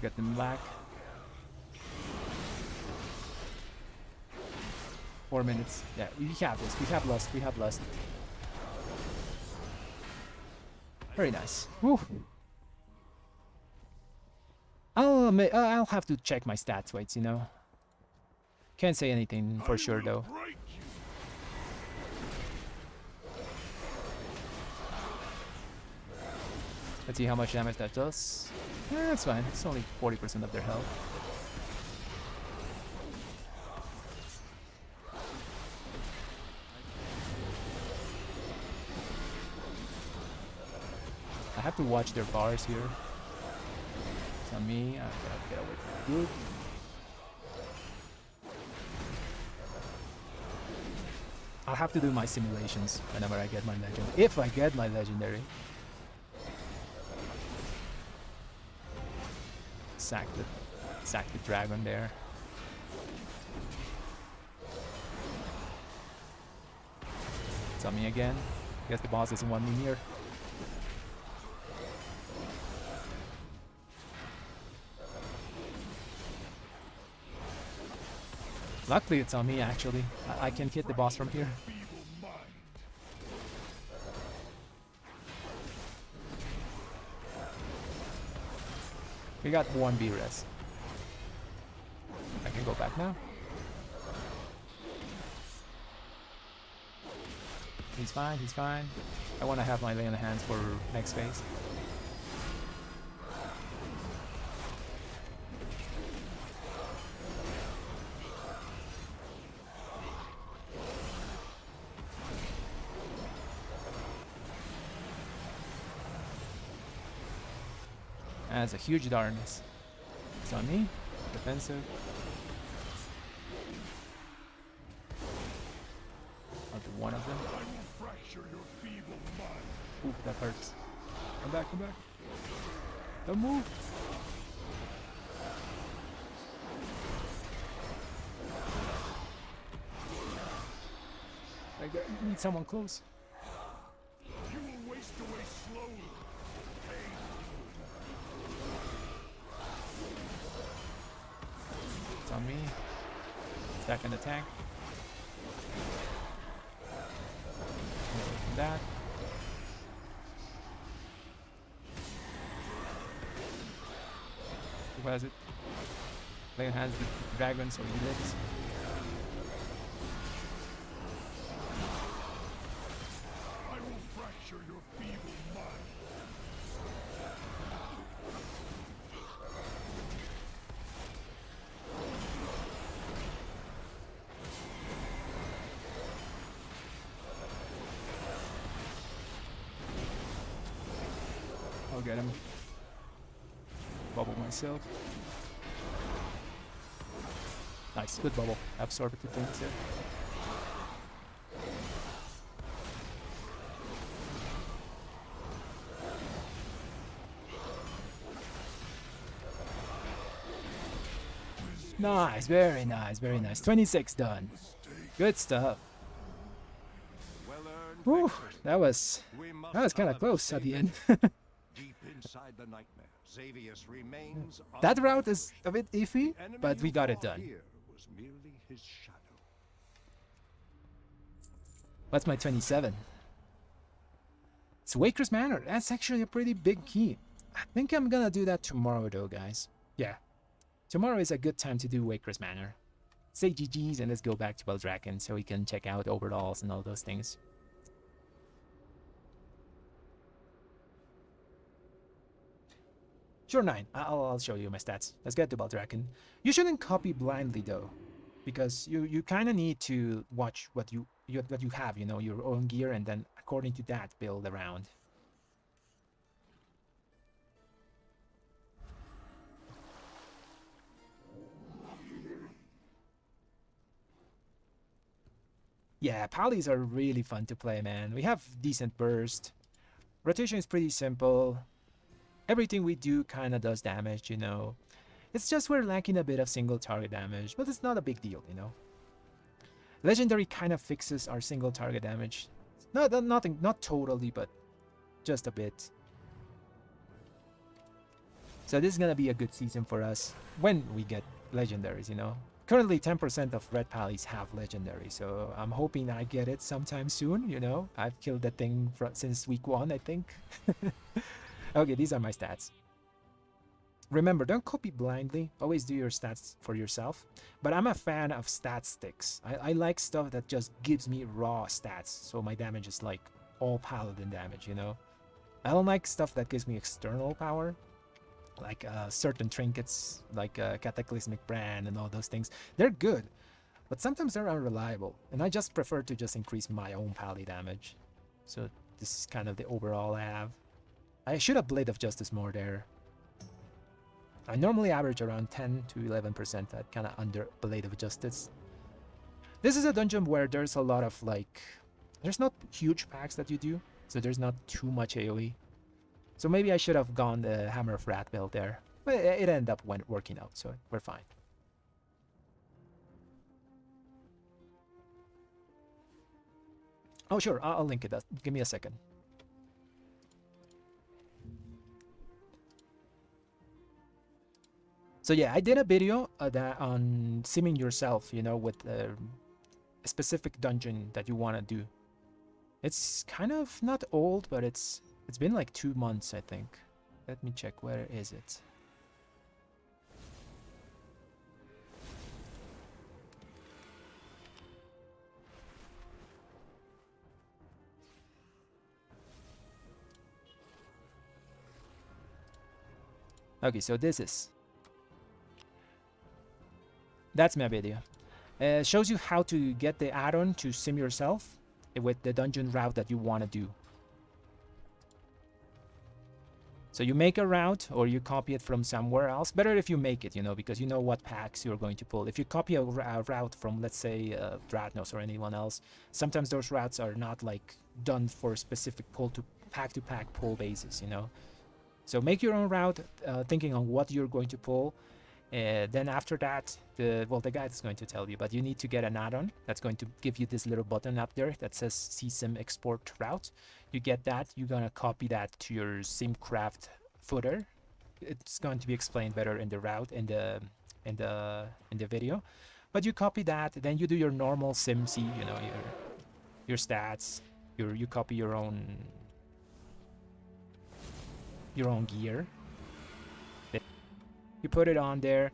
Get them back. 4 minutes. Yeah, we have this. We have lust. We have lust. Very nice. Woo. I'll have to check my stats weights, you know. Can't say anything for sure though. Let's see how much damage that does. That's fine. It's only 40% of their health. I have to watch their bars here. It's on me. I gotta get away from the group. I'll have to do my simulations whenever I get my legend. If I get my legendary. Sack the dragon there. It's on me again. Guess the boss doesn't want me near. Luckily, it's on me, actually. I can hit the boss from here. Feeble mind. We got 1 B-res. I can go back now. He's fine, he's fine. I want to have my lay on hands for next phase. That's a huge darkness. It's on me. Defensive. I'll do one of them. I will fracture your feeble mind. Ooh, that hurts. Come back, come back. Don't move. I need someone close. You will waste away slowly. It's on me. Stack in the tank. That. Who has it? Lay on hands with dragon, so he lives. I will fracture your feeble mind. I'll get him. Bubble myself. Nice, good bubble. Absorb the things there. Nice, very nice, very nice. 26 done. Good stuff. Well-earned Whew, victory. that was We must, kind of however, close at the say end. deep inside the nightmare, Xavius remains That route is a bit iffy, The enemy but we you got it fought done. here was merely his shadow. What's my 27? It's Waker's Manor. That's actually a pretty big key. I think I'm gonna do that tomorrow though, guys. Yeah. Tomorrow is a good time to do Waker's Manor. Say GG's and let's go back to Beldraken so we can check out overalls and all those things. Sure, 9. I'll show you my stats. Let's get to Beldraken. You shouldn't copy blindly though, because you kind of need to watch what you have, you know, your own gear, and then according to that build around. Yeah, Pallies are really fun to play, man. We have decent burst. Rotation is pretty simple. Everything we do kind of does damage, you know. It's just we're lacking a bit of single target damage, but it's not a big deal, you know. Legendary kind of fixes our single target damage. Not totally, but just a bit. So this is gonna be a good season for us when we get legendaries, you know. Currently 10% of red pallies have legendary, so I'm hoping I get it sometime soon, you know. I've killed that thing since week 1, I think. Okay, these are my stats. Remember, don't copy blindly. Always do your stats for yourself. But I'm a fan of stat sticks. I like stuff that just gives me raw stats, so my damage is like all paladin damage, you know. I don't like stuff that gives me external power, like certain trinkets, like Cataclysmic Brand and all those things. They're good, but sometimes they're unreliable, and I just prefer to just increase my own pally damage. So this is kind of the overall I have. I should have Blade of Justice more there. I normally average around 10 to 11%, that kind of under Blade of Justice. This is a dungeon where there's a lot of like, there's not huge packs that you do, so there's not too much AoE. So maybe I should have gone the Hammer of Wrath build there, but it ended up working out, so we're fine. Oh sure, I'll link it. Give me a second. So yeah, I did a video that on simming yourself, you know, with a specific dungeon that you want to do. It's kind of not old, but it's been like 2 months, I think. Let me check, where is it? Okay, so that's my video. Shows you how to get the add-on to sim yourself with the dungeon route that you want to do. So you make a route or you copy it from somewhere else. Better if you make it, you know, because you know what packs you're going to pull. If you copy a route from, let's say, Dratnos or anyone else, sometimes those routes are not like done for a specific pull to pack pull basis, you know. So make your own route, thinking on what you're going to pull. Then after that, the guide is going to tell you, but you need to get an add-on that's going to give you this little button up there that says CSIM export route. You get that, you're gonna copy that to your SimCraft footer. It's going to be explained better in the route in the video. But you copy that, then you do your normal SimC, you know, your stats, you copy your own gear. You put it on there,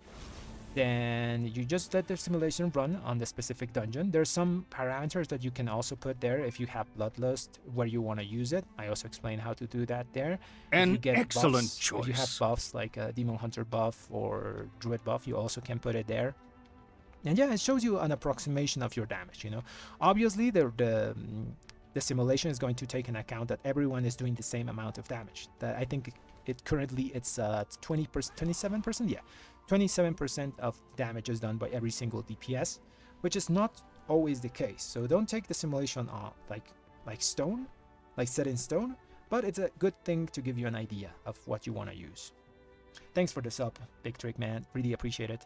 then you just let the simulation run on the specific dungeon. There's some parameters that you can also put there if you have Bloodlust where you want to use it. I also explain how to do that there. An excellent buffs, choice. If you have buffs like a Demon Hunter buff or Druid buff, you also can put it there. And yeah, it shows you an approximation of your damage, you know. Obviously, the simulation is going to take into account that everyone is doing the same amount of damage. That I think it's 20%, 27%, yeah. 27% of damage is done by every single DPS, which is not always the case. So don't take the simulation like stone, like set in stone, but it's a good thing to give you an idea of what you want to use. Thanks for the sub, Big Trick Man. Really appreciate it.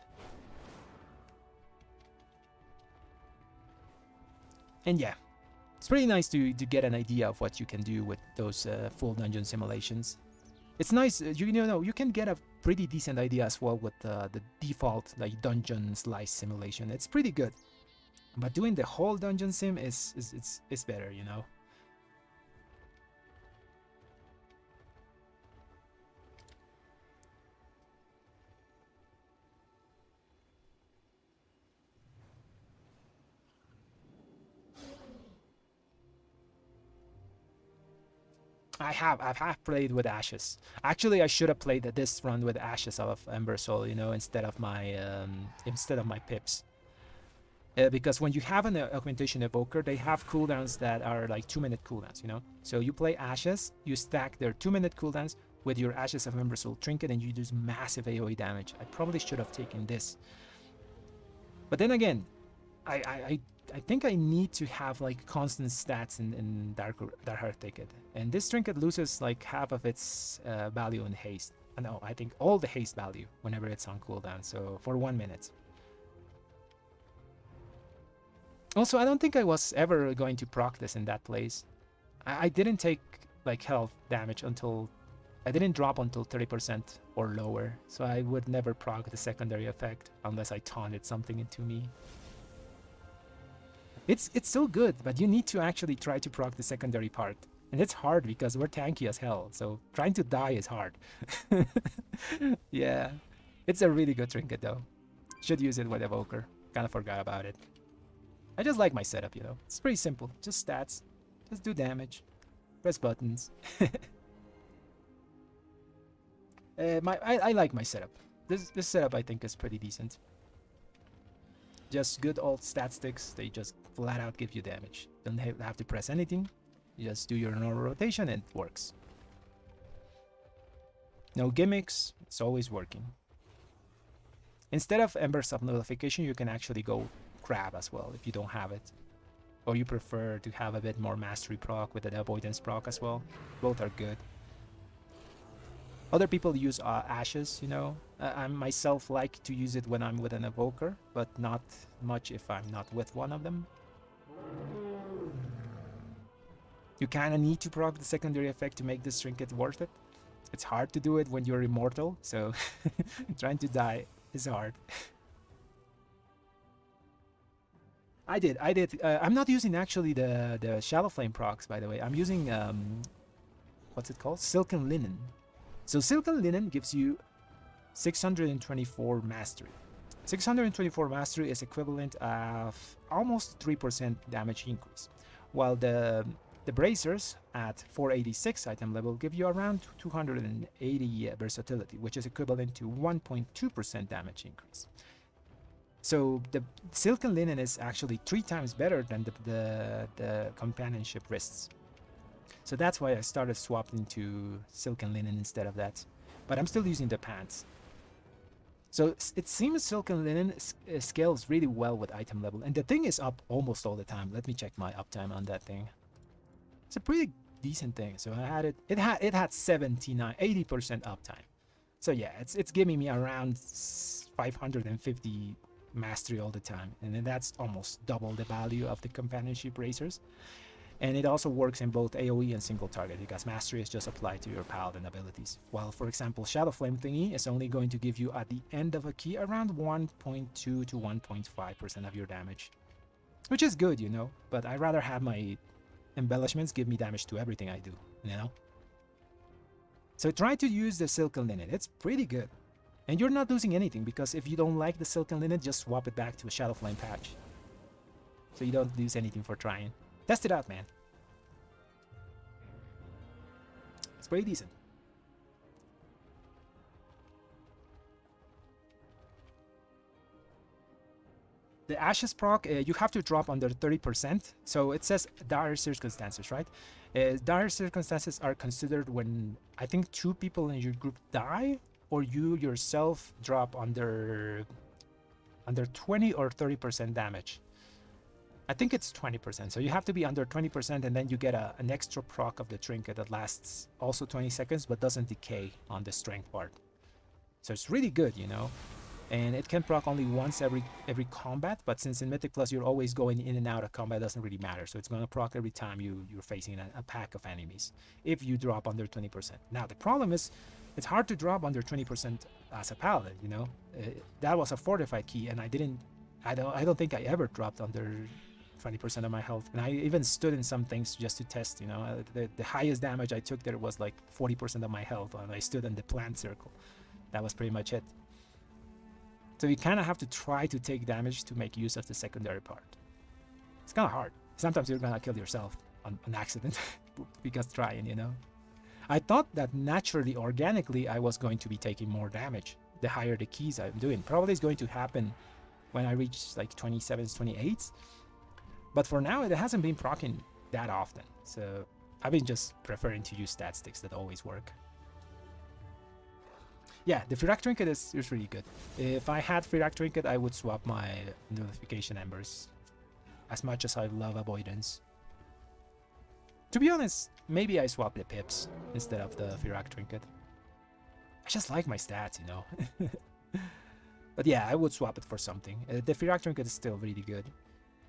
And yeah, it's pretty nice to get an idea of what you can do with those full dungeon simulations. It's nice, you know, you can get a pretty decent idea as well with the default like dungeon slice simulation. It's pretty good, but doing the whole dungeon sim is better, you know. I've played with Ashes. Actually, I should have played this run with Ashes of Ember Soul, you know, instead of my pips. Because when you have an augmentation evoker, they have cooldowns that are like 2-minute cooldowns, you know. So you play Ashes, you stack their 2-minute cooldowns with your Ashes of Ember Soul trinket, and you do massive AoE damage. I probably should have taken this. But then again, I think I need to have like constant stats in Darkheart Thicket, and this trinket loses like half of its value in haste. No, I think all the haste value whenever it's on cooldown. So for 1 minute. Also, I don't think I was ever going to proc this in that place. I didn't take like health damage until I didn't drop until 30% or lower, so I would never proc the secondary effect unless I taunted something into me. It's so good, but you need to actually try to proc the secondary part. And it's hard because we're tanky as hell, so trying to die is hard. Yeah, it's a really good trinket though. Should use it with Evoker. Kinda forgot about it. I just like my setup, you know. It's pretty simple. Just stats. Just do damage. Press buttons. I like my setup. This setup I think is pretty decent. Just good old stat sticks, they just flat out give you damage. Don't have to press anything, you just do your normal rotation and it works. No gimmicks, it's always working. Instead of Embers of Nullification, you can actually go Crab as well if you don't have it. Or you prefer to have a bit more Mastery proc with an Avoidance proc as well. Both are good. Other people use Ashes, you know. I myself like to use it when I'm with an Evoker, but not much if I'm not with one of them. You kind of need to proc the secondary effect to make this trinket worth it. It's hard to do it when you're immortal, so trying to die is hard. I did. I'm not using actually the Shadow Flame procs, by the way. I'm using what's it called? Silken Linen. So Silken Linen gives you 624 mastery. 624 mastery is equivalent of almost 3% damage increase, while the bracers at 486 item level give you around 280 versatility, which is equivalent to 1.2% damage increase. So the Silken Linen is actually 3 times better than the companionship wrists. So that's why I started swapping to Silken Linen instead of that. But I'm still using the pants. So it seems Silken Linen scales really well with item level. And the thing is up almost all the time. Let me check my uptime on that thing. It's a pretty decent thing. So I had it had 80% uptime. So yeah, it's giving me around 550 mastery all the time. And then that's almost double the value of the companionship racers. And it also works in both AoE and single target, because mastery is just applied to your paladin abilities. While, for example, Shadow Flame thingy is only going to give you at the end of a key around 1.2 to 1.5% of your damage. Which is good, you know, but I'd rather have my embellishments give me damage to everything I do, you know? So try to use the Silken Linen, it's pretty good. And you're not losing anything, because if you don't like the Silken Linen, just swap it back to a Shadow Flame patch. So you don't lose anything for trying. Test it out, man. It's pretty decent. The Ashes proc, you have to drop under 30%. So it says dire circumstances, right? Dire circumstances are considered when I think 2 people in your group die, or you yourself drop under 20 or 30% damage. I think it's 20%, so you have to be under 20%, and then you get an extra proc of the trinket that lasts also 20 seconds but doesn't decay on the strength part. So it's really good, you know. And it can proc only once every combat, but since in Mythic Plus you're always going in and out of combat, it doesn't really matter. So it's going to proc every time you're facing a pack of enemies if you drop under 20%. Now the problem is it's hard to drop under 20% as a paladin, you know. That was a fortified key, and I don't think I ever dropped under 20% of my health, and I even stood in some things just to test, you know. The highest damage I took there was like 40% of my health, and I stood in the plant circle. That was pretty much it. So you kind of have to try to take damage to make use of the secondary part. It's kind of hard. Sometimes you're gonna kill yourself on accident because trying, you know. I thought that naturally, organically, I was going to be taking more damage the higher the keys I'm doing. Probably it's going to happen when I reach like 27s, 28s. But for now, it hasn't been proccing that often. So I've been just preferring to use stat sticks that always work. Yeah, the Firak Trinket is really good. If I had Firak Trinket, I would swap my Nullification Embers. As much as I love Avoidance. To be honest, maybe I swap the Pips instead of the Firak Trinket. I just like my stats, you know. But yeah, I would swap it for something. The Firak Trinket is still really good.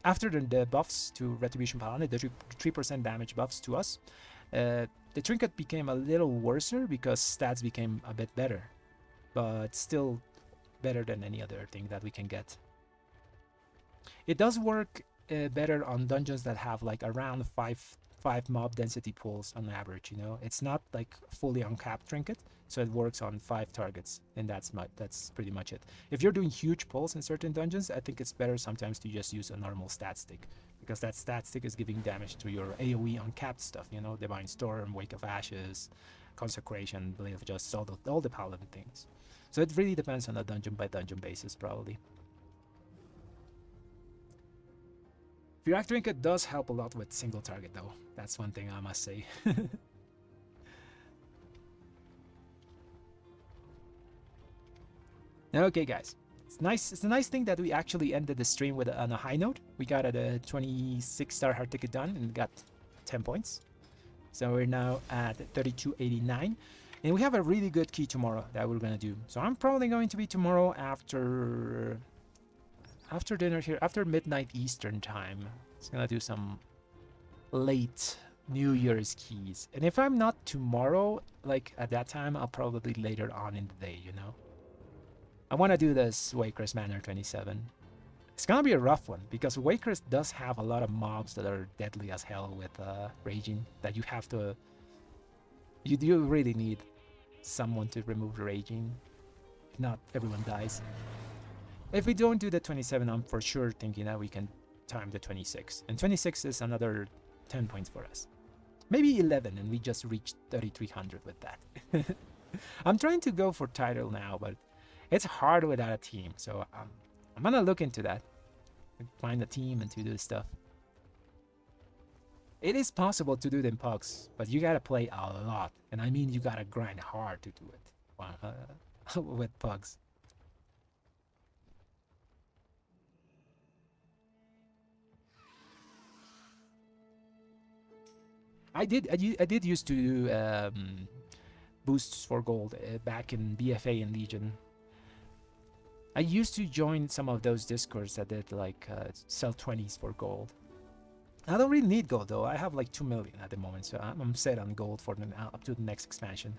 After the buffs to Retribution Paladin, the 3% damage buffs to us, the Trinket became a little worser because stats became a bit better. But still better than any other thing that we can get. It does work better on dungeons that have like around 5 mob density pulls on average, you know. It's not like fully uncapped trinket, so it works on 5 targets, and that's pretty much it. If you're doing huge pulls in certain dungeons, I think it's better sometimes to just use a normal stat stick, because that stat stick is giving damage to your AoE uncapped stuff, you know, Divine Storm, Wake of Ashes, Consecration, Blade of Justice, all the paladin things. So it really depends on a dungeon by dungeon basis, probably. Firak Trinket does help a lot with single target, though. That's one thing I must say. Okay, guys. It's nice. It's a nice thing that we actually ended the stream with on a high note. We got a 26-star hard ticket done and got 10 points. So we're now at 3289. And we have a really good key tomorrow that we're gonna do. So I'm probably going to be tomorrow after dinner here, after midnight Eastern time. It's gonna do some late New Year's keys. And if I'm not tomorrow, like at that time, I'll probably later on in the day, you know. I want to do this Waker's Manor 27. It's gonna be a rough one because Waker's does have a lot of mobs that are deadly as hell with raging that you have to. You do really need someone to remove the raging. If not, everyone dies. If we don't do the 27, I'm for sure thinking that we can time the 26. And 26 is another 10 points for us. Maybe 11 and we just reached 3,300 with that. I'm trying to go for title now, but it's hard without a team. So I'm gonna look into that. Find a team and to do stuff. It is possible to do the pugs, but you gotta play a lot. And I mean you gotta grind hard to do it with pugs. I did used to do boosts for gold back in BFA and Legion. I used to join some of those discords that did like sell 20s for gold. I don't really need gold though. I have like 2 million at the moment, so I'm set on gold for up to the next expansion.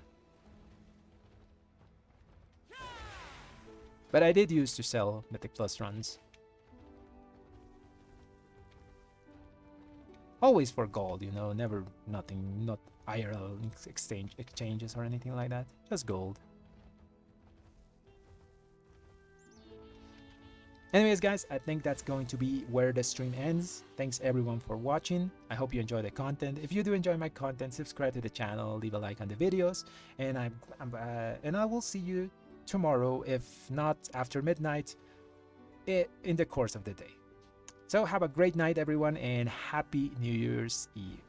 But I did used to sell Mythic Plus runs. Always for gold, you know, never nothing, not IRL exchanges or anything like that. Just gold. Anyways, guys, I think that's going to be where the stream ends. Thanks everyone for watching. I hope you enjoy the content. If you do enjoy my content, subscribe to the channel, leave a like on the videos, and I will see you tomorrow, if not after midnight, in the course of the day. So have a great night, everyone, and happy New Year's Eve.